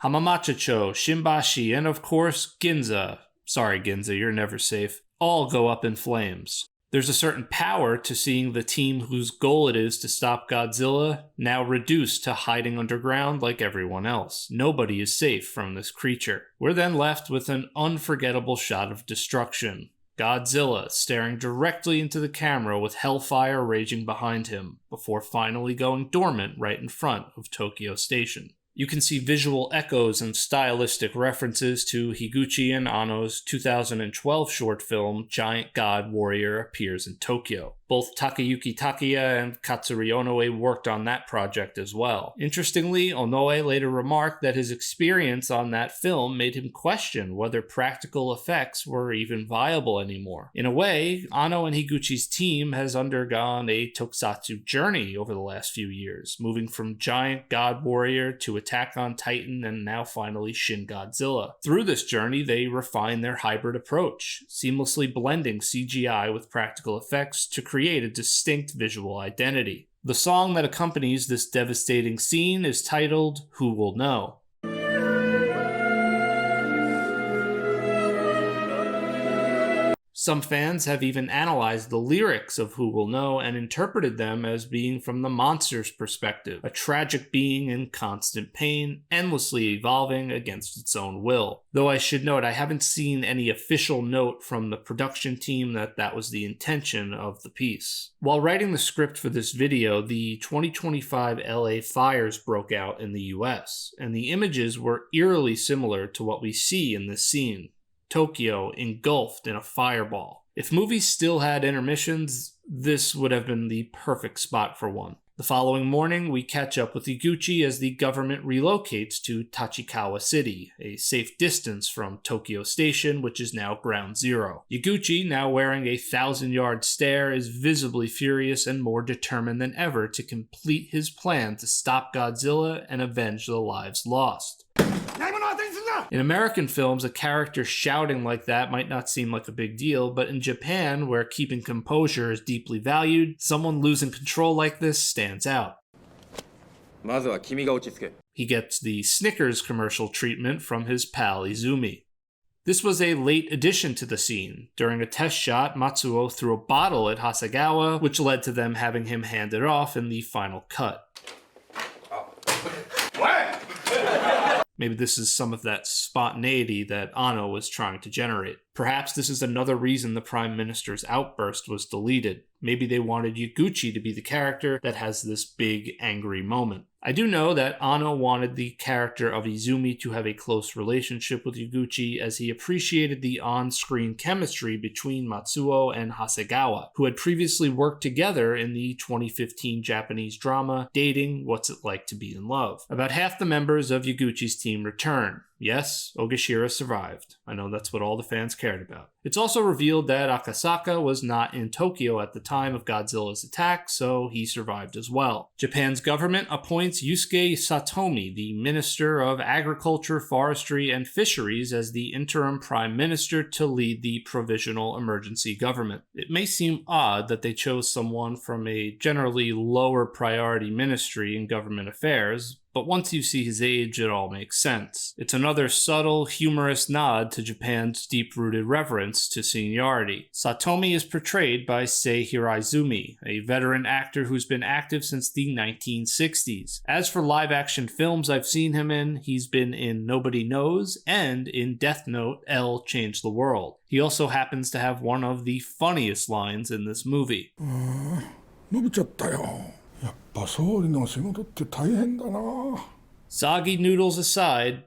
Hamamacho, Shimbashi, and of course, Ginza. Sorry, Ginza, you're never safe. All go up in flames. There's a certain power to seeing the team whose goal it is to stop Godzilla now reduced to hiding underground like everyone else. Nobody is safe from this creature. We're then left with an unforgettable shot of destruction. Godzilla staring directly into the camera with hellfire raging behind him, before finally going dormant right in front of Tokyo Station. You can see visual echoes and stylistic references to Higuchi and Anno's 2012 short film Giant God Warrior Appears in Tokyo. Both Takayuki Takeya and Katsuri Onoe worked on that project as well. Interestingly, Onoe later remarked that his experience on that film made him question whether practical effects were even viable anymore. In a way, Anno and Higuchi's team has undergone a tokusatsu journey over the last few years, moving from Giant God Warrior to Attack on Titan and now finally Shin Godzilla. Through this journey, they refine their hybrid approach, seamlessly blending CGI with practical effects to create a distinct visual identity. The song that accompanies this devastating scene is titled Who Will Know? Some fans have even analyzed the lyrics of Who Will Know and interpreted them as being from the monster's perspective, a tragic being in constant pain, endlessly evolving against its own will. Though I should note I haven't seen any official note from the production team that that was the intention of the piece. While writing the script for this video, the 2025 LA fires broke out in the US, and the images were eerily similar to what we see in this scene. Tokyo engulfed in a fireball. If movies still had intermissions, this would have been the perfect spot for one. The following morning, we catch up with Yaguchi as the government relocates to Tachikawa City, a safe distance from Tokyo Station, which is now Ground Zero. Yaguchi, now wearing a 1,000-yard stare, is visibly furious and more determined than ever to complete his plan to stop Godzilla and avenge the lives lost. In American films, a character shouting like that might not seem like a big deal, but in Japan, where keeping composure is deeply valued, someone losing control like this stands out. He gets the Snickers commercial treatment from his pal Izumi. This was a late addition to the scene. During a test shot, Matsuo threw a bottle at Hasegawa, which led to them having him hand it off in the final cut. Maybe this is some of that spontaneity that Anno was trying to generate. Perhaps this is another reason the Prime Minister's outburst was deleted. Maybe they wanted Yaguchi to be the character that has this big, angry moment. I do know that Anno wanted the character of Izumi to have a close relationship with Yaguchi, as he appreciated the on-screen chemistry between Matsuo and Hasegawa, who had previously worked together in the 2015 Japanese drama Dating: What's It Like to Be in Love. About half the members of Yaguchi's team return. Yes, Ogashira survived. I know that's what all the fans cared about. It's also revealed that Akasaka was not in Tokyo at the time of Godzilla's attack, so he survived as well. Japan's government appoints Yusuke Satomi, the Minister of Agriculture, Forestry, and Fisheries, as the interim prime minister to lead the provisional emergency government. It may seem odd that they chose someone from a generally lower priority ministry in government affairs, but once you see his age, it all makes sense. It's another subtle, humorous nod to Japan's deep-rooted reverence to seniority. Satomi is portrayed by Sei Hiraizumi, a veteran actor who's been active since the 1960s. As for live-action films I've seen him in, he's been in Nobody Knows and in Death Note: L Changed the World. He also happens to have one of the funniest lines in this movie. 伸びちゃったよ。やっぱ総理の仕事って大変だな。 Soggy noodles aside,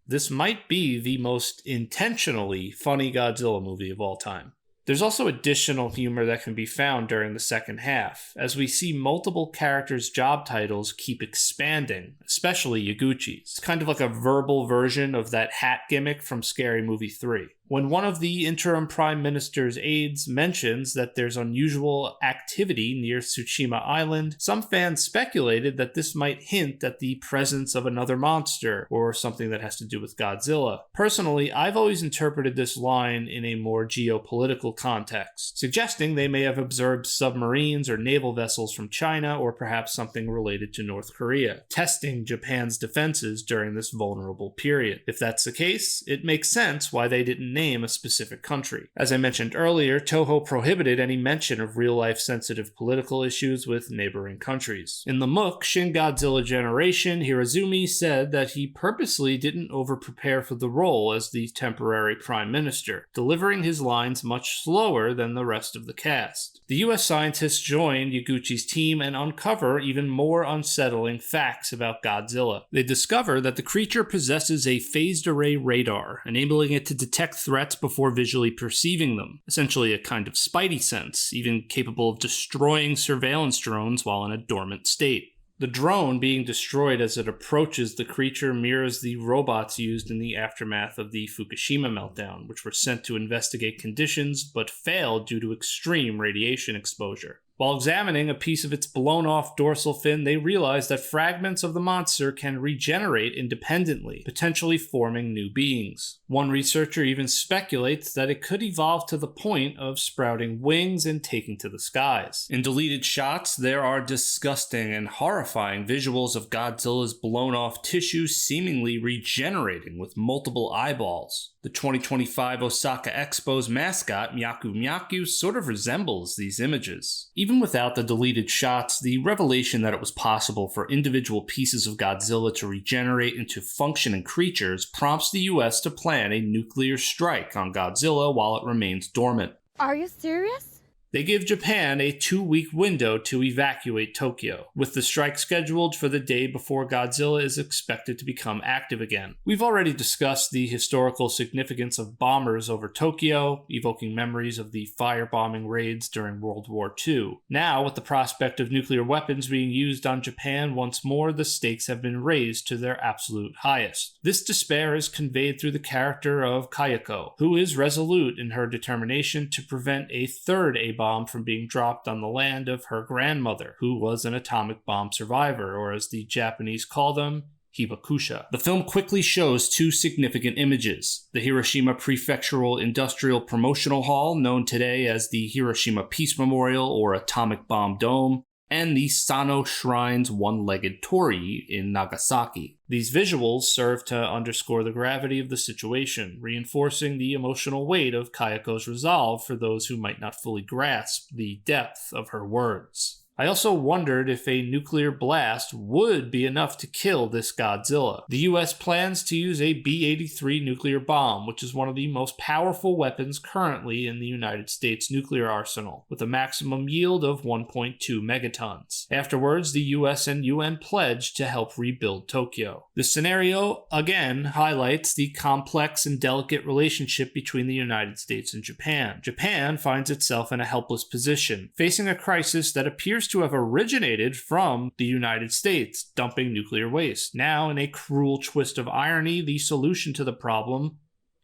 this might be the most intentionally funny Godzilla movie of all time. There's also additional humor that can be found during the second half, as we see multiple characters' job titles keep expanding, especially Yaguchi's. It's kind of like a verbal version of that hat gimmick from Scary Movie 3. When one of the interim prime minister's aides mentions that there's unusual activity near Tsushima Island, some fans speculated that this might hint at the presence of another monster, or something that has to do with Godzilla. Personally, I've always interpreted this line in a more geopolitical context, suggesting they may have observed submarines or naval vessels from China, or perhaps something related to North Korea, testing Japan's defenses during this vulnerable period. If that's the case, it makes sense why they didn't name a specific country. As I mentioned earlier, Toho prohibited any mention of real-life sensitive political issues with neighboring countries. In the Mook, Shin Godzilla Generation, Hiraizumi said that he purposely didn't over-prepare for the role as the temporary prime minister, delivering his lines much slower than the rest of the cast. The US scientists joined Yaguchi's team and uncover even more unsettling facts about Godzilla. They discover that the creature possesses a phased array radar, enabling it to detect threats before visually perceiving them, essentially a kind of spidey sense, even capable of destroying surveillance drones while in a dormant state. The drone being destroyed as it approaches the creature mirrors the robots used in the aftermath of the Fukushima meltdown, which were sent to investigate conditions but failed due to extreme radiation exposure. While examining a piece of its blown-off dorsal fin, they realize that fragments of the monster can regenerate independently, potentially forming new beings. One researcher even speculates that it could evolve to the point of sprouting wings and taking to the skies. In deleted shots, there are disgusting and horrifying visuals of Godzilla's blown-off tissue seemingly regenerating with multiple eyeballs. The 2025 Osaka Expo's mascot, Myaku Myaku, sort of resembles these images. Even without the deleted shots, the revelation that it was possible for individual pieces of Godzilla to regenerate into functioning creatures prompts the US to plan a nuclear strike on Godzilla while it remains dormant. Are you serious? They give Japan a 2-week window to evacuate Tokyo, with the strike scheduled for the day before Godzilla is expected to become active again. We've already discussed the historical significance of bombers over Tokyo, evoking memories of the firebombing raids during World War II. Now, with the prospect of nuclear weapons being used on Japan once more, the stakes have been raised to their absolute highest. This despair is conveyed through the character of Kayako, who is resolute in her determination to prevent a third A-bomb from being dropped on the land of her grandmother, who was an atomic bomb survivor, or as the Japanese call them, Hibakusha. The film quickly shows two significant images: the Hiroshima Prefectural Industrial Promotional Hall, known today as the Hiroshima Peace Memorial or Atomic Bomb Dome, and the Sano Shrine's one-legged torii in Nagasaki. These visuals serve to underscore the gravity of the situation, reinforcing the emotional weight of Kayako's resolve for those who might not fully grasp the depth of her words. I also wondered if a nuclear blast would be enough to kill this Godzilla. The US plans to use a B-83 nuclear bomb, which is one of the most powerful weapons currently in the United States nuclear arsenal, with a maximum yield of 1.2 megatons. Afterwards, the US and UN pledged to help rebuild Tokyo. This scenario, again, highlights the complex and delicate relationship between the United States and Japan. Japan finds itself in a helpless position, facing a crisis that appears to have originated from the United States dumping nuclear waste. Now, in a cruel twist of irony, the solution to the problem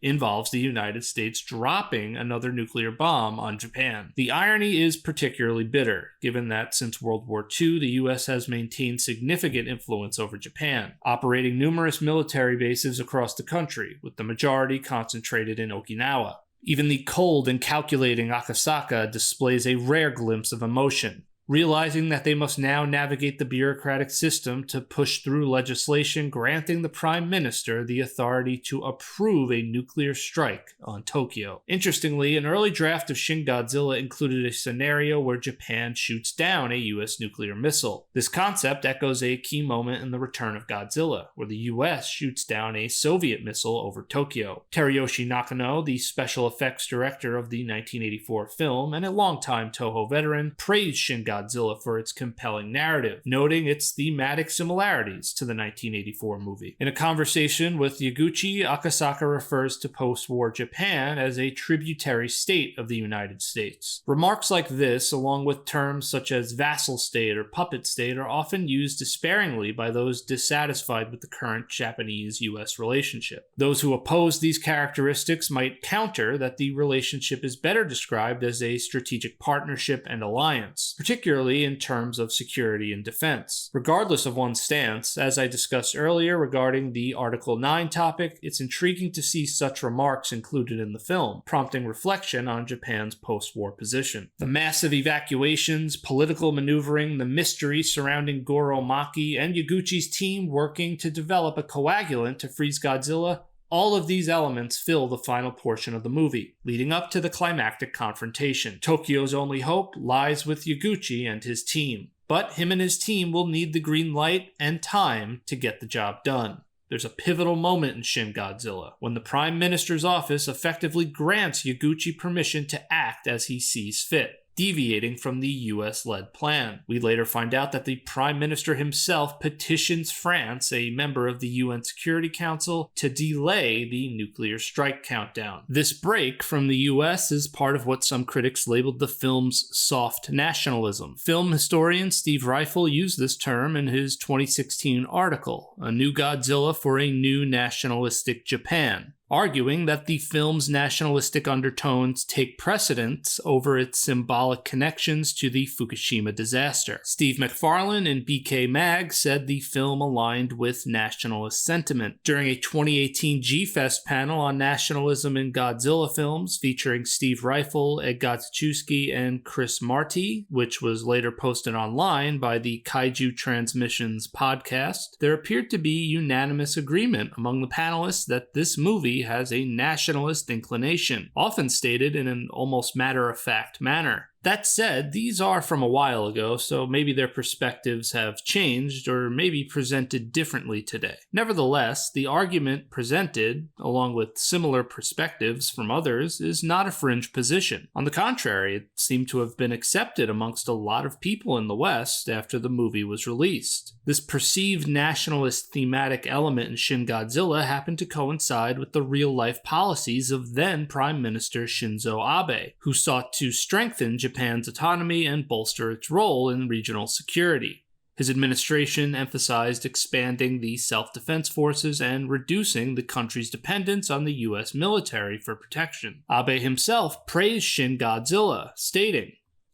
involves the United States dropping another nuclear bomb on Japan. The irony is particularly bitter, given that since World War II, the US has maintained significant influence over Japan, operating numerous military bases across the country, with the majority concentrated in Okinawa. Even the cold and calculating Akasaka displays a rare glimpse of emotion, realizing that they must now navigate the bureaucratic system to push through legislation granting the Prime Minister the authority to approve a nuclear strike on Tokyo. Interestingly, an early draft of Shin Godzilla included a scenario where Japan shoots down a US nuclear missile. This concept echoes a key moment in The Return of Godzilla, where the US shoots down a Soviet missile over Tokyo. Teruyoshi Nakano, the special effects director of the 1984 film and a longtime Toho veteran, praised Shin Godzilla for its compelling narrative, noting its thematic similarities to the 1984 movie. In a conversation with Yaguchi, Akasaka refers to post-war Japan as a tributary state of the United States. Remarks like this, along with terms such as vassal state or puppet state, are often used despairingly by those dissatisfied with the current Japanese-US relationship. Those who oppose these characteristics might counter that the relationship is better described as a strategic partnership and alliance, particularly in terms of security and defense. Regardless of one's stance, as I discussed earlier regarding the Article 9 topic, it's intriguing to see such remarks included in the film, prompting reflection on Japan's post-war position. The massive evacuations, political maneuvering, the mystery surrounding Goro Maki, and Yaguchi's team working to develop a coagulant to freeze Godzilla, all of these elements fill the final portion of the movie, leading up to the climactic confrontation. Tokyo's only hope lies with Yaguchi and his team, but him and his team will need the green light and time to get the job done. There's a pivotal moment in Shin Godzilla, when the Prime Minister's office effectively grants Yaguchi permission to act as he sees fit, deviating from the US-led plan. We later find out that the Prime Minister himself petitions France, a member of the UN Security Council, to delay the nuclear strike countdown. This break from the US is part of what some critics labeled the film's soft nationalism. Film historian Steve Ryfle used this term in his 2016 article, A New Godzilla for a New Nationalistic Japan, arguing that the film's nationalistic undertones take precedence over its symbolic connections to the Fukushima disaster. Steve McFarlane in BK Mag said the film aligned with nationalist sentiment. During a 2018 G-Fest panel on nationalism in Godzilla films featuring Steve Ryfle, Ed Godziszewski, and Chris Marty, which was later posted online by the Kaiju Transmissions podcast, there appeared to be unanimous agreement among the panelists that this movie has a nationalist inclination, often stated in an almost matter-of-fact manner. That said, these are from a while ago, so maybe their perspectives have changed or maybe presented differently today. Nevertheless, the argument presented, along with similar perspectives from others, is not a fringe position. On the contrary, it seemed to have been accepted amongst a lot of people in the West after the movie was released. This perceived nationalist thematic element in Shin Godzilla happened to coincide with the real-life policies of then Prime Minister Shinzo Abe, who sought to strengthen Japan's autonomy and bolster its role in regional security. His administration emphasized expanding the self-defense forces and reducing the country's dependence on the US military for protection. Abe himself praised Shin Godzilla, stating,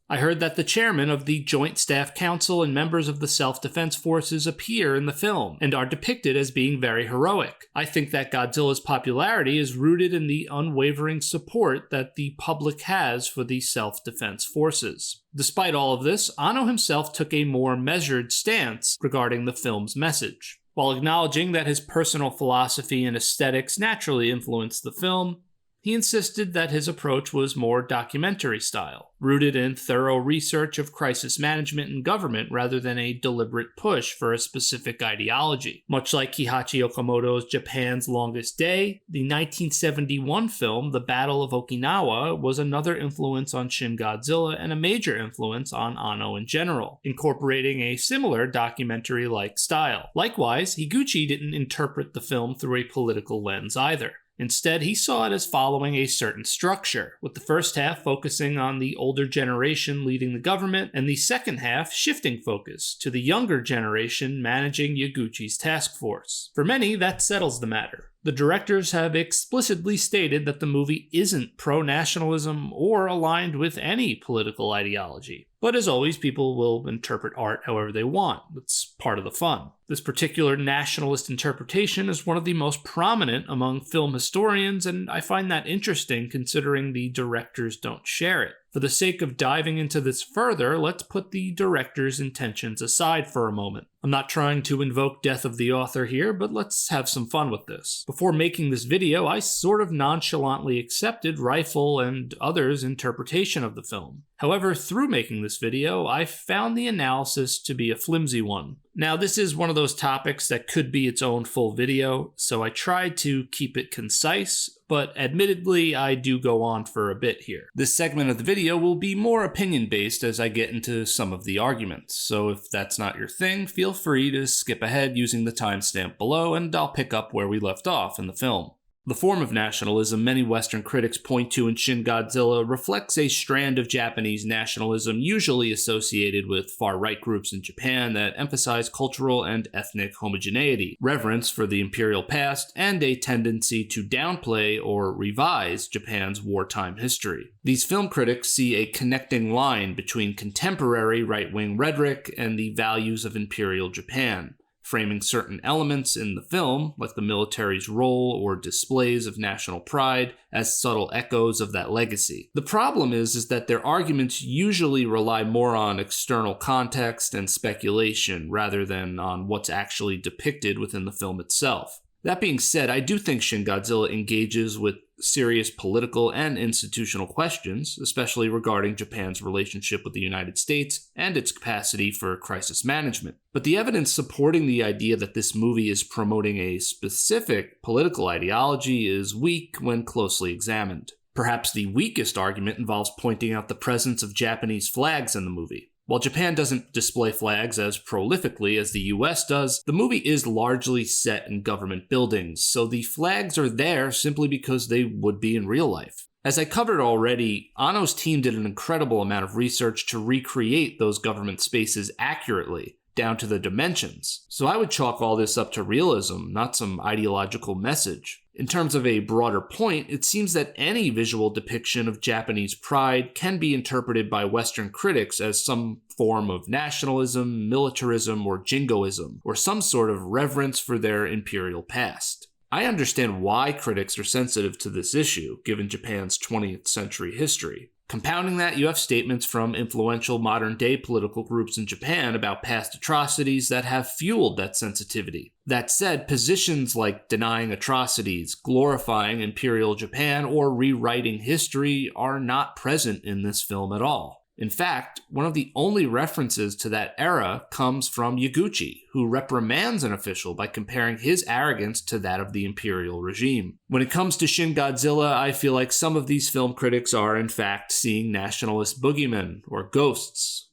"I heard that the chairman of the Joint Staff Council and members of the self-defense forces appear in the film and are depicted as being very heroic. I think that Godzilla's popularity is rooted in the unwavering support that the public has for the self-defense forces." Despite all of this, Anno himself took a more measured stance regarding the film's message. While acknowledging that his personal philosophy and aesthetics naturally influenced the film, He insisted that his approach was more documentary style, rooted in thorough research of crisis management and government rather than a deliberate push for a specific ideology. Much like Kihachi Okamoto's Japan's Longest Day, the 1971 film The Battle of Okinawa was another influence on Shin Godzilla and a major influence on Anno in general, incorporating a similar documentary-like style. Likewise, Higuchi didn't interpret the film through a political lens either. Instead, he saw it as following a certain structure, with the first half focusing on the older generation leading the government, and the second half shifting focus to the younger generation managing Yaguchi's task force. For many, that settles the matter. The directors have explicitly stated that the movie isn't pro-nationalism or aligned with any political ideology. But as always, people will interpret art however they want. That's part of the fun. This particular nationalist interpretation is one of the most prominent among film historians, and I find that interesting considering the directors don't share it. For the sake of diving into this further, let's put the director's intentions aside for a moment. I'm not trying to invoke death of the author here, but let's have some fun with this. Before making this video, I sort of nonchalantly accepted Ryfle and others' interpretation of the film. However, through making this video, I found the analysis to be a flimsy one. Now, this is one of those topics that could be its own full video, so I tried to keep it concise, but admittedly, I do go on for a bit here. This segment of the video will be more opinion-based as I get into some of the arguments, so if that's not your thing, feel free to skip ahead using the timestamp below, and I'll pick up where we left off in the film. The form of nationalism many Western critics point to in Shin Godzilla reflects a strand of Japanese nationalism usually associated with far-right groups in Japan that emphasize cultural and ethnic homogeneity, reverence for the imperial past, and a tendency to downplay or revise Japan's wartime history. These film critics see a connecting line between contemporary right-wing rhetoric and the values of imperial Japan, framing certain elements in the film, like the military's role or displays of national pride, as subtle echoes of that legacy. The problem is that their arguments usually rely more on external context and speculation rather than on what's actually depicted within the film itself. That being said, I do think Shin Godzilla engages with serious political and institutional questions, especially regarding Japan's relationship with the United States and its capacity for crisis management. But the evidence supporting the idea that this movie is promoting a specific political ideology is weak when closely examined. Perhaps the weakest argument involves pointing out the presence of Japanese flags in the movie. While Japan doesn't display flags as prolifically as the US does, the movie is largely set in government buildings, so the flags are there simply because they would be in real life. As I covered already, Anno's team did an incredible amount of research to recreate those government spaces accurately, down to the dimensions. So I would chalk all this up to realism, not some ideological message. In terms of a broader point, it seems that any visual depiction of Japanese pride can be interpreted by Western critics as some form of nationalism, militarism, or jingoism, or some sort of reverence for their imperial past. I understand why critics are sensitive to this issue, given Japan's 20th century history. Compounding that, you have statements from influential modern-day political groups in Japan about past atrocities that have fueled that sensitivity. That said, positions like denying atrocities, glorifying Imperial Japan, or rewriting history are not present in this film at all. In fact, one of the only references to that era comes from Yaguchi, who reprimands an official by comparing his arrogance to that of the imperial regime. When it comes to Shin Godzilla, I feel like some of these film critics are in fact seeing nationalist boogeymen, or ghosts.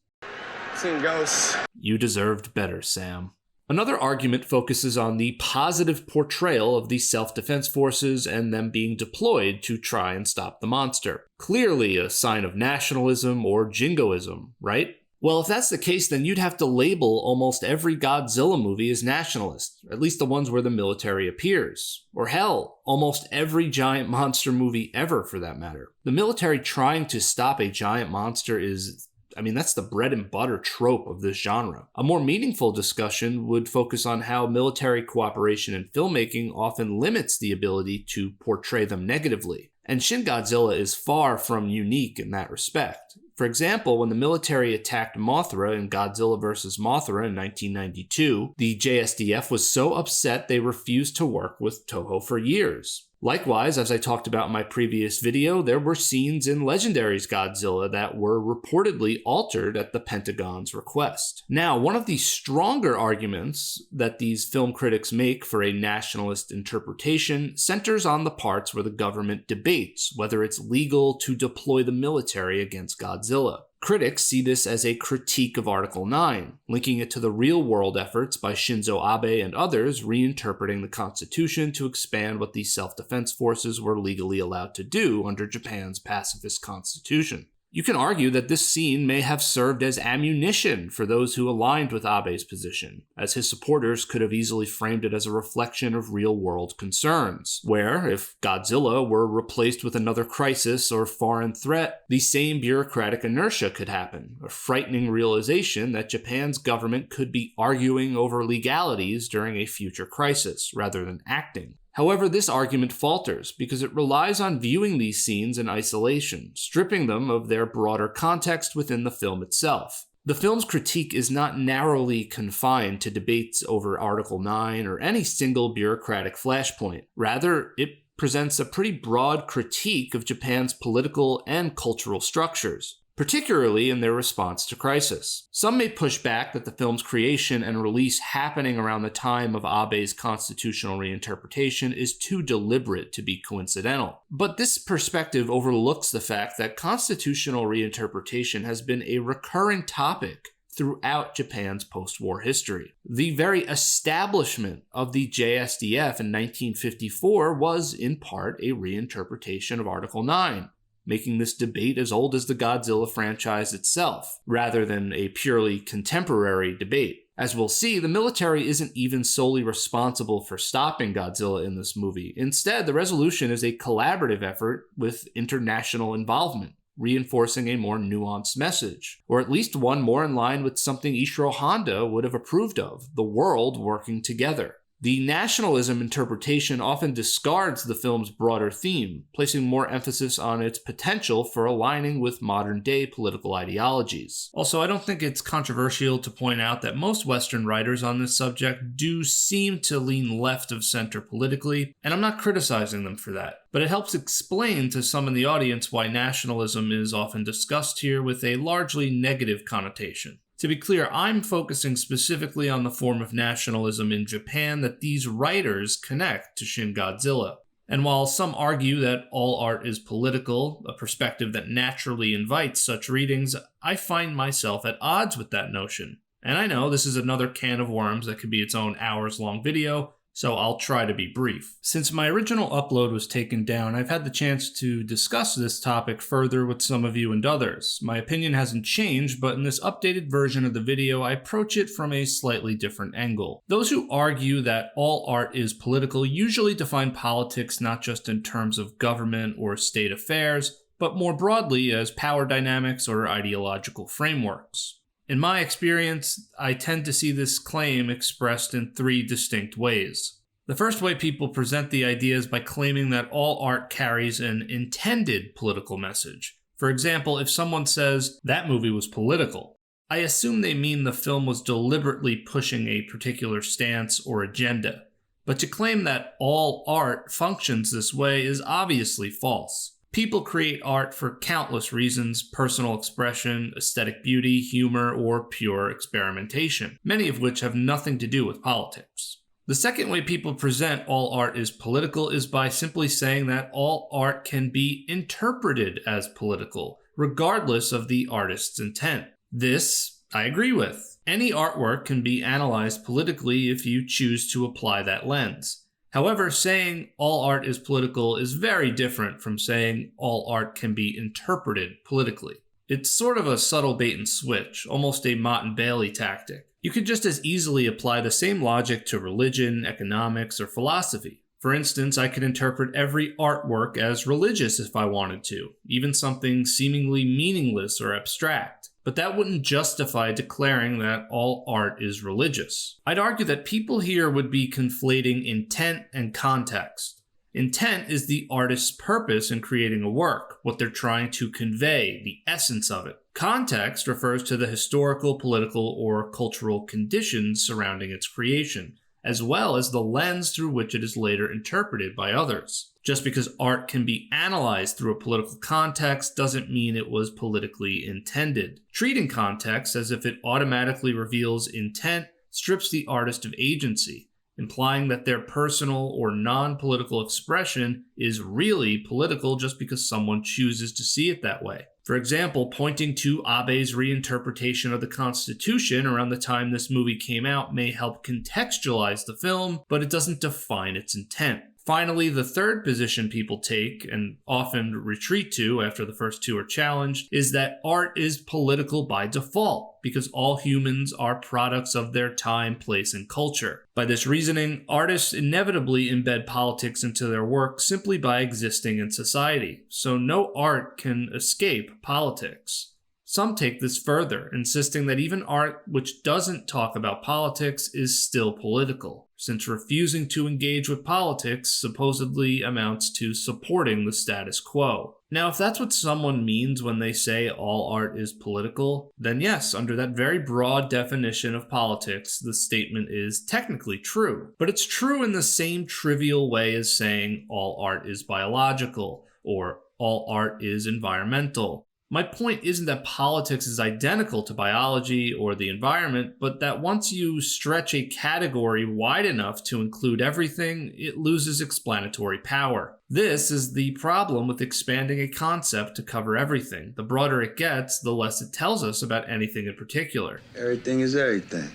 Seeing ghosts. You deserved better, Sam. Another argument focuses on the positive portrayal of the self-defense forces and them being deployed to try and stop the monster. Clearly a sign of nationalism or jingoism, right? Well, if that's the case, then you'd have to label almost every Godzilla movie as nationalist, at least the ones where the military appears. Or hell, almost every giant monster movie ever, for that matter. The military trying to stop a giant monster that's the bread and butter trope of this genre. A more meaningful discussion would focus on how military cooperation in filmmaking often limits the ability to portray them negatively. And Shin Godzilla is far from unique in that respect. For example, when the military attacked Mothra in Godzilla vs. Mothra in 1992, the JSDF was so upset they refused to work with Toho for years. Likewise, as I talked about in my previous video, there were scenes in Legendary's Godzilla that were reportedly altered at the Pentagon's request. Now, one of the stronger arguments that these film critics make for a nationalist interpretation centers on the parts where the government debates whether it's legal to deploy the military against Godzilla. Critics see this as a critique of Article 9, linking it to the real-world efforts by Shinzo Abe and others reinterpreting the Constitution to expand what the self-defense forces were legally allowed to do under Japan's pacifist constitution. You can argue that this scene may have served as ammunition for those who aligned with Abe's position, as his supporters could have easily framed it as a reflection of real-world concerns, where, if Godzilla were replaced with another crisis or foreign threat, the same bureaucratic inertia could happen, a frightening realization that Japan's government could be arguing over legalities during a future crisis, rather than acting. However, this argument falters because it relies on viewing these scenes in isolation, stripping them of their broader context within the film itself. The film's critique is not narrowly confined to debates over Article 9 or any single bureaucratic flashpoint. Rather, it presents a pretty broad critique of Japan's political and cultural structures, particularly in their response to crisis. Some may push back that the film's creation and release happening around the time of Abe's constitutional reinterpretation is too deliberate to be coincidental. But this perspective overlooks the fact that constitutional reinterpretation has been a recurring topic throughout Japan's post-war history. The very establishment of the JSDF in 1954 was, in part, a reinterpretation of Article 9. Making this debate as old as the Godzilla franchise itself, rather than a purely contemporary debate. As we'll see, the military isn't even solely responsible for stopping Godzilla in this movie. Instead, the resolution is a collaborative effort with international involvement, reinforcing a more nuanced message, or at least one more in line with something Ishirō Honda would have approved of, the world working together. The nationalism interpretation often discards the film's broader theme, placing more emphasis on its potential for aligning with modern-day political ideologies. Also, I don't think it's controversial to point out that most Western writers on this subject do seem to lean left of center politically, and I'm not criticizing them for that. But it helps explain to some in the audience why nationalism is often discussed here with a largely negative connotation. To be clear, I'm focusing specifically on the form of nationalism in Japan that these writers connect to Shin Godzilla. And while some argue that all art is political, a perspective that naturally invites such readings, I find myself at odds with that notion. And I know this is another can of worms that could be its own hours-long video, so I'll try to be brief. Since my original upload was taken down, I've had the chance to discuss this topic further with some of you and others. My opinion hasn't changed, but in this updated version of the video, I approach it from a slightly different angle. Those who argue that all art is political usually define politics not just in terms of government or state affairs, but more broadly as power dynamics or ideological frameworks. In my experience, I tend to see this claim expressed in three distinct ways. The first way people present the idea is by claiming that all art carries an intended political message. For example, if someone says, "That movie was political," I assume they mean the film was deliberately pushing a particular stance or agenda. But to claim that all art functions this way is obviously false. People create art for countless reasons: personal expression, aesthetic beauty, humor, or pure experimentation, many of which have nothing to do with politics. The second way people present all art is political is by simply saying that all art can be interpreted as political, regardless of the artist's intent. This, I agree with. Any artwork can be analyzed politically if you choose to apply that lens. However, saying all art is political is very different from saying all art can be interpreted politically. It's sort of a subtle bait and switch, almost a Mott and Bailey tactic. You could just as easily apply the same logic to religion, economics, or philosophy. For instance, I could interpret every artwork as religious if I wanted to, even something seemingly meaningless or abstract. But that wouldn't justify declaring that all art is religious. I'd argue that people here would be conflating intent and context. Intent is the artist's purpose in creating a work, what they're trying to convey, the essence of it. Context refers to the historical, political, or cultural conditions surrounding its creation. as well as the lens through which it is later interpreted by others. Just because art can be analyzed through a political context doesn't mean it was politically intended. Treating context as if it automatically reveals intent strips the artist of agency, implying that their personal or non-political expression is really political just because someone chooses to see it that way. For example, pointing to Abe's reinterpretation of the Constitution around the time this movie came out may help contextualize the film, but it doesn't define its intent. Finally, the third position people take, and often retreat to after the first two are challenged, is that art is political by default, because all humans are products of their time, place, and culture. By this reasoning, artists inevitably embed politics into their work simply by existing in society, so no art can escape politics. Some take this further, insisting that even art which doesn't talk about politics is still political, since refusing to engage with politics supposedly amounts to supporting the status quo. Now, if that's what someone means when they say all art is political, then yes, under that very broad definition of politics, the statement is technically true. But it's true in the same trivial way as saying all art is biological, or all art is environmental. My point isn't that politics is identical to biology or the environment, but that once you stretch a category wide enough to include everything, it loses explanatory power. This is the problem with expanding a concept to cover everything. The broader it gets, the less it tells us about anything in particular. Everything is everything.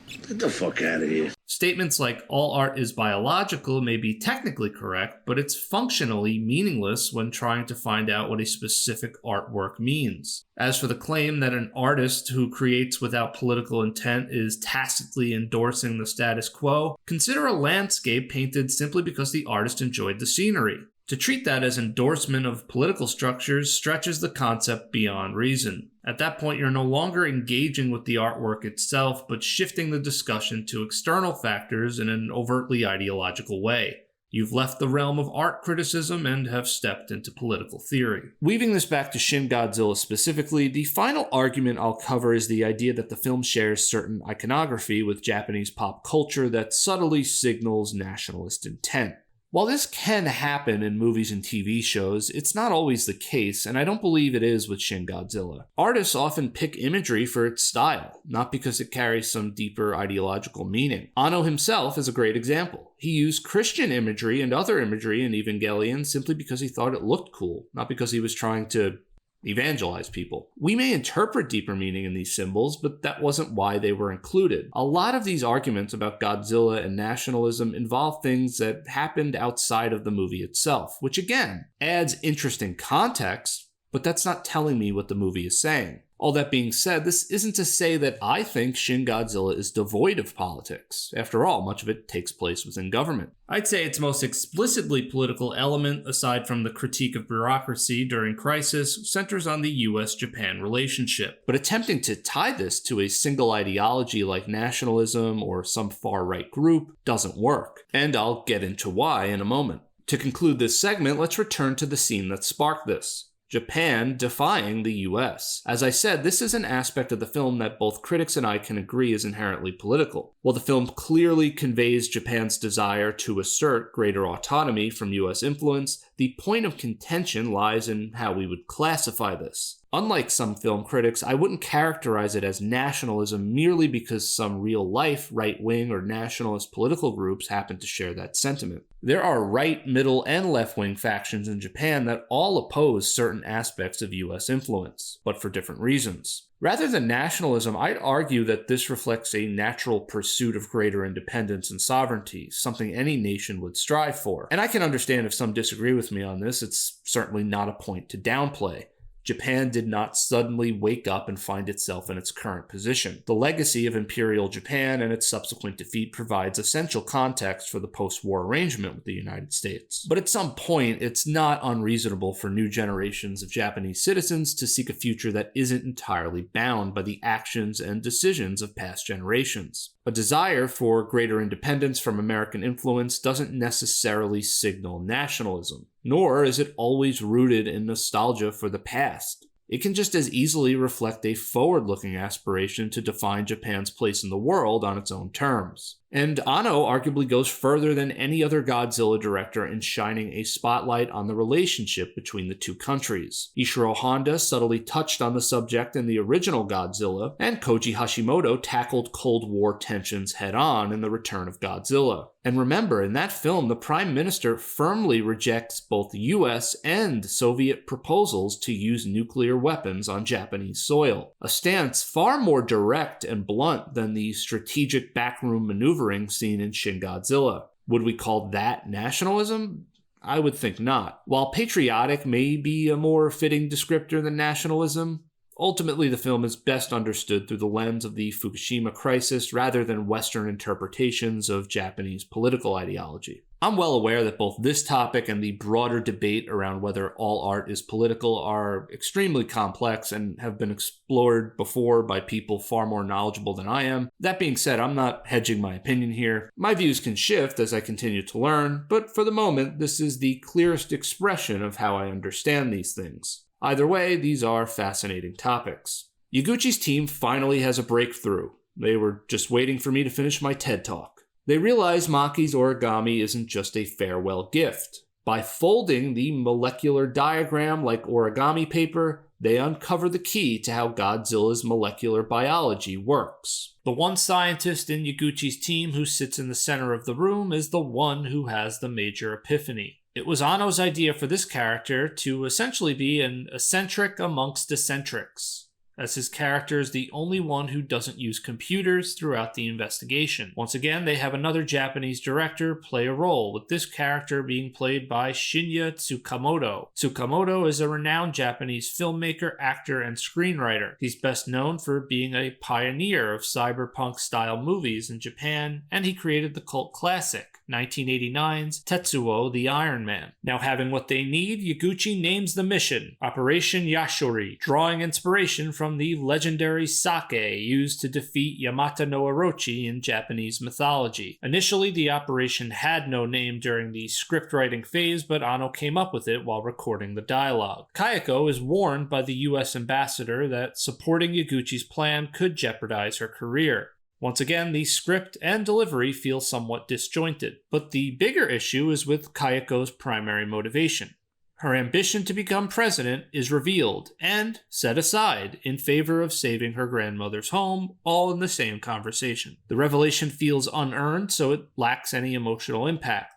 Get the fuck out of here. Statements like all art is biological may be technically correct, but it's functionally meaningless when trying to find out what a specific artwork means. As for the claim that an artist who creates without political intent is tacitly endorsing the status quo, consider a landscape painted simply because the artist enjoyed the scenery. To treat that as endorsement of political structures stretches the concept beyond reason. At that point, you're no longer engaging with the artwork itself, but shifting the discussion to external factors in an overtly ideological way. You've left the realm of art criticism and have stepped into political theory. Weaving this back to Shin Godzilla specifically, the final argument I'll cover is the idea that the film shares certain iconography with Japanese pop culture that subtly signals nationalist intent. While this can happen in movies and TV shows, it's not always the case, and I don't believe it is with Shin Godzilla. Artists often pick imagery for its style, not because it carries some deeper ideological meaning. Anno himself is a great example. He used Christian imagery and other imagery in Evangelion simply because he thought it looked cool, not because he was trying to evangelize people. We may interpret deeper meaning in these symbols, but that wasn't why they were included. A lot of these arguments about Godzilla and nationalism involve things that happened outside of the movie itself, which again adds interesting context, but that's not telling me what the movie is saying. All that being said, this isn't to say that I think Shin Godzilla is devoid of politics. After all, much of it takes place within government. I'd say its most explicitly political element, aside from the critique of bureaucracy during Crisis, centers on the US-Japan relationship. But attempting to tie this to a single ideology like nationalism or some far-right group doesn't work. And I'll get into why in a moment. To conclude this segment, let's return to the scene that sparked this. Japan defying the US. As I said, this is an aspect of the film that both critics and I can agree is inherently political. While the film clearly conveys Japan's desire to assert greater autonomy from US influence, the point of contention lies in how we would classify this. Unlike some film critics, I wouldn't characterize it as nationalism merely because some real-life right-wing or nationalist political groups happen to share that sentiment. There are right, middle, and left-wing factions in Japan that all oppose certain aspects of US influence, but for different reasons. Rather than nationalism, I'd argue that this reflects a natural pursuit of greater independence and sovereignty, something any nation would strive for. And I can understand if some disagree with me on this, it's certainly not a point to downplay. Japan did not suddenly wake up and find itself in its current position. The legacy of Imperial Japan and its subsequent defeat provides essential context for the post-war arrangement with the United States. But at some point, it's not unreasonable for new generations of Japanese citizens to seek a future that isn't entirely bound by the actions and decisions of past generations. A desire for greater independence from American influence doesn't necessarily signal nationalism, nor is it always rooted in nostalgia for the past. It can just as easily reflect a forward-looking aspiration to define Japan's place in the world on its own terms. And Anno arguably goes further than any other Godzilla director in shining a spotlight on the relationship between the two countries. Ishirō Honda subtly touched on the subject in the original Godzilla, and Koji Hashimoto tackled Cold War tensions head-on in The Return of Godzilla. And remember, in that film, the Prime Minister firmly rejects both US and Soviet proposals to use nuclear weapons on Japanese soil, a stance far more direct and blunt than the strategic backroom maneuvering seen in Shin Godzilla. Would we call that nationalism? I would think not. While patriotic may be a more fitting descriptor than nationalism, ultimately the film is best understood through the lens of the Fukushima crisis rather than Western interpretations of Japanese political ideology. I'm well aware that both this topic and the broader debate around whether all art is political are extremely complex and have been explored before by people far more knowledgeable than I am. That being said, I'm not hedging my opinion here. My views can shift as I continue to learn, but for the moment, this is the clearest expression of how I understand these things. Either way, these are fascinating topics. Yaguchi's team finally has a breakthrough. They were just waiting for me to finish my TED Talk. They realize Maki's origami isn't just a farewell gift. By folding the molecular diagram like origami paper, they uncover the key to how Godzilla's molecular biology works. The one scientist in Yaguchi's team who sits in the center of the room is the one who has the major epiphany. It was Anno's idea for this character to essentially be an eccentric amongst eccentrics, as his character is the only one who doesn't use computers throughout the investigation. Once again, they have another Japanese director play a role, with this character being played by Shinya Tsukamoto. Tsukamoto is a renowned Japanese filmmaker, actor, and screenwriter. He's best known for being a pioneer of cyberpunk-style movies in Japan, and he created the cult classic 1989's Tetsuo the Iron Man. Now having what they need, Yaguchi names the mission Operation Yashiori, drawing inspiration from the legendary sake used to defeat Yamata no Orochi in Japanese mythology. Initially, the operation had no name during the script-writing phase, but Anno came up with it while recording the dialogue. Kayako is warned by the US ambassador that supporting Yaguchi's plan could jeopardize her career. Once again, the script and delivery feel somewhat disjointed, but the bigger issue is with Kayako's primary motivation. Her ambition to become president is revealed and set aside in favor of saving her grandmother's home, all in the same conversation. The revelation feels unearned, so it lacks any emotional impact.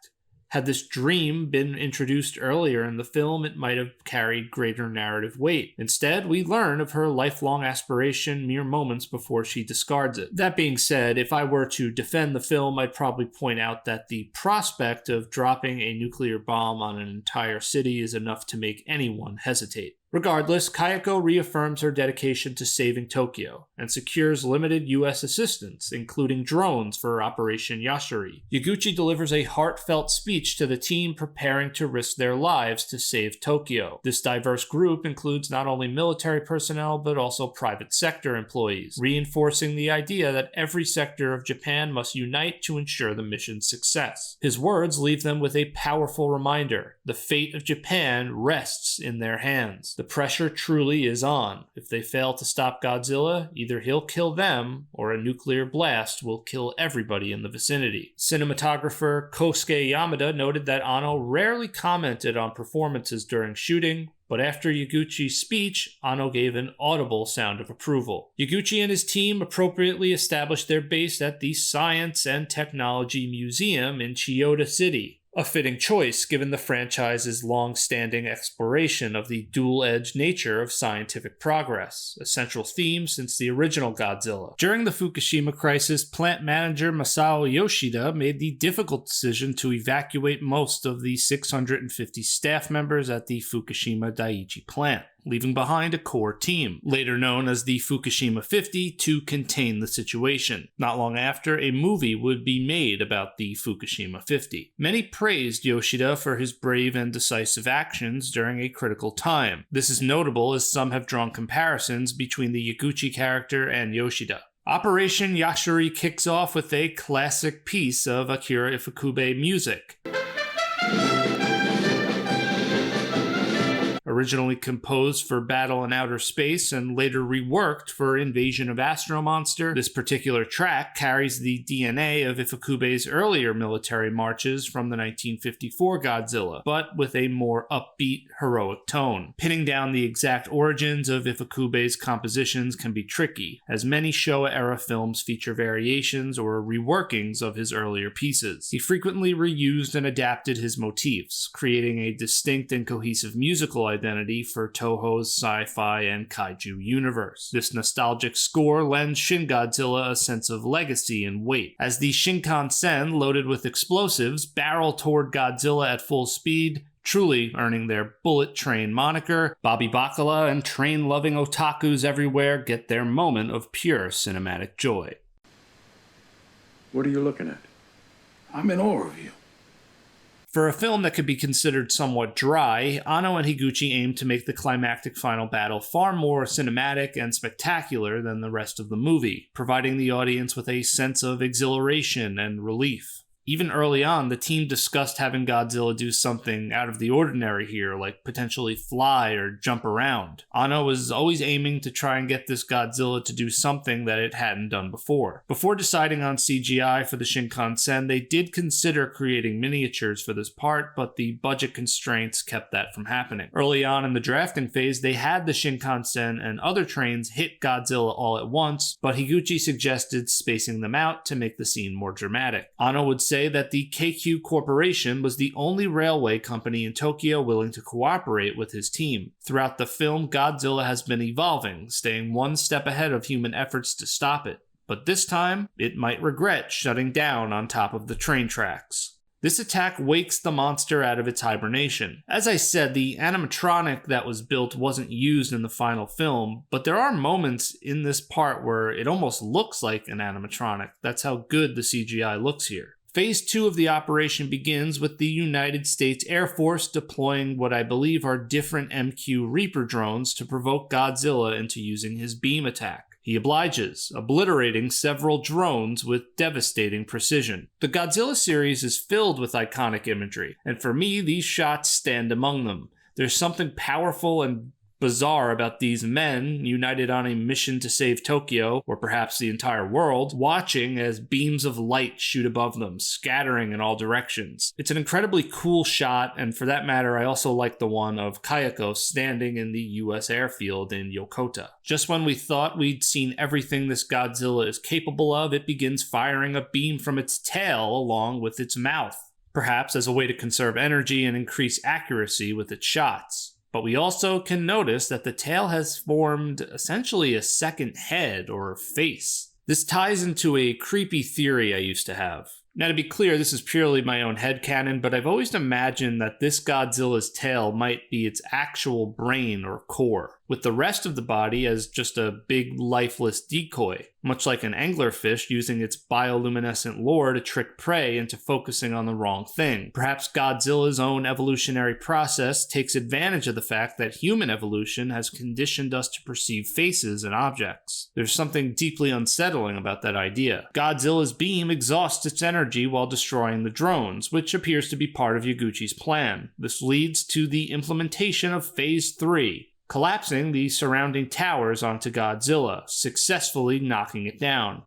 Had this dream been introduced earlier in the film, it might have carried greater narrative weight. Instead, we learn of her lifelong aspiration mere moments before she discards it. That being said, if I were to defend the film, I'd probably point out that the prospect of dropping a nuclear bomb on an entire city is enough to make anyone hesitate. Regardless, Kayako reaffirms her dedication to saving Tokyo and secures limited US assistance, including drones for Operation Yashiori. Yaguchi delivers a heartfelt speech to the team preparing to risk their lives to save Tokyo. This diverse group includes not only military personnel but also private sector employees, reinforcing the idea that every sector of Japan must unite to ensure the mission's success. His words leave them with a powerful reminder: the fate of Japan rests in their hands. The pressure truly is on. If they fail to stop Godzilla, either he'll kill them, or a nuclear blast will kill everybody in the vicinity. Cinematographer Kosuke Yamada noted that Anno rarely commented on performances during shooting, but after Yaguchi's speech, Anno gave an audible sound of approval. Yaguchi and his team appropriately established their base at the Science and Technology Museum in Chiyoda City. A fitting choice given the franchise's long-standing exploration of the dual-edged nature of scientific progress, a central theme since the original Godzilla. During the Fukushima crisis, plant manager Masao Yoshida made the difficult decision to evacuate most of the 650 staff members at the Fukushima Daiichi plant, leaving behind a core team, later known as the Fukushima 50, to contain the situation. Not long after, a movie would be made about the Fukushima 50. Many praised Yoshida for his brave and decisive actions during a critical time. This is notable as some have drawn comparisons between the Yaguchi character and Yoshida. Operation Yashiori kicks off with a classic piece of Akira Ifukube music. Originally composed for Battle in Outer Space and later reworked for Invasion of Astro Monster, this particular track carries the DNA of Ifukube's earlier military marches from the 1954 Godzilla, but with a more upbeat, heroic tone. Pinning down the exact origins of Ifukube's compositions can be tricky, as many Showa-era films feature variations or reworkings of his earlier pieces. He frequently reused and adapted his motifs, creating a distinct and cohesive musical identity for Toho's sci-fi and kaiju universe. This nostalgic score lends Shin Godzilla a sense of legacy and weight, as the Shinkansen loaded with explosives barrel toward Godzilla at full speed, truly earning their bullet train moniker. Bobby Bacala and train-loving otakus everywhere get their moment of pure cinematic joy. What are you looking at? I'm in awe of you. For a film that could be considered somewhat dry, Anno and Higuchi aimed to make the climactic final battle far more cinematic and spectacular than the rest of the movie, providing the audience with a sense of exhilaration and relief. Even early on, the team discussed having Godzilla do something out of the ordinary here, like potentially fly or jump around. Anno was always aiming to try and get this Godzilla to do something that it hadn't done before. Before deciding on CGI for the Shinkansen, they did consider creating miniatures for this part, but the budget constraints kept that from happening. Early on in the drafting phase, they had the Shinkansen and other trains hit Godzilla all at once, but Higuchi suggested spacing them out to make the scene more dramatic. Anno would say that the KQ Corporation was the only railway company in Tokyo willing to cooperate with his team. Throughout the film, Godzilla has been evolving, staying one step ahead of human efforts to stop it. But this time, it might regret shutting down on top of the train tracks. This attack wakes the monster out of its hibernation. As I said, the animatronic that was built wasn't used in the final film, but there are moments in this part where it almost looks like an animatronic. That's how good the CGI looks here. Phase 2 of the operation begins with the United States Air Force deploying what I believe are different MQ Reaper drones to provoke Godzilla into using his beam attack. He obliges, obliterating several drones with devastating precision. The Godzilla series is filled with iconic imagery, and for me, these shots stand among them. There's something powerful and bizarre about these men, united on a mission to save Tokyo, or perhaps the entire world, watching as beams of light shoot above them, scattering in all directions. It's an incredibly cool shot, and for that matter, I also like the one of Kayako standing in the US airfield in Yokota. Just when we thought we'd seen everything this Godzilla is capable of, it begins firing a beam from its tail along with its mouth, perhaps as a way to conserve energy and increase accuracy with its shots. But we also can notice that the tail has formed essentially a second head or face. This ties into a creepy theory I used to have. Now, to be clear, this is purely my own headcanon, but I've always imagined that this Godzilla's tail might be its actual brain or core, with the rest of the body as just a big lifeless decoy, much like an anglerfish using its bioluminescent lure to trick prey into focusing on the wrong thing. Perhaps Godzilla's own evolutionary process takes advantage of the fact that human evolution has conditioned us to perceive faces and objects. There's something deeply unsettling about that idea. Godzilla's beam exhausts its energy while destroying the drones, which appears to be part of Yaguchi's plan. This leads to the implementation of Phase 3, collapsing the surrounding towers onto Godzilla, successfully knocking it down.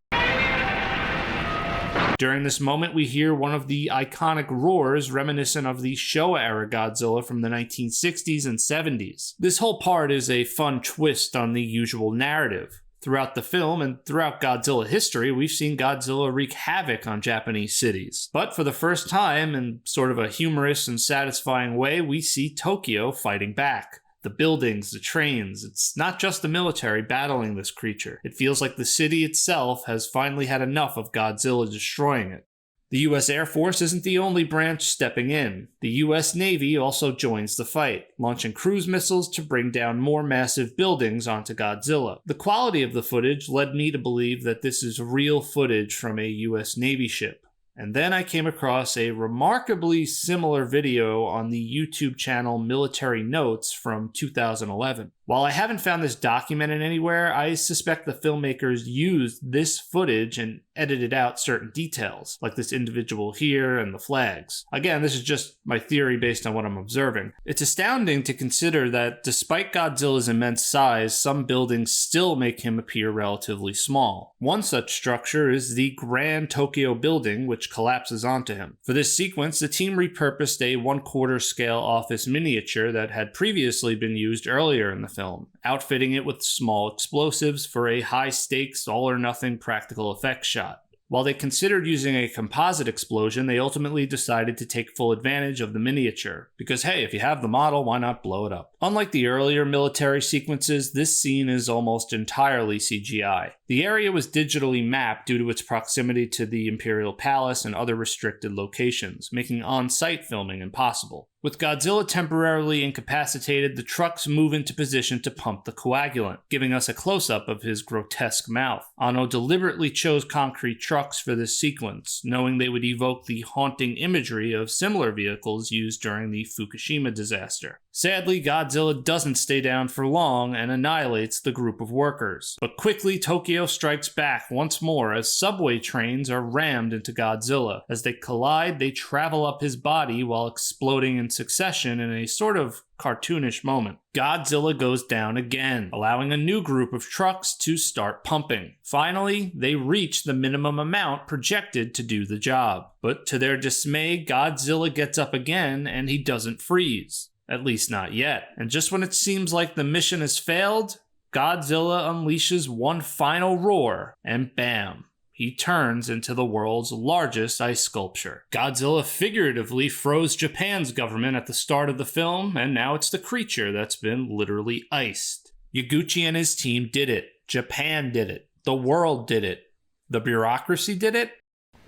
During this moment, we hear one of the iconic roars reminiscent of the Showa-era Godzilla from the 1960s and 70s. This whole part is a fun twist on the usual narrative. Throughout the film and throughout Godzilla history, we've seen Godzilla wreak havoc on Japanese cities. But for the first time, in sort of a humorous and satisfying way, we see Tokyo fighting back. The buildings, the trains, it's not just the military battling this creature. It feels like the city itself has finally had enough of Godzilla destroying it. The US Air Force isn't the only branch stepping in. The US Navy also joins the fight, launching cruise missiles to bring down more massive buildings onto Godzilla. The quality of the footage led me to believe that this is real footage from a US Navy ship. And then I came across a remarkably similar video on the YouTube channel Military Notes from 2011. While I haven't found this documented anywhere, I suspect the filmmakers used this footage and edited out certain details, like this individual here and the flags. Again, this is just my theory based on what I'm observing. It's astounding to consider that despite Godzilla's immense size, some buildings still make him appear relatively small. One such structure is the Grand Tokyo building, which collapses onto him. For this sequence, the team repurposed a 1/4 scale office miniature that had previously been used earlier in the film, outfitting it with small explosives for a high-stakes, all-or-nothing practical effects shot. While they considered using a composite explosion, they ultimately decided to take full advantage of the miniature, because hey, if you have the model, why not blow it up? Unlike the earlier military sequences, this scene is almost entirely CGI. The area was digitally mapped due to its proximity to the Imperial Palace and other restricted locations, making on-site filming impossible. With Godzilla temporarily incapacitated, the trucks move into position to pump the coagulant, giving us a close-up of his grotesque mouth. Anno deliberately chose concrete trucks for this sequence, knowing they would evoke the haunting imagery of similar vehicles used during the Fukushima disaster. Sadly, Godzilla doesn't stay down for long and annihilates the group of workers. But quickly, Tokyo strikes back once more as subway trains are rammed into Godzilla. As they collide, they travel up his body while exploding in succession in a sort of cartoonish moment. Godzilla goes down again, allowing a new group of trucks to start pumping. Finally, they reach the minimum amount projected to do the job. But to their dismay, Godzilla gets up again and he doesn't freeze. At least not yet. And just when it seems like the mission has failed, Godzilla unleashes one final roar, and bam, he turns into the world's largest ice sculpture. Godzilla figuratively froze Japan's government at the start of the film, and now it's the creature that's been literally iced. Yaguchi and his team did it. Japan did it. The world did it. The bureaucracy did it?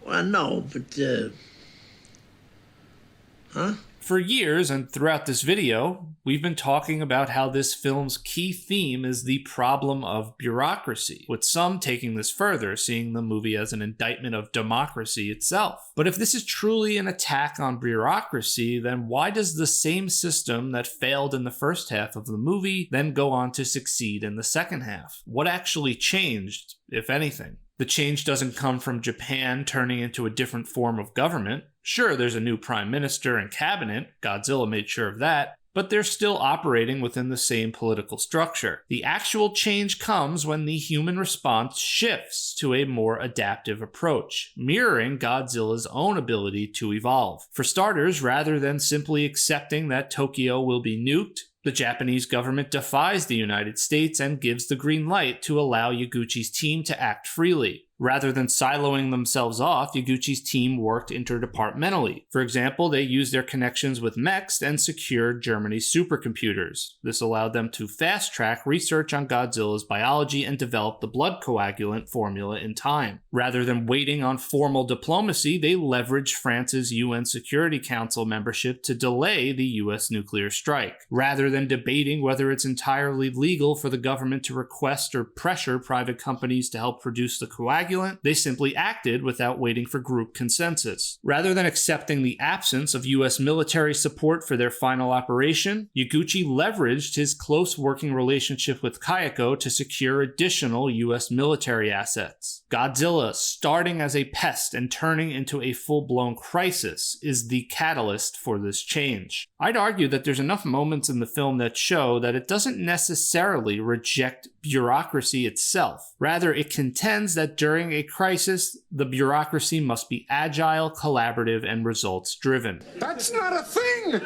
Well, no, but, huh? For years, and throughout this video, we've been talking about how this film's key theme is the problem of bureaucracy, with some taking this further, seeing the movie as an indictment of democracy itself. But if this is truly an attack on bureaucracy, then why does the same system that failed in the first half of the movie then go on to succeed in the second half? What actually changed, if anything? The change doesn't come from Japan turning into a different form of government. Sure, there's a new prime minister and cabinet, Godzilla made sure of that, but they're still operating within the same political structure. The actual change comes when the human response shifts to a more adaptive approach, mirroring Godzilla's own ability to evolve. For starters, rather than simply accepting that Tokyo will be nuked, the Japanese government defies the United States and gives the green light to allow Yaguchi's team to act freely. Rather than siloing themselves off, Yaguchi's team worked interdepartmentally. For example, they used their connections with mechs and secured Germany's supercomputers. This allowed them to fast-track research on Godzilla's biology and develop the blood coagulant formula in time. Rather than waiting on formal diplomacy, they leveraged France's UN Security Council membership to delay the US nuclear strike. Rather than debating whether it's entirely legal for the government to request or pressure private companies to help produce the coagulant, they simply acted without waiting for group consensus. Rather than accepting the absence of US military support for their final operation, Yaguchi leveraged his close working relationship with Kayako to secure additional US military assets. Godzilla, starting as a pest and turning into a full-blown crisis, is the catalyst for this change. I'd argue that there's enough moments in the film that show that it doesn't necessarily reject bureaucracy itself. Rather, it contends that during a crisis, the bureaucracy must be agile, collaborative, and results-driven. That's not a thing!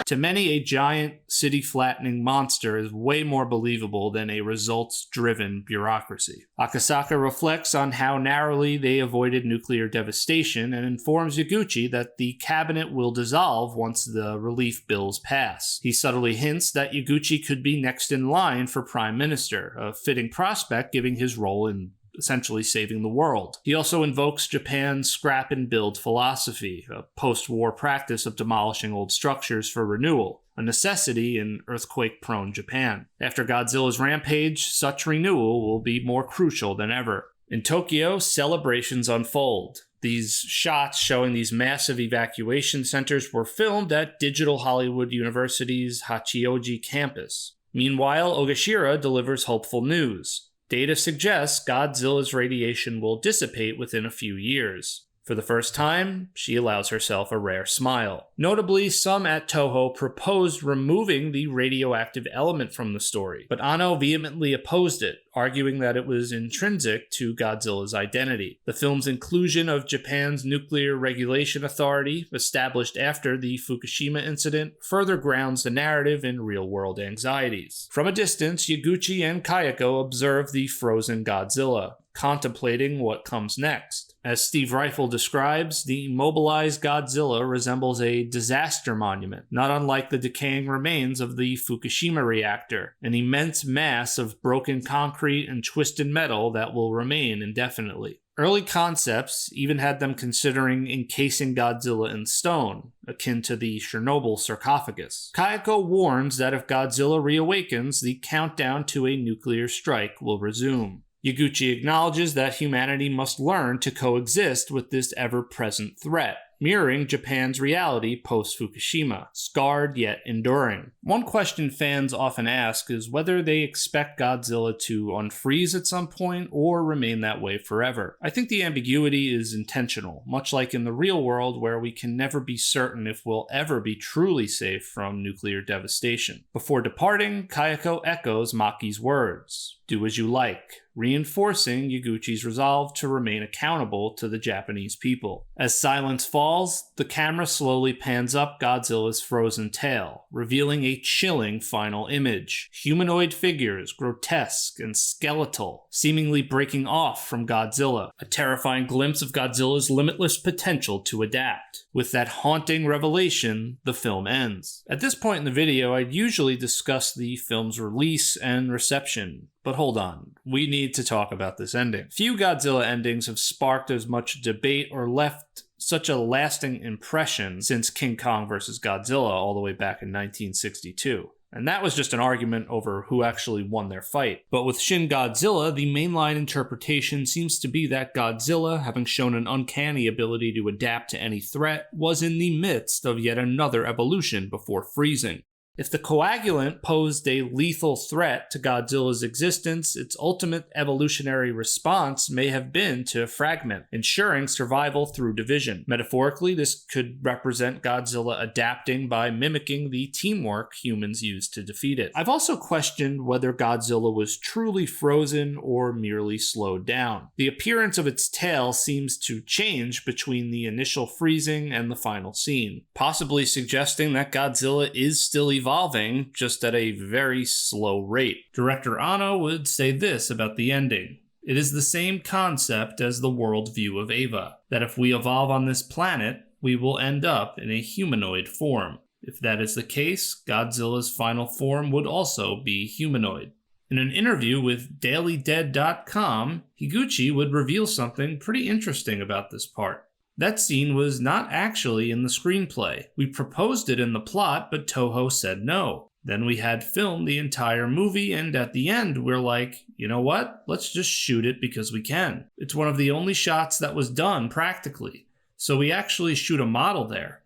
To many, a giant, city-flattening monster is way more believable than a results-driven bureaucracy. Akasaka reflects on how narrowly they avoided nuclear devastation and informs Yaguchi that the cabinet will dissolve once the relief bills pass. He subtly hints that Yaguchi could be next in line for prime minister, a fitting prospect given his role in essentially saving the world. He also invokes Japan's scrap and build philosophy, a post-war practice of demolishing old structures for renewal, a necessity in earthquake-prone Japan. After Godzilla's rampage, such renewal will be more crucial than ever. In Tokyo, celebrations unfold. These shots showing these massive evacuation centers were filmed at Digital Hollywood University's Hachioji campus. Meanwhile, Ogashira delivers hopeful news. Data suggests Godzilla's radiation will dissipate within a few years. For the first time, she allows herself a rare smile. Notably, some at Toho proposed removing the radioactive element from the story, but Anno vehemently opposed it, arguing that it was intrinsic to Godzilla's identity. The film's inclusion of Japan's Nuclear Regulation Authority, established after the Fukushima incident, further grounds the narrative in real-world anxieties. From a distance, Yaguchi and Kayako observe the frozen Godzilla, contemplating what comes next. As Steve Ryfle describes, the immobilized Godzilla resembles a disaster monument, not unlike the decaying remains of the Fukushima reactor, an immense mass of broken concrete and twisted metal that will remain indefinitely. Early concepts even had them considering encasing Godzilla in stone, akin to the Chernobyl sarcophagus. Kayako warns that if Godzilla reawakens, the countdown to a nuclear strike will resume. Yaguchi acknowledges that humanity must learn to coexist with this ever-present threat, mirroring Japan's reality post-Fukushima, scarred yet enduring. One question fans often ask is whether they expect Godzilla to unfreeze at some point or remain that way forever. I think the ambiguity is intentional, much like in the real world where we can never be certain if we'll ever be truly safe from nuclear devastation. Before departing, Kayako echoes Maki's words, "Do as you like," reinforcing Yaguchi's resolve to remain accountable to the Japanese people. As silence falls, the camera slowly pans up Godzilla's frozen tail, revealing a chilling final image. Humanoid figures, grotesque and skeletal, seemingly breaking off from Godzilla, a terrifying glimpse of Godzilla's limitless potential to adapt. With that haunting revelation, the film ends. At this point in the video, I'd usually discuss the film's release and reception. But hold on, we need to talk about this ending. Few Godzilla endings have sparked as much debate or left such a lasting impression since King Kong vs. Godzilla all the way back in 1962. And that was just an argument over who actually won their fight. But with Shin Godzilla, the mainline interpretation seems to be that Godzilla, having shown an uncanny ability to adapt to any threat, was in the midst of yet another evolution before freezing. If the coagulant posed a lethal threat to Godzilla's existence, its ultimate evolutionary response may have been to fragment, ensuring survival through division. Metaphorically, this could represent Godzilla adapting by mimicking the teamwork humans use to defeat it. I've also questioned whether Godzilla was truly frozen or merely slowed down. The appearance of its tail seems to change between the initial freezing and the final scene, possibly suggesting that Godzilla is still evolving, just at a very slow rate. Director Anno would say this about the ending. It is the same concept as the worldview of Eva, that if we evolve on this planet, we will end up in a humanoid form. If that is the case, Godzilla's final form would also be humanoid. In an interview with DailyDead.com, Higuchi would reveal something pretty interesting about this part. That scene was not actually in the screenplay. We proposed it in the plot, but Toho said no. Then we had filmed the entire movie, and at the end, we're like, you know what? Let's just shoot it because we can. It's one of the only shots that was done practically. So we actually shoot a model there.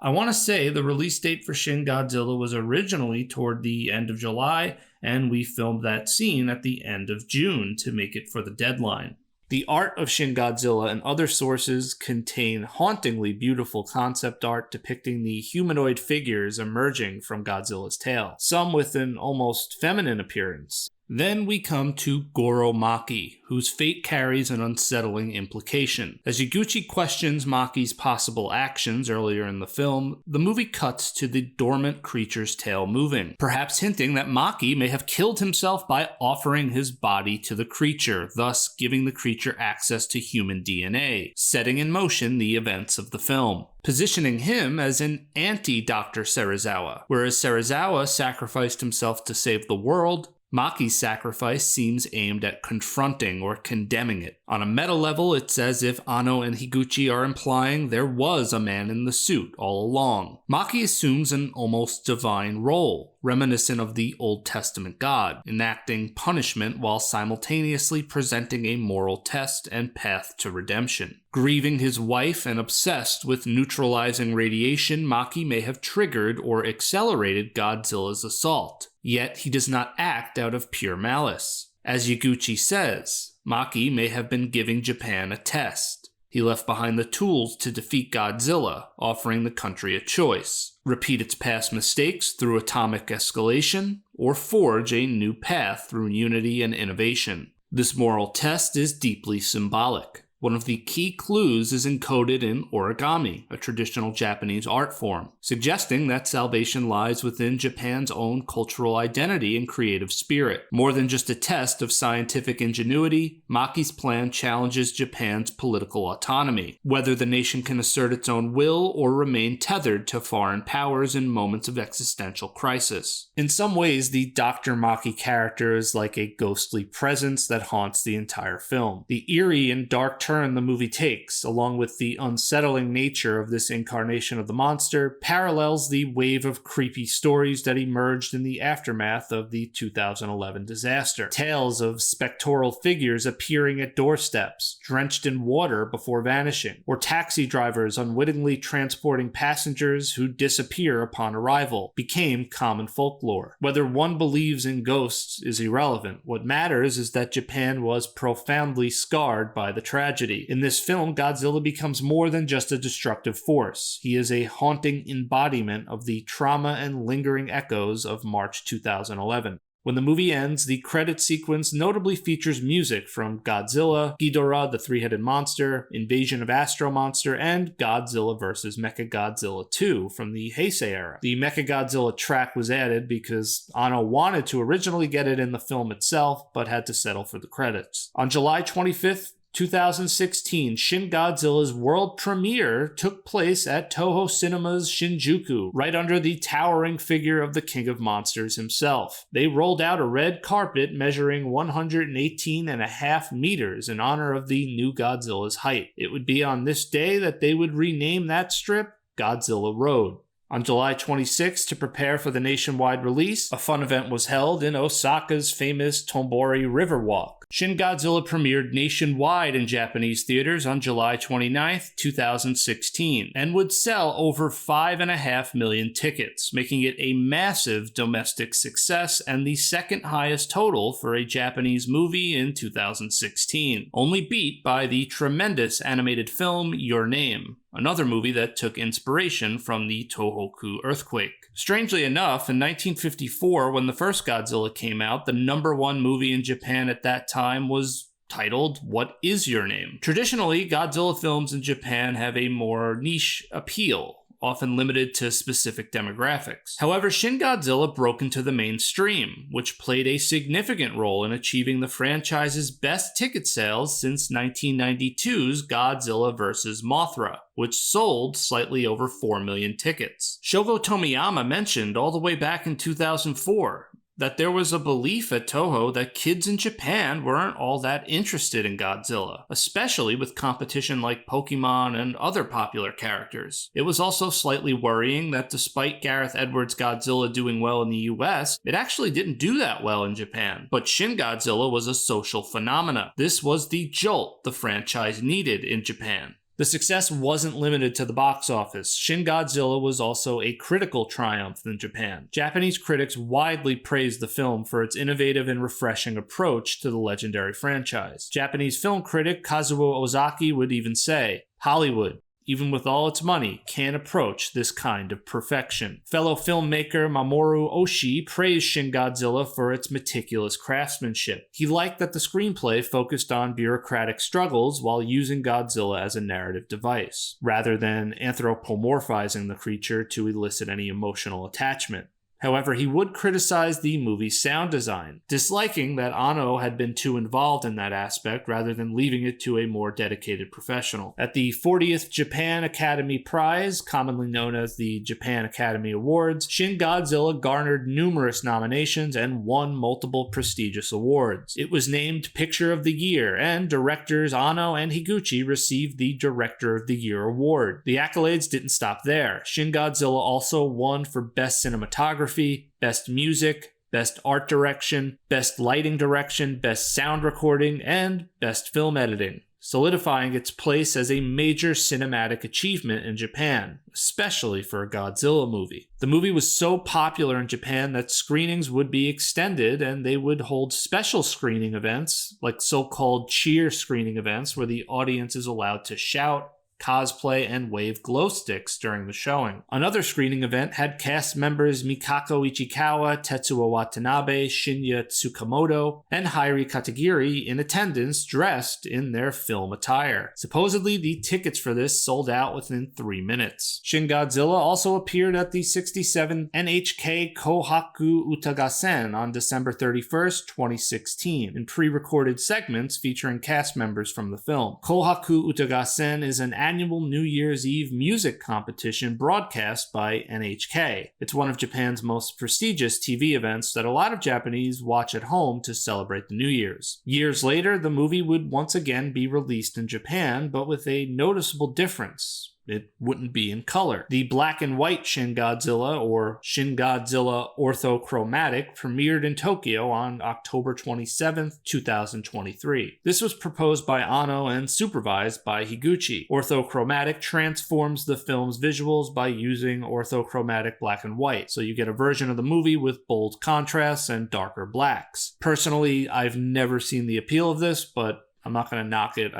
I want to say the release date for Shin Godzilla was originally toward the end of July, and we filmed that scene at the end of June to make it for the deadline. The Art of Shin Godzilla and other sources contain hauntingly beautiful concept art depicting the humanoid figures emerging from Godzilla's tail, some with an almost feminine appearance. Then we come to Goro Maki, whose fate carries an unsettling implication. As Yaguchi questions Maki's possible actions earlier in the film, the movie cuts to the dormant creature's tail moving, perhaps hinting that Maki may have killed himself by offering his body to the creature, thus giving the creature access to human DNA, setting in motion the events of the film, positioning him as an anti-Dr. Serizawa. Whereas Serizawa sacrificed himself to save the world, Maki's sacrifice seems aimed at confronting or condemning it. On a meta level, it's as if Anno and Higuchi are implying there was a man in the suit all along. Maki assumes an almost divine role, reminiscent of the Old Testament God, enacting punishment while simultaneously presenting a moral test and path to redemption. Grieving his wife and obsessed with neutralizing radiation, Maki may have triggered or accelerated Godzilla's assault. Yet he does not act out of pure malice. As Yaguchi says, Maki may have been giving Japan a test. He left behind the tools to defeat Godzilla, offering the country a choice: repeat its past mistakes through atomic escalation, or forge a new path through unity and innovation. This moral test is deeply symbolic. One of the key clues is encoded in origami, a traditional Japanese art form, suggesting that salvation lies within Japan's own cultural identity and creative spirit. More than just a test of scientific ingenuity, Maki's plan challenges Japan's political autonomy, whether the nation can assert its own will or remain tethered to foreign powers in moments of existential crisis. In some ways, the Dr. Maki character is like a ghostly presence that haunts the entire film. The eerie and dark turn the movie takes, along with the unsettling nature of this incarnation of the monster, parallels the wave of creepy stories that emerged in the aftermath of the 2011 disaster. Tales of spectral figures appearing at doorsteps, drenched in water before vanishing, or taxi drivers unwittingly transporting passengers who disappear upon arrival, became common folklore. Whether one believes in ghosts is irrelevant. What matters is that Japan was profoundly scarred by the tragedy. In this film, Godzilla becomes more than just a destructive force. He is a haunting embodiment of the trauma and lingering echoes of March 2011. When the movie ends, the credit sequence notably features music from Godzilla, Ghidorah the Three-Headed Monster, Invasion of Astro Monster, and Godzilla vs. Mechagodzilla 2 from the Heisei era. The Mechagodzilla track was added because Anno wanted to originally get it in the film itself, but had to settle for the credits. On July 25th, 2016, Shin Godzilla's world premiere took place at Toho Cinema's Shinjuku, right under the towering figure of the King of Monsters himself. They rolled out a red carpet measuring 118.5 meters in honor of the new Godzilla's height. It would be on this day that they would rename that strip Godzilla Road. On July 26, to prepare for the nationwide release, a fun event was held in Osaka's famous Tombori Riverwalk. Shin Godzilla premiered nationwide in Japanese theaters on July 29, 2016, and would sell over 5.5 million tickets, making it a massive domestic success and the second highest total for a Japanese movie in 2016, only beat by the tremendous animated film Your Name, another movie that took inspiration from the Tohoku earthquake. Strangely enough, in 1954, when the first Godzilla came out, the #1 movie in Japan at that time was titled What Is Your Name? Traditionally, Godzilla films in Japan have a more niche appeal, often limited to specific demographics. However, Shin Godzilla broke into the mainstream, which played a significant role in achieving the franchise's best ticket sales since 1992's Godzilla vs. Mothra, which sold slightly over 4 million tickets. Shogo Tomiyama mentioned all the way back in 2004 that there was a belief at Toho that kids in Japan weren't all that interested in Godzilla, especially with competition like Pokemon and other popular characters. It was also slightly worrying that despite Gareth Edwards' Godzilla doing well in the US, it actually didn't do that well in Japan. But Shin Godzilla was a social phenomena. This was the jolt the franchise needed in Japan. The success wasn't limited to the box office. Shin Godzilla was also a critical triumph in Japan. Japanese critics widely praised the film for its innovative and refreshing approach to the legendary franchise. Japanese film critic Kazuo Ozaki would even say, "Hollywood, even with all its money, can't approach this kind of perfection." Fellow filmmaker Mamoru Oshii praised Shin Godzilla for its meticulous craftsmanship. He liked that the screenplay focused on bureaucratic struggles while using Godzilla as a narrative device, rather than anthropomorphizing the creature to elicit any emotional attachment. However, he would criticize the movie's sound design, disliking that Anno had been too involved in that aspect rather than leaving it to a more dedicated professional. At the 40th Japan Academy Prize, commonly known as the Japan Academy Awards, Shin Godzilla garnered numerous nominations and won multiple prestigious awards. It was named Picture of the Year, and directors Anno and Higuchi received the Director of the Year award. The accolades didn't stop there. Shin Godzilla also won for Best Cinematography cinematography, best music, best art direction, best lighting direction, best sound recording, and best film editing, solidifying its place as a major cinematic achievement in Japan, especially for a Godzilla movie. The movie was so popular in Japan that screenings would be extended and they would hold special screening events, like so-called cheer screening events, where the audience is allowed to shout, cosplay, and wave glow sticks during the showing. Another screening event had cast members Mikako Ichikawa, Tetsuo Watanabe, Shinya Tsukamoto, and Hairi Katagiri in attendance dressed in their film attire. Supposedly, the tickets for this sold out within 3 minutes. Shin Godzilla also appeared at the 67th NHK Kohaku Utagasen on December 31st, 2016, in pre-recorded segments featuring cast members from the film. Kohaku Utagasen is an annual New Year's Eve music competition broadcast by NHK. It's one of Japan's most prestigious TV events that a lot of Japanese watch at home to celebrate the New Year's. Years later, the movie would once again be released in Japan, but with a noticeable difference. It wouldn't be in color. The black and white Shin Godzilla, or Shin Godzilla Orthochromatic, premiered in Tokyo on October 27, 2023. This was proposed by Anno and supervised by Higuchi. Orthochromatic transforms the film's visuals by using orthochromatic black and white, so you get a version of the movie with bold contrasts and darker blacks. Personally, I've never seen the appeal of this, but I'm not going to knock it.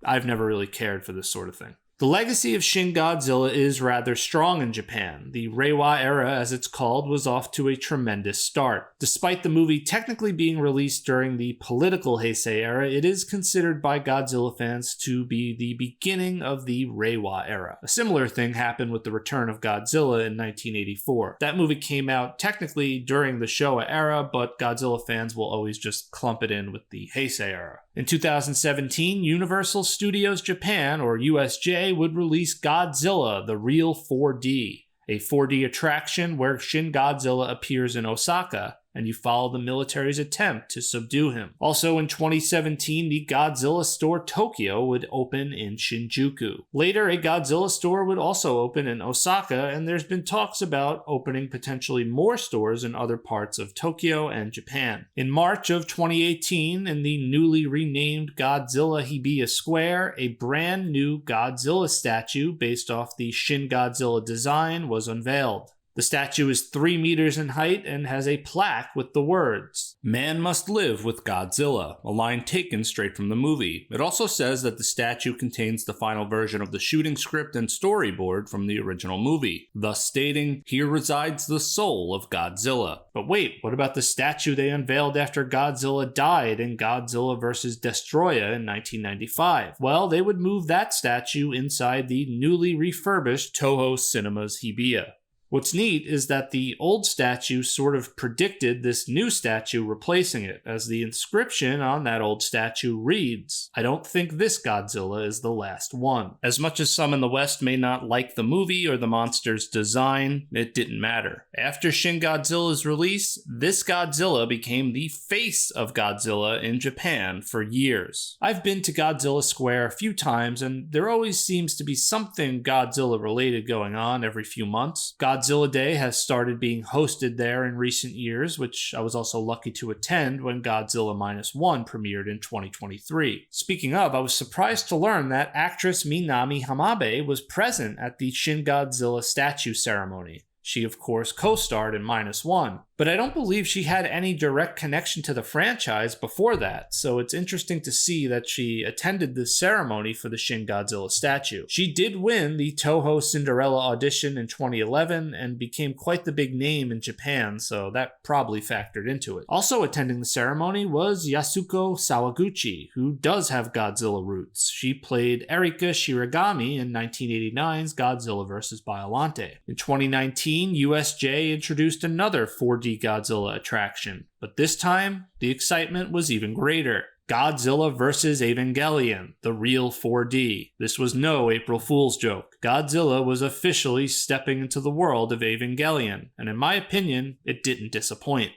I've never really cared for this sort of thing. The legacy of Shin Godzilla is rather strong in Japan. The Reiwa era, as it's called, was off to a tremendous start. Despite the movie technically being released during the political Heisei era, it is considered by Godzilla fans to be the beginning of the Reiwa era. A similar thing happened with the return of Godzilla in 1984. That movie came out technically during the Showa era, but Godzilla fans will always just clump it in with the Heisei era. In 2017, Universal Studios Japan, or USJ, would release Godzilla, the Real 4D, a 4D attraction where Shin Godzilla appears in Osaka, and you follow the military's attempt to subdue him. Also in 2017, the Godzilla Store Tokyo would open in Shinjuku. Later, a Godzilla store would also open in Osaka, and there's been talks about opening potentially more stores in other parts of Tokyo and Japan. In March of 2018, in the newly renamed Godzilla Hibiya Square, a brand new Godzilla statue based off the Shin Godzilla design was unveiled. The statue is 3 meters in height and has a plaque with the words, "Man must live with Godzilla," a line taken straight from the movie. It also says that the statue contains the final version of the shooting script and storyboard from the original movie, thus stating, "Here resides the soul of Godzilla." But wait, what about the statue they unveiled after Godzilla died in Godzilla vs. Destroya in 1995? Well, they would move that statue inside the newly refurbished Toho Cinemas Hibiya. What's neat is that the old statue sort of predicted this new statue replacing it, as the inscription on that old statue reads, "I don't think this Godzilla is the last one." As much as some in the West may not like the movie or the monster's design, it didn't matter. After Shin Godzilla's release, this Godzilla became the face of Godzilla in Japan for years. I've been to Godzilla Square a few times, and there always seems to be something Godzilla related going on every few months. Godzilla Day has started being hosted there in recent years, which I was also lucky to attend when Godzilla -1 premiered in 2023. Speaking of, I was surprised to learn that actress Minami Hamabe was present at the Shin Godzilla statue ceremony. She, of course, co-starred in -1, but I don't believe she had any direct connection to the franchise before that, so it's interesting to see that she attended this ceremony for the Shin Godzilla statue. She did win the Toho Cinderella audition in 2011 and became quite the big name in Japan, so that probably factored into it. Also attending the ceremony was Yasuko Sawaguchi, who does have Godzilla roots. She played Erika Shiragami in 1989's Godzilla vs. Biollante. In 2019, USJ introduced another 4D Godzilla attraction, but this time, the excitement was even greater. Godzilla vs. Evangelion, the Real 4D. This was no April Fool's joke. Godzilla was officially stepping into the world of Evangelion, and in my opinion, it didn't disappoint.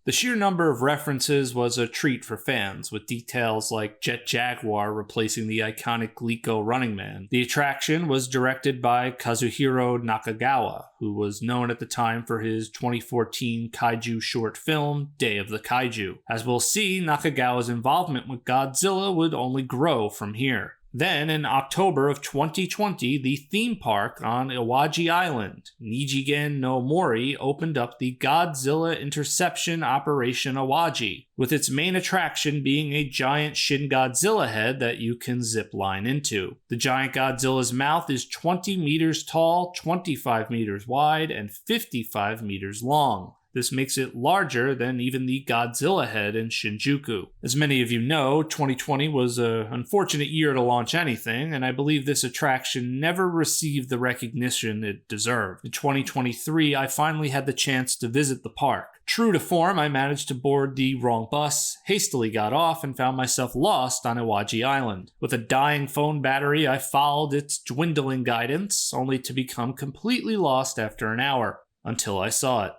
The sheer number of references was a treat for fans, with details like Jet Jaguar replacing the iconic Glico Running Man. The attraction was directed by Kazuhiro Nakagawa, who was known at the time for his 2014 kaiju short film, Day of the Kaiju. As we'll see, Nakagawa's involvement with Godzilla would only grow from here. Then, in October of 2020, the theme park on Iwaji Island, Nijigen no Mori, opened up the Godzilla Interception Operation Iwaji, with its main attraction being a giant Shin Godzilla head that you can zip line into. The giant Godzilla's mouth is 20 meters tall, 25 meters wide, and 55 meters long. This makes it larger than even the Godzilla head in Shinjuku. As many of you know, 2020 was an unfortunate year to launch anything, and I believe this attraction never received the recognition it deserved. In 2023, I finally had the chance to visit the park. True to form, I managed to board the wrong bus, hastily got off, and found myself lost on Iwaji Island. With a dying phone battery, I followed its dwindling guidance, only to become completely lost after an hour, until I saw it.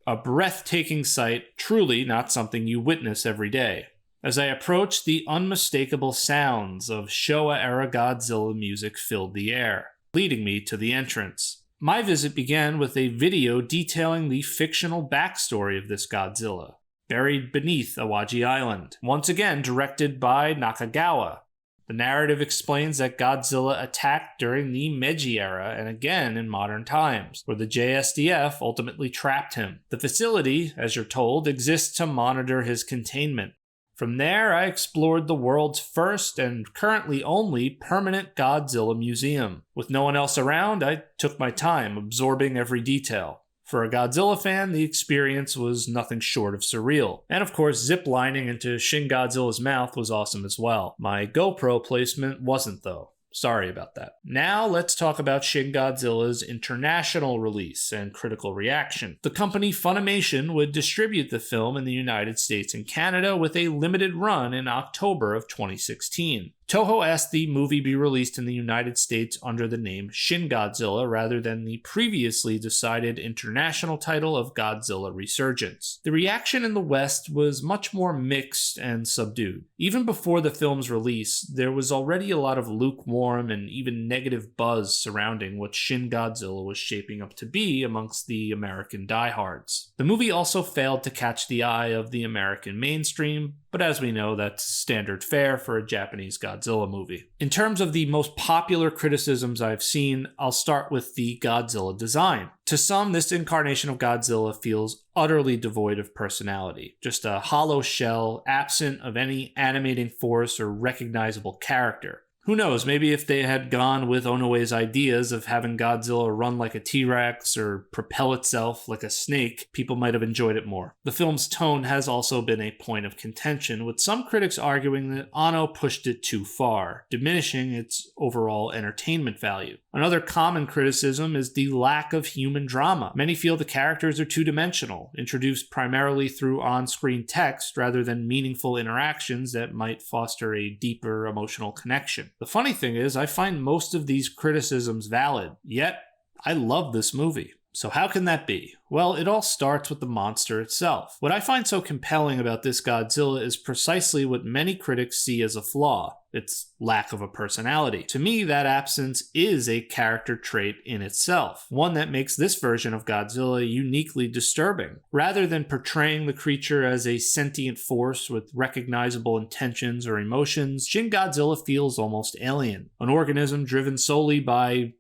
A breathtaking sight, truly not something you witness every day. As I approached, the unmistakable sounds of Showa-era Godzilla music filled the air, leading me to the entrance. My visit began with a video detailing the fictional backstory of this Godzilla, buried beneath Iwaji Island, once again directed by Nakagawa. The narrative explains that Godzilla attacked during the Meiji era and again in modern times, where the JSDF ultimately trapped him. The facility, as you're told, exists to monitor his containment. From there, I explored the world's first and currently only permanent Godzilla museum. With no one else around, I took my time, absorbing every detail. For a Godzilla fan, the experience was nothing short of surreal. And of course, ziplining into Shin Godzilla's mouth was awesome as well. My GoPro placement wasn't though. Sorry about that. Now let's talk about Shin Godzilla's international release and critical reaction. The company Funimation would distribute the film in the United States and Canada with a limited run in October of 2016. Toho asked the movie be released in the United States under the name Shin Godzilla rather than the previously decided international title of Godzilla Resurgence. The reaction in the West was much more mixed and subdued. Even before the film's release, there was already a lot of lukewarm and even negative buzz surrounding what Shin Godzilla was shaping up to be amongst the American diehards. The movie also failed to catch the eye of the American mainstream, but as we know, that's standard fare for a Japanese Godzilla movie. In terms of the most popular criticisms I've seen, I'll start with the Godzilla design. To some, this incarnation of Godzilla feels utterly devoid of personality, just a hollow shell, absent of any animating force or recognizable character. Who knows, maybe if they had gone with Onoue's ideas of having Godzilla run like a T-Rex or propel itself like a snake, people might have enjoyed it more. The film's tone has also been a point of contention, with some critics arguing that Ono pushed it too far, diminishing its overall entertainment value. Another common criticism is the lack of human drama. Many feel the characters are two-dimensional, introduced primarily through on-screen text rather than meaningful interactions that might foster a deeper emotional connection. The funny thing is, I find most of these criticisms valid, yet I love this movie. So how can that be? Well, it all starts with the monster itself. What I find so compelling about this Godzilla is precisely what many critics see as a flaw, its lack of a personality. To me, that absence is a character trait in itself, one that makes this version of Godzilla uniquely disturbing. Rather than portraying the creature as a sentient force with recognizable intentions or emotions, Shin Godzilla feels almost alien, an organism driven solely by,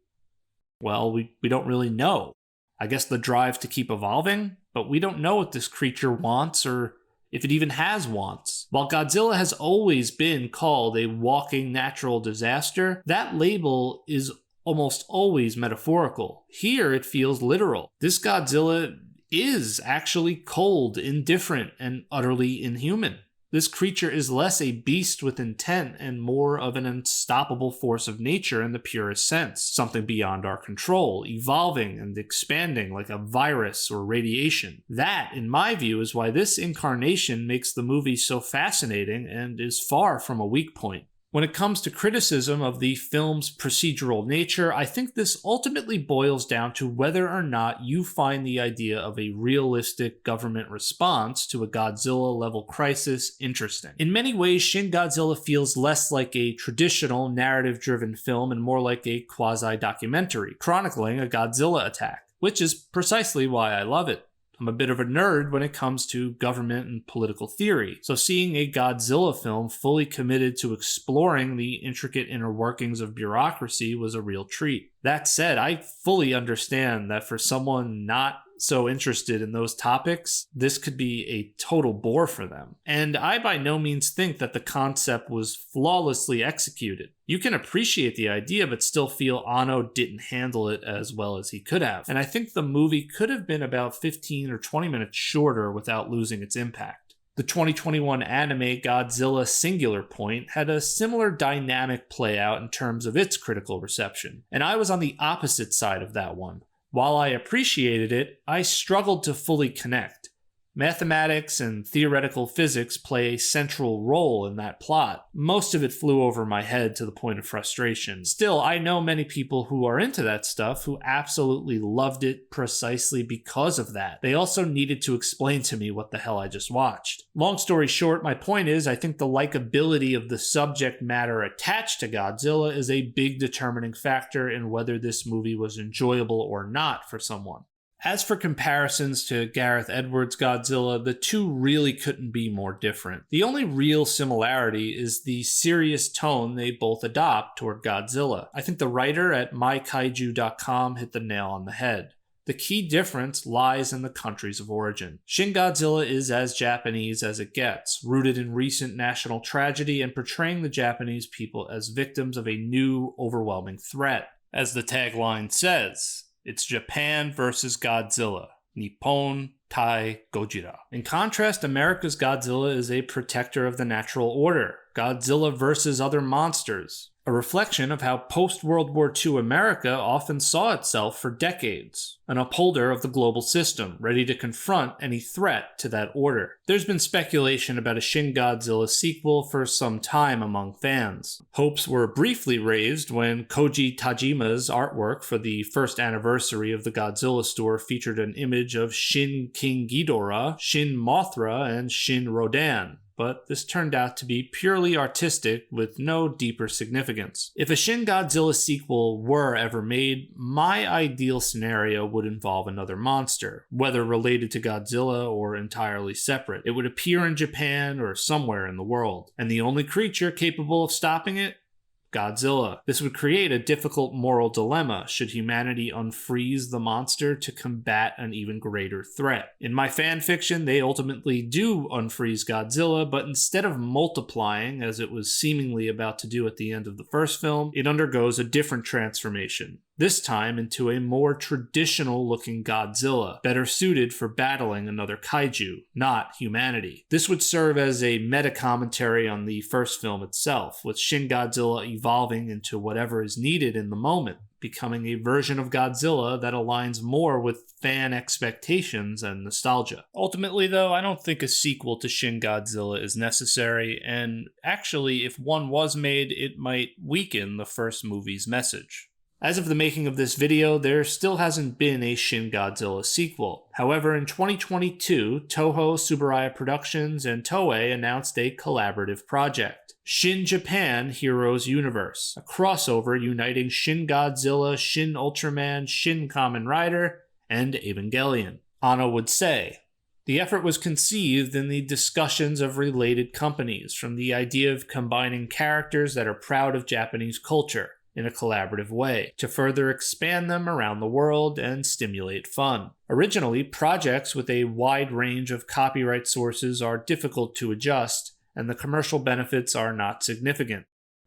well, we don't really know. I guess the drive to keep evolving, but we don't know what this creature wants or if it even has wants. While Godzilla has always been called a walking natural disaster, that label is almost always metaphorical. Here it feels literal. This Godzilla is actually cold, indifferent, and utterly inhuman. This creature is less a beast with intent and more of an unstoppable force of nature in the purest sense, something beyond our control, evolving and expanding like a virus or radiation. That, in my view, is why this incarnation makes the movie so fascinating and is far from a weak point. When it comes to criticism of the film's procedural nature, I think this ultimately boils down to whether or not you find the idea of a realistic government response to a Godzilla-level crisis interesting. In many ways, Shin Godzilla feels less like a traditional narrative-driven film and more like a quasi-documentary, chronicling a Godzilla attack, which is precisely why I love it. I'm a bit of a nerd when it comes to government and political theory, so seeing a Godzilla film fully committed to exploring the intricate inner workings of bureaucracy was a real treat. That said, I fully understand that for someone not so interested in those topics, this could be a total bore for them. And I by no means think that the concept was flawlessly executed. You can appreciate the idea, but still feel Anno didn't handle it as well as he could have. And I think the movie could have been about 15 or 20 minutes shorter without losing its impact. The 2021 anime Godzilla Singular Point had a similar dynamic play out in terms of its critical reception, and I was on the opposite side of that one. While I appreciated it, I struggled to fully connect. Mathematics and theoretical physics play a central role in that plot. Most of it flew over my head to the point of frustration. Still, I know many people who are into that stuff who absolutely loved it precisely because of that. They also needed to explain to me what the hell I just watched. Long story short, my point is I think the likability of the subject matter attached to Godzilla is a big determining factor in whether this movie was enjoyable or not for someone. As for comparisons to Gareth Edwards' Godzilla, the two really couldn't be more different. The only real similarity is the serious tone they both adopt toward Godzilla. I think the writer at mykaiju.com hit the nail on the head. The key difference lies in the countries of origin. Shin Godzilla is as Japanese as it gets, rooted in recent national tragedy and portraying the Japanese people as victims of a new, overwhelming threat. As the tagline says, it's Japan versus Godzilla. Nippon Tai Gojira. In contrast, America's Godzilla is a protector of the natural order. Godzilla versus other monsters. A reflection of how post-World War II America often saw itself for decades. An upholder of the global system, ready to confront any threat to that order. There's been speculation about a Shin Godzilla sequel for some time among fans. Hopes were briefly raised when Koji Tajima's artwork for the first anniversary of the Godzilla store featured an image of Shin King Ghidorah, Shin Mothra, and Shin Rodan. But this turned out to be purely artistic with no deeper significance. If a Shin Godzilla sequel were ever made, my ideal scenario would involve another monster, whether related to Godzilla or entirely separate. It would appear in Japan or somewhere in the world, and the only creature capable of stopping it? Godzilla. This would create a difficult moral dilemma should humanity unfreeze the monster to combat an even greater threat. In my fanfiction, they ultimately do unfreeze Godzilla, but instead of multiplying, as it was seemingly about to do at the end of the first film, it undergoes a different transformation. This time into a more traditional-looking Godzilla, better suited for battling another kaiju, not humanity. This would serve as a meta-commentary on the first film itself, with Shin Godzilla evolving into whatever is needed in the moment, becoming a version of Godzilla that aligns more with fan expectations and nostalgia. Ultimately, though, I don't think a sequel to Shin Godzilla is necessary, and actually, if one was made, it might weaken the first movie's message. As of the making of this video, there still hasn't been a Shin Godzilla sequel. However, in 2022, Toho, Tsuburaya Productions, and Toei announced a collaborative project. Shin Japan Heroes Universe, a crossover uniting Shin Godzilla, Shin Ultraman, Shin Kamen Rider, and Evangelion. Anno would say, the effort was conceived in the discussions of related companies, from the idea of combining characters that are proud of Japanese culture, in a collaborative way, to further expand them around the world and stimulate fun. Originally, projects with a wide range of copyright sources are difficult to adjust, and the commercial benefits are not significant.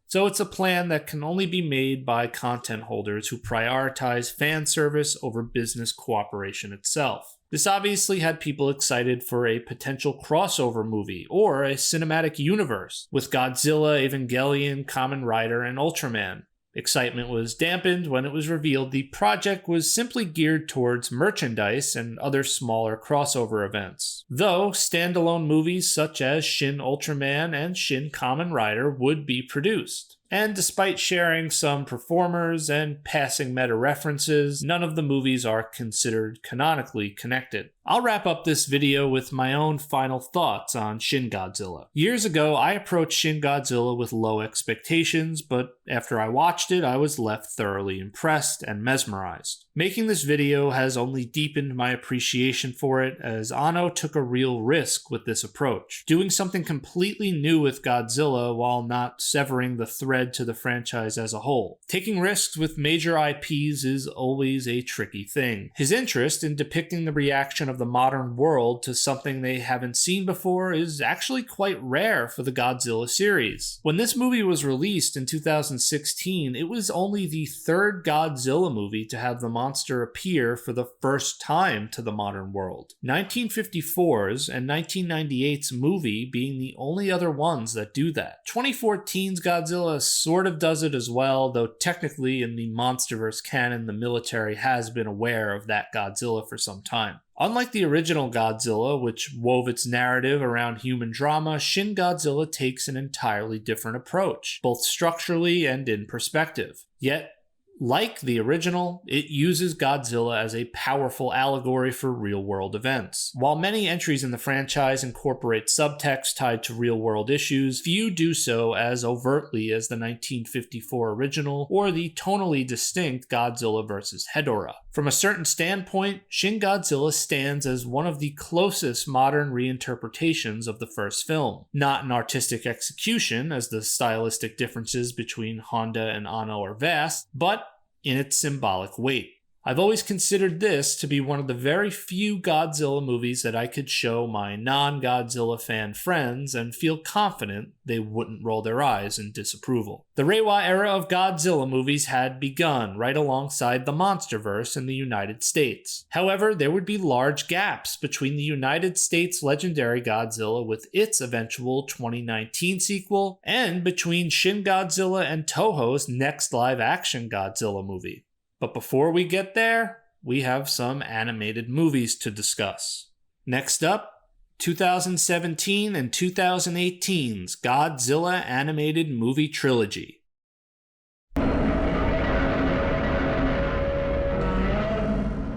So it's a plan that can only be made by content holders who prioritize fan service over business cooperation itself. This obviously had people excited for a potential crossover movie or a cinematic universe with Godzilla, Evangelion, Kamen Rider, and Ultraman. Excitement was dampened when it was revealed the project was simply geared towards merchandise and other smaller crossover events, though standalone movies such as Shin Ultraman and Shin Kamen Rider would be produced. And despite sharing some performers and passing meta references, none of the movies are considered canonically connected. I'll wrap up this video with my own final thoughts on Shin Godzilla. Years ago, I approached Shin Godzilla with low expectations, but after I watched it, I was left thoroughly impressed and mesmerized. Making this video has only deepened my appreciation for it, as Anno took a real risk with this approach, doing something completely new with Godzilla while not severing the thread to the franchise as a whole. Taking risks with major IPs is always a tricky thing. His interest in depicting the reaction of the modern world to something they haven't seen before is actually quite rare for the Godzilla series. When this movie was released in 2016, it was only the third Godzilla movie to have the monster appear for the first time to the modern world, 1954's and 1998's movie being the only other ones that do that. 2014's Godzilla sort of does it as well, though technically in the MonsterVerse canon the military has been aware of that Godzilla for some time. Unlike the original Godzilla, which wove its narrative around human drama, Shin Godzilla takes an entirely different approach, both structurally and in perspective. Yet, like the original, it uses Godzilla as a powerful allegory for real-world events. While many entries in the franchise incorporate subtext tied to real-world issues, few do so as overtly as the 1954 original or the tonally distinct Godzilla vs. Hedorah. From a certain standpoint, Shin Godzilla stands as one of the closest modern reinterpretations of the first film. Not in artistic execution, as the stylistic differences between Honda and Anno are vast, but in its symbolic weight. I've always considered this to be one of the very few Godzilla movies that I could show my non-Godzilla fan friends and feel confident they wouldn't roll their eyes in disapproval. The Reiwa era of Godzilla movies had begun right alongside the MonsterVerse in the United States. However, there would be large gaps between the United States legendary Godzilla with its eventual 2019 sequel and between Shin Godzilla and Toho's next live-action Godzilla movie. But before we get there, we have some animated movies to discuss. Next up, 2017 and 2018's Godzilla animated movie trilogy.